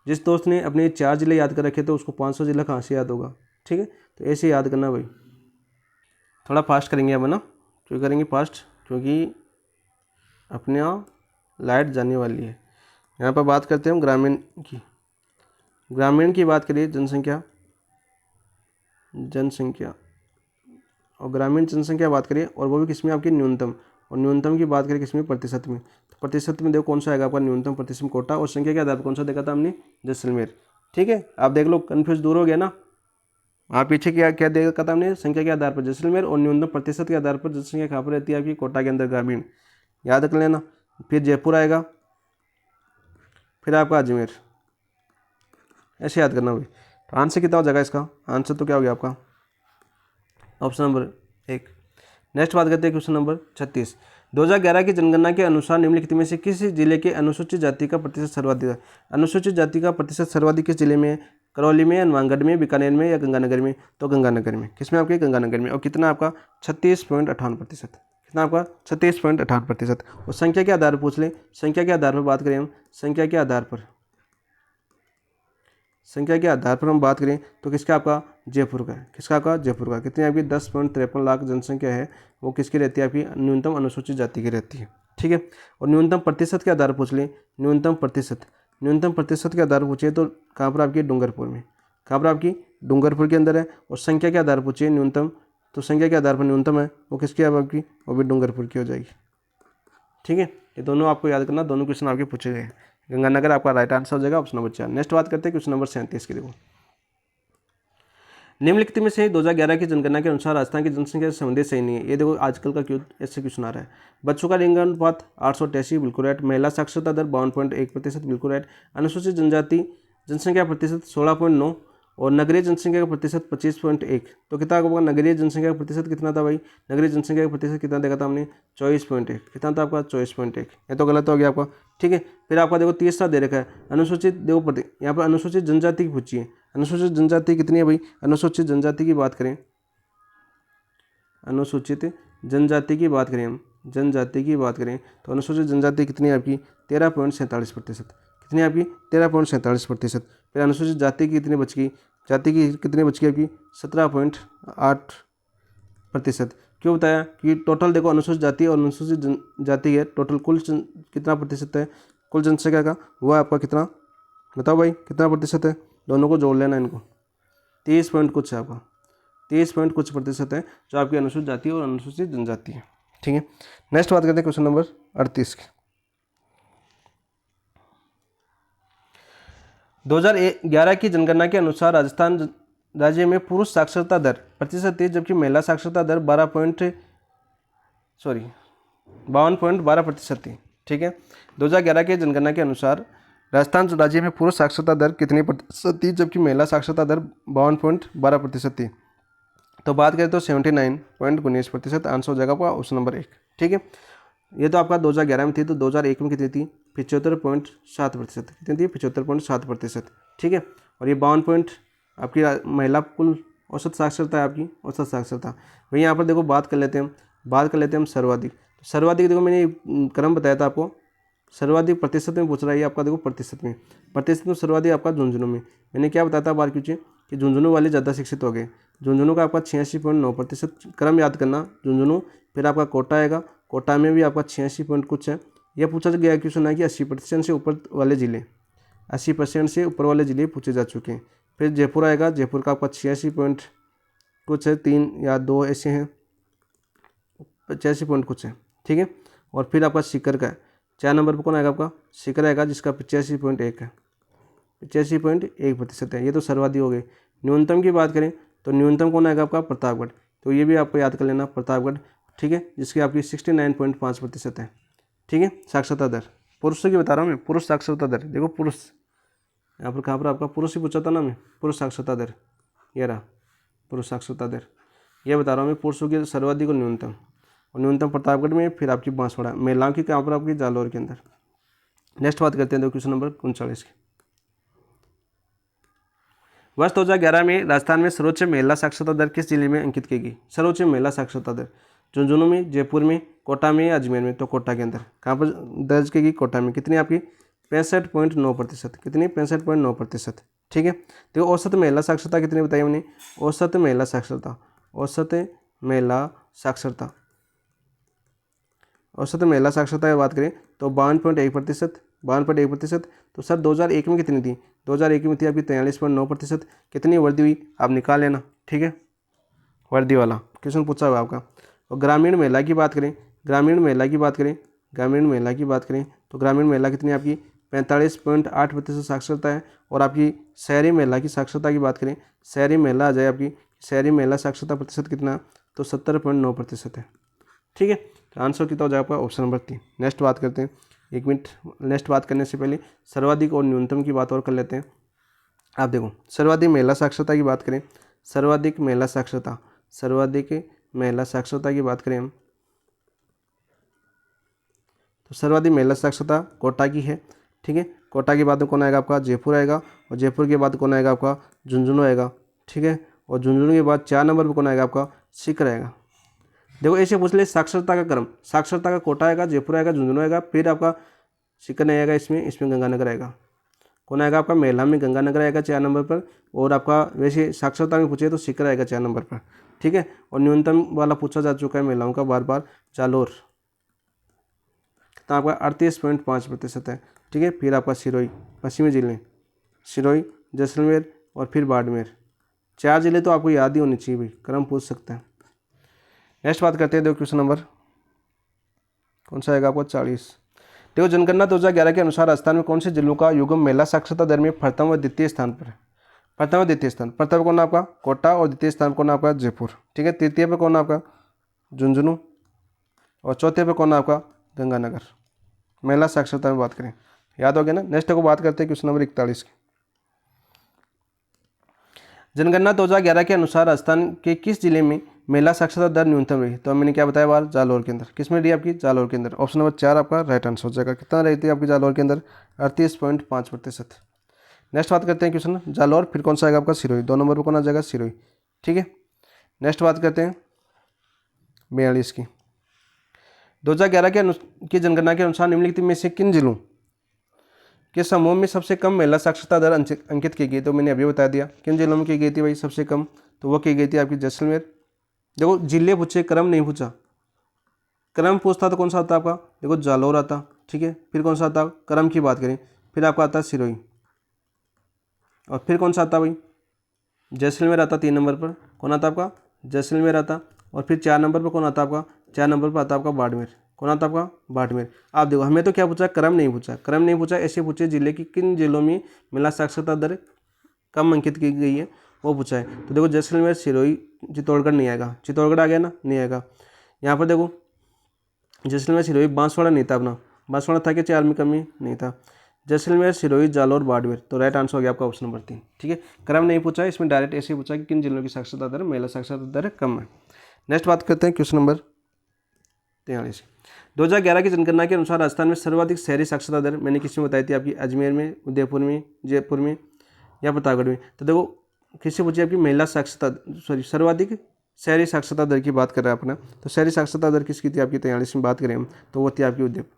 जिस दोस्त ने अपने 4 जिले याद कर रखे तो उसको 500 जिला कहाँ से याद होगा? ठीक है, तो ऐसे याद करना भाई। थोड़ा फास्ट करेंगे अब, है ना, क्यों करेंगे फास्ट, क्योंकि अपने यहाँ लाइट जाने वाली है। यहाँ पर बात करते हैं हम ग्रामीण की। ग्रामीण की बात करिए, जनसंख्या, जनसंख्या और ग्रामीण जनसंख्या बात करिए, और वो भी किसमें, आपकी न्यूनतम, और न्यूनतम की बात करें किसमें, प्रतिशत में। तो प्रतिशत में देखो कौन सा आएगा आपका न्यूनतम प्रतिशत में कोटा, और संख्या के आधार पर कौन सा देखा था हमने, जैसलमेर। ठीक है, आप देख लो, कन्फ्यूज दूर हो गया ना। आप पीछे क्या क्या देखा था हमने, संख्या के आधार पर जैसलमेर, और न्यूनतम प्रतिशत के आधार पर जनसंख्या कहाँ पर रहती है आपकी, कोटा के अंदर, ग्रामीण, याद रख लेना। फिर जयपुर आएगा, फिर आपका अजमेर, ऐसे याद करना भाई। तो आंसर कितना हो जाएगा इसका, आंसर तो क्या हो गया आपका, ऑप्शन नंबर 1। नेक्स्ट बात करते हैं क्वेश्चन नंबर 36। 2011 की जनगणना के अनुसार निम्नलिखित में से किस जिले के अनुसूचित जाति का प्रतिशत सर्वाधिक है। अनुसूचित जाति का प्रतिशत सर्वाधिक किस जिले में है, करौली में, हनुमानगढ़ में, बीकानेर में, या गंगानगर में। तो गंगानगर में, किसमें आपके, गंगानगर में। और कितना आपका, 36.58%। कितना आपका, 36.58%। और संख्या के आधार पर पूछ लें, संख्या के आधार पर बात करें हम, संख्या के आधार पर, संख्या के आधार पर हम बात करें तो किसका, आपका जयपुर का है। किसका आपका, जयपुर का। कितनी आपकी 10.53 लाख जनसंख्या है, वो किसकी रहती है, आपकी न्यूनतम अनुसूचित जाति की रहती है। ठीक है, और न्यूनतम प्रतिशत के आधार पर पूछ लें, न्यूनतम प्रतिशत, न्यूनतम प्रतिशत के आधार पर पूछिए तो कहाँ पर आपकी, डूंगरपुर में। कहाँ पर आपकी, डूंगरपुर के अंदर है। और संख्या के आधार पर पूछिए न्यूनतम, तो संख्या के आधार पर न्यूनतम है वो किसकी है आपकी, वो भी डूंगरपुर की हो जाएगी। ठीक है, ये दोनों आपको याद करना, दोनों क्वेश्चन आपके पूछे गए। गंगानगर आपका राइट आंसर हो जाएगा, ऑप्शन नंबर 4। नेक्स्ट बात करते हैं क्वेश्चन नंबर 37 की। देखो, निम्नलिखित में से 2011 की जनगणना के अनुसार राजस्थान की जनसंख्या से संबंधित सही नहीं है। ये देखो आजकल का क्यों ऐसे क्वेश्चन आ रहा है। बच्चों का लिंग अनुपात 883, बिल्कुल राइट। महिला साक्षरता दर 52.1%, बिल्कुल राइट। अनुसूचित जनजाति जनसंख्या प्रतिशत 16.9, और नगरीय जनसंख्या का प्रतिशत 25.1। तो कितना होगा, नगरीय जनसंख्या का प्रतिशत कितना था भाई, नगरीय जनसंख्या का प्रतिशत कितना देखा था हमने, 24.1। कितना था आपका, 24.1। ये तो गलत हो गया आपका। ठीक है, फिर आपका देखो तीसरा दे रखा है, अनुसूचित, देखो यहाँ पर अनुसूचित जनजाति की पूछी है। अनुसूचित जनजाति कितनी है भाई, अनुसूचित जनजाति की बात करें, अनुसूचित जनजाति की बात करें हम, जनजाति की बात करें तो अनुसूचित जनजाति कितनी है आपकी, 13.47%। कितनी है आपकी, 13.47%। फिर अनुसूचित जाति की कितनी बच गई, जाति की कितनी बच गई आपकी, 17.8%। क्यों बताया कि टोटल देखो अनुसूचित जाति और अनुसूचित जाति है, टोटल कुल कितना प्रतिशत है, कुल जनसंख्या का, वो आपका कितना, बताओ भाई कितना प्रतिशत है, दोनों को जोड़ लेना इनको, 30 पॉइंट कुछ है आपका, 30 पॉइंट कुछ प्रतिशत है जो आपकी अनुसूचित जाति और अनुसूचित जनजाति है। ठीक है, नेक्स्ट बात करते हैं क्वेश्चन नंबर 38 की। 2011 की जनगणना के अनुसार राजस्थान राज्य में पुरुष साक्षरता दर प्रतिशत थी, जबकि महिला साक्षरता दर 52.12% थी। ठीक है, 2011 के जनगणना के अनुसार राजस्थान राज्य में पुरुष साक्षरता दर कितनी प्रतिशत थी, जबकि महिला साक्षरता दर 52.12% थी। तो बात करें तो 79.19%। आंसर हो जाएगा आपका ऑप्शन नंबर 1। ठीक है, ये तो आपका 2011 में थी, तो 2001 में कितनी थी, 75.7%। कितनी थी, 75.7%। ठीक है, और ये 52 आपकी महिला कुल औसत साक्षरता है, आपकी औसत साक्षरता। वहीं यहाँ पर देखो बात कर लेते हैं हम सर्वाधिक। तो सर्वाधिक देखो मैंने क्रम बताया था आपको, सर्वाधिक प्रतिशत में पूछ रहा है आपका, देखो प्रतिशत में सर्वाधिक आपका झुंझुनू में। मैंने क्या बताया था बार क्योंकि कि झुंझुनू वाले ज़्यादा शिक्षित हो गए। झुंझुनू का आपका 86.9%। क्रम याद करना, झुंझुनू, फिर आपका कोटा आएगा, कोटा में भी आपका 86 पॉइंट कुछ है। यह पूछा गया क्वेश्चन है कि 80% से ऊपर वाले ज़िले, 80% से ऊपर वाले ज़िले पूछे जा चुके हैं। फिर जयपुर आएगा, जयपुर का आपका 86 पॉइंट कुछ है, 3 या 2 ऐसे हैं, 85 पॉइंट कुछ है। ठीक है, और फिर आपका सीकर का 4 नंबर पर कौन आएगा, आपका सीकर आएगा, जिसका 85.1 है, 85.1% है। ये तो सर्वाधिक हो गए। न्यूनतम की बात करें तो न्यूनतम कौन आएगा आपका, प्रतापगढ़। तो ये भी आपको याद कर लेना, प्रतापगढ़। ठीक है, जिसकी आपकी 69.5% है। ठीक है, साक्षरता दर पुरुषों की बता रहा हूँ मैं, पुरुष साक्षरता दर। देखो पुरुष यहाँ पर, कहाँ पर आपका पुरुष ही पूछा था ना मैं, पुरुष साक्षरता दर, ये रहा पुरुष साक्षरता दर, ये बता रहा हूँ मैं, पुरुषों की सर्वाधिक और न्यूनतम। और न्यूनतम प्रतापगढ़ में, फिर आपकी बांसवाड़ा। महिलाओं की कहाँ पर आपकी, जालौर के अंदर। नेक्स्ट बात करते हैं देखो क्वेश्चन नंबर 39 की। वर्ष 2011 में राजस्थान में सर्वोच्च महिला साक्षरता दर किस जिले में अंकित की गई। सर्वोच्च महिला साक्षरता दर झुंझुनू में, जयपुर में, कोटा में या अजमेर में। तो कोटा के अंदर कहाँ पर दर्ज की गई, कोटा में। कितनी आपकी, 65.9%। कितनी, 65.9%। ठीक है, तो औसत महिला साक्षरता कितनी बताई हमने, औसत महिला साक्षरता, औसत महिला साक्षरता, औसत महिला साक्षरता की बात करें तो 52.1%, 52.1%। तो सर 2001 में कितनी थी? 2001 में थी आपकी 43.9%। कितनी वृद्धि हुई आप निकाल लेना, ठीक है, वृद्धि वाला क्वेश्चन पूछा हुआ आपका। और ग्रामीण महिला की बात करें, ग्रामीण महिला की बात करें, ग्रामीण महिला की बात करें तो ग्रामीण महिला कितनी आपकी 45.8% साक्षरता है। और आपकी शहरी महिला की साक्षरता की बात करें, शहरी महिला आ जाए आपकी, शहरी महिला साक्षरता प्रतिशत कितना? तो 70.9% है, ठीक है। तो आंसर कितना हो जाएगा आपका? Option number 3। नेक्स्ट बात करते हैं, 1 मिनट, नेक्स्ट बात करने से पहले सर्वाधिक और न्यूनतम की बात और कर लेते हैं। आप देखो सर्वाधिक महिला साक्षरता की बात करें, सर्वाधिक महिला साक्षरता, सर्वाधिक महिला साक्षरता की बात करें हम, तो सर्वाधिक महिला साक्षरता कोटा की है, ठीक है। कोटा के बाद में कौन आएगा आपका? जयपुर आएगा। और जयपुर के बाद कौन आएगा आपका? झुंझुनू आएगा, ठीक है। और झुंझुनू के बाद 4 नंबर पर कौन आएगा आपका? सीकर आएगा। देखो ऐसे पूछ ले साक्षरता का क्रम, साक्षरता का कोटा आएगा, जयपुर आएगा, झुंझुनू आएगा, फिर आपका सीकर नहीं आएगा, इसमें गंगानगर आएगा। कौन आएगा आपका? महिला में गंगानगर आएगा 4 नंबर पर। और आपका वैसे साक्षरता में पूछे तो सीकर आएगा 4 नंबर पर, ठीक है। और न्यूनतम वाला पूछा जा चुका है महिलाओं का बार बार, जालोर, तो आपका 38.5% है, ठीक है। फिर आपका सिरोही, पश्चिमी जिले, सिरोही, जैसलमेर और फिर बाड़मेर, 4 जिले तो आपको याद ही होनी चाहिए भाई, क्रम पूछ सकते हैं। नेक्स्ट बात करते हैं, देखो क्वेश्चन नंबर कौन सा आएगा आपको? 40। देखो जनगणना 2011 के अनुसार राजस्थान में कौन से जिलों का युग्म महिला साक्षरता दर में प्रथम व द्वितीय स्थान पर है? प्रथम व द्वितीय स्थान, प्रथम कौन आपका? कोटा, और द्वितीय स्थान कौन आपका? जयपुर, ठीक है। तृतीय पे कौन आपका? झुंझुनू, और चौथे पे कौन आपका? गंगानगर। महिला साक्षरता में बात करें, याद हो गया ना। नेक्स्ट को बात करते हैं क्वेश्चन नंबर 41 की। जनगणना 2011 के अनुसार राजस्थान के किस जिले में महिला साक्षरता दर न्यूनतम रही? तो मैंने क्या बताया बार? जालौर के अंदर। किस में रही आपकी? जालौर के अंदर। ऑप्शन नंबर 4 आपका राइट आंसर हो जाएगा। कितना रहती है आपकी जालौर के अंदर? 38.5%। नेक्स्ट बात करते हैं क्वेश्चन जालौर, फिर कौन सा आएगा आपका? सिरोही। 2 नंबर पर कौन आ जाएगा? सिरोही, ठीक है। नेक्स्ट बात करते हैं 42 की। 2011 की जनगणना के अनुसार निम्नलिखित में से किन जिलों के समूह में सबसे कम महिला साक्षरता दर अंकित की गई? तो मैंने अभी बता दिया किन जिलों में की गई थी भाई सबसे कम, तो वो की गई थी आपकी जैसलमेर। देखो जिले पूछे, क्रम नहीं पूछा। क्रम पूछता तो कौन सा आता आपका? देखो जालौर आता, ठीक है। फिर कौन सा आता? क्रम की बात करें, फिर आपका आता सिरोही, और फिर कौन सा आता भाई? जैसलमेर आता 3 नंबर पर। कौन आता आपका? जैसलमेर आता। और फिर 4 नंबर पर कौन आता आपका? 4 नंबर पर आता आपका बाड़मेर। कौन आता आपका? बाड़मेर। आप देखो हमें तो क्या पूछा? क्रम नहीं पूछा, क्रम नहीं पूछा, ऐसे पूछे जिले की किन जिलों में महिला साक्षरता दर कम अंकित की गई है वो पूछा है। तो देखो जैसलमेर, सिरोही, चित्तौड़गढ़ नहीं आएगा। चित्तौड़गढ़ आ गया ना? नहीं आएगा। यहाँ पर देखो जैसलमेर, सिरोही, बांसवाड़ा नहीं था अपना, बांसवाड़ा था कि 4 में कमी नहीं था। जैसलमेर, सिरोही, जालौर, बाड़मेर, तो राइट आंसर हो गया आपका ऑप्शन नंबर 3, ठीक है। क्रम नहीं पूछा, इसमें डायरेक्ट ऐसे ही पूछा कि किन जिलों की साक्षरता दर, महिला साक्षरता दर कम है। नेक्स्ट बात करते हैं क्वेश्चन नंबर 43। 2011 की जनगणना के अनुसार राजस्थान में सर्वाधिक शहरी साक्षरता दर मैंने किसी में बताई थी आपकी? अजमेर में, उदयपुर में, जयपुर में या प्रतापगढ़ में। तो देखो किससे पूछी आपकी? महिला साक्षरता, सॉरी सर्वाधिक शहरी साक्षरता दर की बात कर रहे हैं अपना। तो शहरी साक्षरता दर किसकी थी आपकी? 43 में बात करें हम तो वो थी आपकी उदयपुर,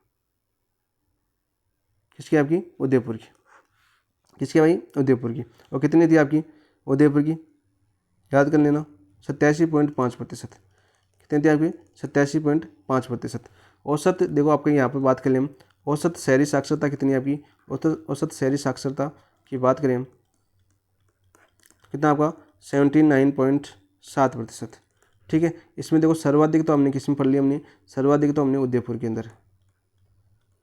किसकी? आपकी उदयपुर की। किसकी भाई? उदयपुर की। और कितनी थी आपकी उदयपुर की? याद कर लेना, 87.5%। कितनी थी आपकी? 87.5%। औसत देखो आपके यहाँ पर बात करें हम, औसत शहरी साक्षरता कितनी है आपकी? औसत शहरी साक्षरता की बात करें हम, कितना आपका? 79.7%, ठीक है। इसमें देखो सर्वाधिक तो हमने किसमें पढ़ लिया? हमने सर्वाधिक तो हमने उदयपुर के अंदर,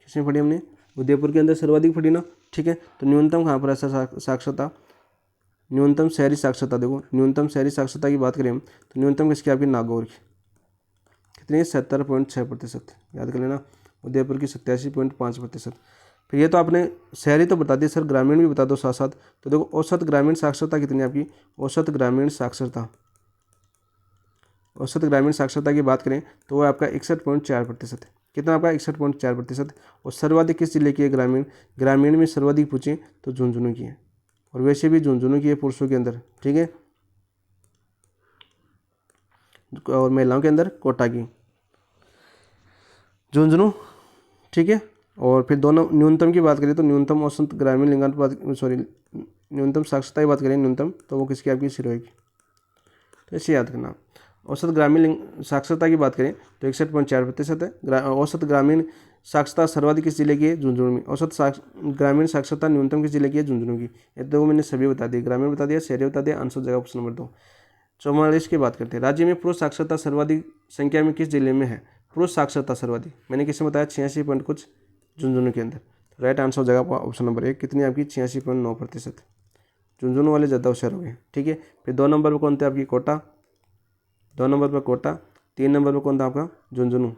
किसमें पढ़ी हमने? उदयपुर के अंदर सर्वाधिक पढ़ी ना, ठीक है। तो न्यूनतम कहाँ पर ऐसा साक्षरता? न्यूनतम शहरी साक्षरता, देखो न्यूनतम शहरी साक्षरता की बात करें हम तो न्यूनतम किसकी? आपकी नागौर की। कितनी? 70.6%, याद कर लेना। उदयपुर की 87.5%। फिर ये तो आपने शहरी तो बता दिया सर, ग्रामीण भी बता दो साथ साथ। तो देखो औसत ग्रामीण साक्षरता कितनी है आपकी? औसत ग्रामीण साक्षरता, औसत ग्रामीण साक्षरता की बात करें तो वो आपका 61.4% है। कितना आपका? 61.4%। और सर्वाधिक किस जिले की है? ग्रामीण, ग्रामीण में सर्वाधिक पूछें तो झुंझुनू की है, और वैसे भी झुंझुनू की है पुरुषों के अंदर, ठीक है। और महिलाओं के अंदर कोटा की, झुंझुनू, ठीक है। और फिर दोनों न्यूनतम की बात करें तो न्यूनतम औसत ग्रामीण लिंगानुपात, सॉरी न्यूनतम साक्षरता की बात करें न्यूनतम, तो वो किसकी? आपकी सिरोही की। तो इसे याद करना। औसत ग्रामीण साक्षरता की बात करें तो 61.4% है। औसत ग्रामीण साक्षरता सर्वाधिक किस जिले की है? झुंझुनू में। औसत ग्रामीण साक्षरता न्यूनतम किस जिले की है? झुंझुनू की। ये तो मैंने सभी बता दिए, ग्रामीण बता दिया, शहरी बता दिया, आंसर जगह ऑप्शन नंबर 2। 44 की बात करते हैं। राज्य में पुरुष साक्षरता सर्वाधिक संख्या में किस जिले में है? पुरुष साक्षरता सर्वाधिक मैंने किसने बताया? 86 पॉइंट कुछ, झुंझुनू के अंदर। राइट आंसर हो जाएगा आपका ऑप्शन नंबर 1। कितनी आपकी? 86.9%। झुंझुनू वाले ज़्यादा होशियार हो गए, ठीक है। फिर 2 नंबर पर कौन थे आपकी? कोटा। 2 नंबर पर कोटा। 3 नंबर पर कौन था आपका? झुंझुनू,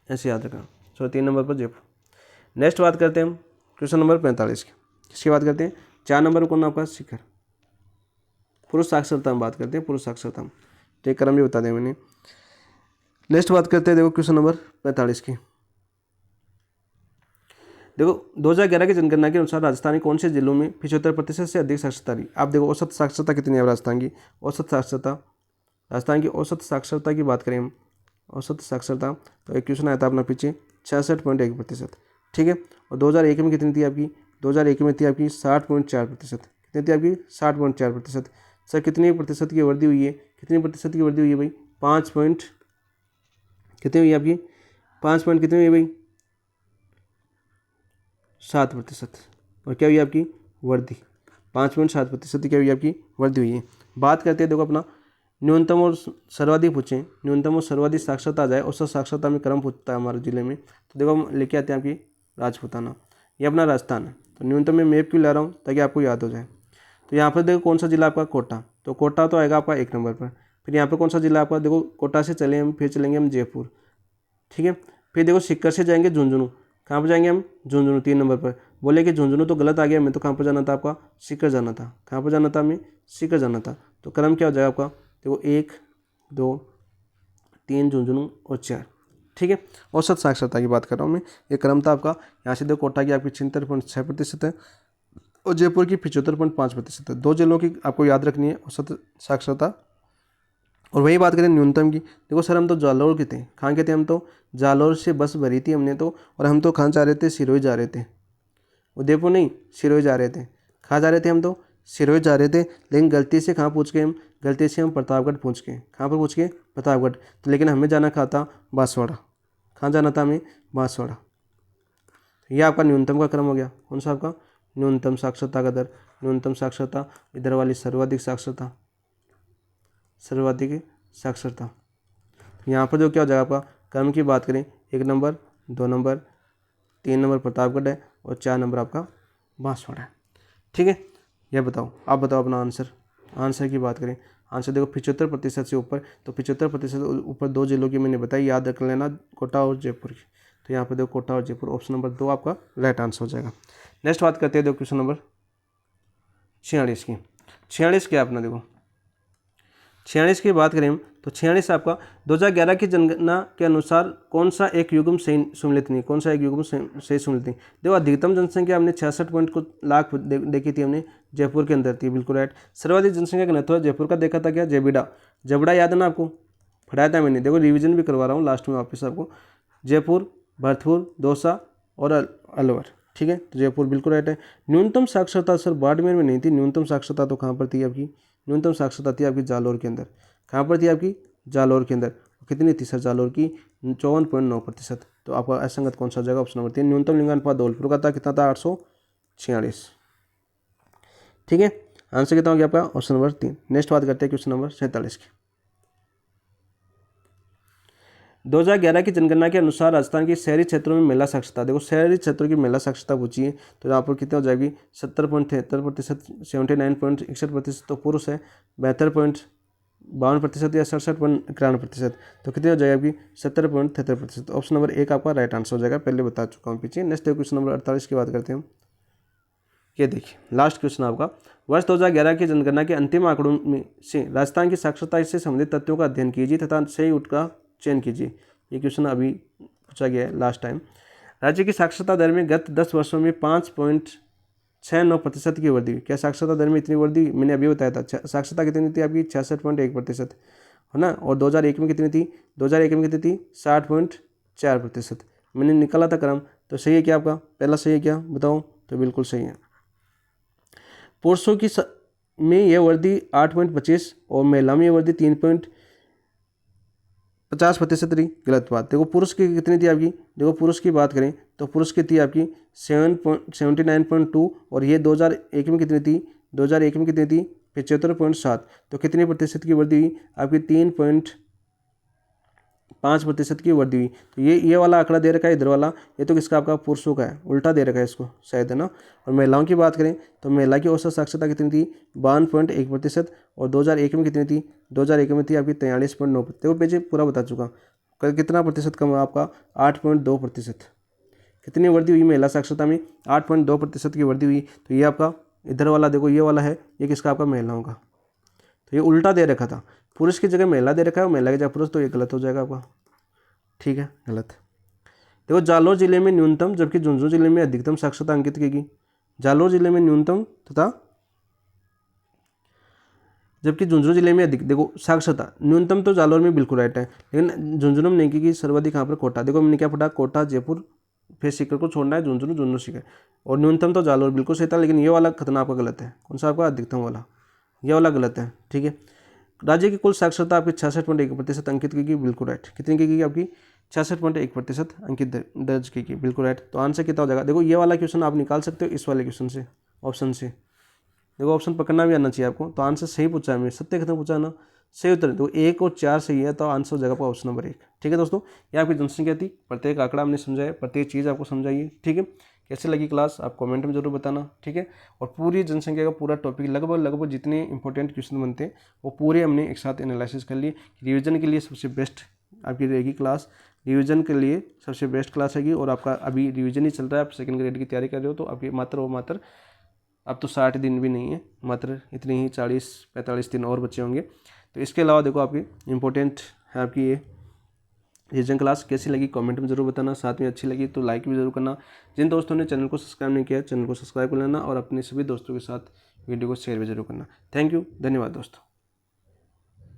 ऐसे याद रखना। सो 3 नंबर पर जयपुर। नेक्स्ट बात करते हैं हम क्वेश्चन नंबर 45 की। किसकी बात करते हैं? 4 नंबर पर कौन आपका? शिखर। पुरुष साक्षरता में बात करते हैं, पुरुष साक्षरता में। तो एक क्रम भी बता दें मैंने। नेक्स्ट बात करते हैं, देखो क्वेश्चन नंबर 45 की। देखो 2011 की जनगणना के अनुसार राजस्थान के कौन से जिलों में 75% से अधिक साक्षरता रही? आप देखो औसत साक्षरता कितनी है राजस्थान की? औसत साक्षरता, राजस्थान की औसत साक्षरता की बात करें हम, औसत साक्षरता, तो एक क्वेश्चन आया था अपना पीछे 66.1%, ठीक है। और 2001 में कितनी थी आपकी? 2001 में थी आपकी 60.4%। कितनी थी आपकी? 60.4%। सर कितनी प्रतिशत की वृद्धि हुई है? कितनी प्रतिशत की वृद्धि हुई है भाई? 5 पॉइंट कितनी हुई है आपकी? 5 पॉइंट कितनी हुई है भाई? 7%। और क्या हुई आपकी? वृद्धि। 5.7% क्या हुई आपकी? वृद्धि हुई है। बात करते हैं देखो अपना न्यूनतम और सर्वाधिक पूछें, न्यूनतम और सर्वाधिक साक्षरता आ जाए, औसत साक्षरता में क्रम पूछता है हमारे जिले में, तो देखो हम लेके आते हैं आपकी राजपूताना, ये अपना राजस्थान है। तो न्यूनतम में मैप क्यों ला रहा हूँ? ताकि आपको याद हो जाए। तो यहाँ पर देखो कौन सा जिला आपका? कोटा। तो कोटा तो आएगा आपका 1 नंबर पर। फिर यहाँ पर कौन सा जिला आपका? देखो कोटा से चले हम, फिर चलेंगे हम जयपुर, ठीक है। फिर देखो सीकर से जाएंगे झुंझुनू। कहाँ पर जाएंगे हम? झुंझुनू 3 नंबर पर। बोले कि झुंझुनू तो गलत आ गया, मैं तो कहाँ पर जाना था आपका? सीकर जाना था। कहाँ पर जाना था हमें? सीकर जाना था। तो क्रम क्या हो जाएगा आपका? देखो 1 2 3 झुंझुनू और 4, ठीक है। औसत साक्षरता की बात कर रहा हूँ मैं, ये क्रम था आपका। यहाँ से देखो कोटा की आपकी 76.6% है और जयपुर की 75.5% है। 2 जिलों की आपको याद रखनी है औसत साक्षरता। और वही बात करें न्यूनतम की, देखो सर हम तो जालौर के थे। कहाँ के थे हम? तो जालौर से बस भरी थी हमने तो, और हम तो कहाँ जा रहे थे? सिरोही जा रहे थे। उदयपुर नहीं, सिरोही जा रहे थे। कहाँ जा रहे थे हम? तो सिरोही जा रहे थे। लेकिन गलती से कहाँ पहुँच गए हम? गलती से हम प्रतापगढ़ पहुँच गए। कहाँ पर पहुँच गए? प्रतापगढ़। तो लेकिन हमें जाना कहाँ था? बांसवाड़ा। कहाँ जाना था हमें? बांसवाड़ा। ये आपका न्यूनतम का क्रम हो गया। कौन सा आपका? न्यूनतम साक्षरता का दर, न्यूनतम साक्षरता, इधर वाली सर्वाधिक साक्षरता, सर्वाधिक साक्षरता। यहाँ पर जो क्या हो जाएगा आपका क्रम की बात करें, 1 नंबर, 2 नंबर, 3 नंबर प्रतापगढ़ है और 4 नंबर आपका बांसवाड़ा है, ठीक है। यह बताओ, आप बताओ अपना आंसर। आंसर की बात करें, आंसर देखो 75% से ऊपर, तो 75% ऊपर 2 जिलों की मैंने बताई, याद रख लेना, कोटा और जयपुर की। तो यहाँ पर देखो कोटा और जयपुर, ऑप्शन नंबर 2 आपका राइट आंसर हो जाएगा। नेक्स्ट बात करते हैं देखो क्वेश्चन नंबर 46 की। 46 क्या अपना देखो 46 की बात करें तो 46 आपका 2011 की जनगणना के अनुसार कौन सा एक युग्म सही सम्मिलित नहीं? कौन सा एक युग्म सही सम्मिलित नहीं? देखो अधिकतम जनसंख्या हमने 66 पॉइंट कुछ लाख देखी थी हमने, जयपुर के अंदर थी, बिल्कुल राइट। सर्वाधिक जनसंख्या घनत्व जयपुर का देखा था क्या? जबड़ा याद है ना आपको? पढ़ाया था मैंने, देखो रिविजन भी करवा रहा हूँ लास्ट में वापस आपको। जयपुर, भरतपुर, दौसा और अलवर, ठीक है। तो जयपुर बिल्कुल राइट है। न्यूनतम साक्षरता सर बाड़मेर में नहीं थी, न्यूनतम साक्षरता तो कहाँ पर थी आपकी? न्यूनतम साक्षरता थी आपकी जालौर के अंदर। कहाँ पर थी आपकी? जालौर के अंदर। कितनी थी सर जालौर की? 54.9%। तो आपका असंगत कौन सा जगह? Option number 3। न्यूनतम लिंगानुपात धौलपुर का था, कितना था? 846, ठीक है। आंसर कितना हो गया आपका? Option number 3। नेक्स्ट बात करते हैं क्वेश्चन नंबर 47 की। 2011 की जनगणना के अनुसार राजस्थान के शहरी क्षेत्रों में महिला साक्षरता, देखो शहरी क्षेत्रों की महिला साक्षरता पूछी है, तो यहाँ पर कितनी हो जाएगी? 70.73%, 79.61% तो पुरुष है, 72.52% या 67.91%, तो कितनी हो जाएगी आपकी? 70.73%। ऑप्शन नंबर 1 आपका राइट आंसर हो जाएगा, पहले बता चुका हूँ पीछे। नेक्स्ट क्वेश्चन नंबर 48 की बात करते हैं हम। ये देखिए लास्ट क्वेश्चन आपका, वर्ष 2011 की जनगणना के अंतिम आंकड़ों में से राजस्थान की साक्षरता से संबंधित तथ्यों का अध्ययन कीजिए तथा सही उत्तर का चयन कीजिए। ये क्वेश्चन अभी पूछा गया है लास्ट टाइम। राज्य की साक्षरता दर में गत 10 वर्षों में 5.69% की वृद्धि। क्या साक्षरता दर में इतनी वृद्धि? मैंने अभी बताया था। साक्षरता कितनी थी आपकी? 66.1%, है ना। और 2001 में कितनी थी? 2001 में कितनी थी? 60.4%। मैंने निकाला था क्रम, तो सही है क्या आपका? पहला सही है क्या बताओ? तो बिल्कुल सही है। पुरुषों की में ये वर्दी 8.25 और महिला में ये वर्दी 3.50% रही। गलत बात। देखो पुरुष की कितनी थी आपकी, देखो पुरुष की बात करें तो पुरुष की थी आपकी 79.2 और ये 2001 में कितनी थी, 2001 में कितनी थी 75.7। तो कितने प्रतिशत की वृद्धि हुई आपकी, 3.5% की वृद्धि हुई। तो ये वाला आंकड़ा दे रखा है इधर वाला, ये तो किसका आपका पुरुषों का है, उल्टा दे रखा है इसको शायद, है ना। और महिलाओं की बात करें तो महिला की औसत साक्षरता कितनी थी 52.1% और 2001 में कितनी थी, 2001 में थी आपकी 43.9%। देखो पेज पूरा बता चुका। कितना प्रतिशत कम है आपका, 8.2%। कितनी वृद्धि हुई महिला साक्षरता में, 8.2% की वृद्धि हुई। तो ये आपका इधर वाला देखो ये वाला है, ये किसका आपका महिलाओं का। तो ये उल्टा दे रखा था, पुरुष की जगह महिला दे रखा है और महिला की जगह पुरुष, तो ये गलत हो जाएगा आपका। ठीक है, गलत। देखो जालोर जिले में न्यूनतम जबकि झुंझुनू जिले में अधिकतम साक्षरता अंकित की गई। जालोर जिले में न्यूनतम तथा जबकि झुंझुनू जिले में अधिक, देखो साक्षरता न्यूनतम तो जालोर में बिल्कुल राइट है, लेकिन झुंझुनू में नहीं की गई। सर्वाधिक यहाँ पर कोटा, देखो मैंने क्या पढ़ा, कोटा जयपुर फिर सीकर को छोड़ना है, झुंझुनू झुंझुनू सीकर। और न्यूनतम तो जालोर बिल्कुल सही था, लेकिन ये वाला खतना आपका गलत है। कौन सा आपका, अधिकतम वाला, ये वाला गलत है। ठीक है। राज्य की कुल साक्षरता आपकी 66.1% अंकित की गई, बिल्कुल राइट। कितनी की गई आपकी, 66.1% अंकित दर्ज की गई, बिल्कुल राइट। तो आंसर कितना हो जाएगा, देखो ये वाला क्वेश्चन आप निकाल सकते हो इस वाले क्वेश्चन से, ऑप्शन से। देखो ऑप्शन पकड़ना भी आना चाहिए आपको। तो आंसर सही पूछा है, मैं सत्य कथन पूछा ना, सही उत्तर। तो 1 और 4 सही है, तो आंसर हो जाएगा आपका ऑप्शन नंबर 1। ठीक है दोस्तों, ये आपकी जनसंख्या थी। प्रत्येक आंकड़ा हमने समझाया, प्रत्येक चीज़ आपको समझाइए। ठीक है, कैसे लगी क्लास आप कमेंट में जरूर बताना। ठीक है, और पूरी जनसंख्या का पूरा टॉपिक लगभग जितने इंपॉर्टेंट क्वेश्चन बनते हैं वो पूरे हमने एक साथ एनालिसिस कर लिए। रिवीजन के लिए सबसे बेस्ट आपकी रहेगी क्लास, रिवीजन के लिए सबसे बेस्ट क्लास रहेगी। और आपका अभी रिवीजन ही चल रहा है, आप सेकंड ग्रेड की तैयारी कर रहे हो, तो आपकी मात्र अब तो 60 दिन भी नहीं है, मात्र इतने ही 40-45 दिन और बचे होंगे। तो इसके अलावा देखो आपकी इंपॉर्टेंट है आपकी ये रिवीजन क्लास। कैसी लगी कमेंट में जरूर बताना, साथ में अच्छी लगी तो लाइक भी जरूर करना। जिन दोस्तों ने चैनल को सब्सक्राइब नहीं किया, चैनल को सब्सक्राइब कर लेना और अपने सभी दोस्तों के साथ वीडियो को शेयर भी जरूर करना। थैंक यू, धन्यवाद दोस्तों।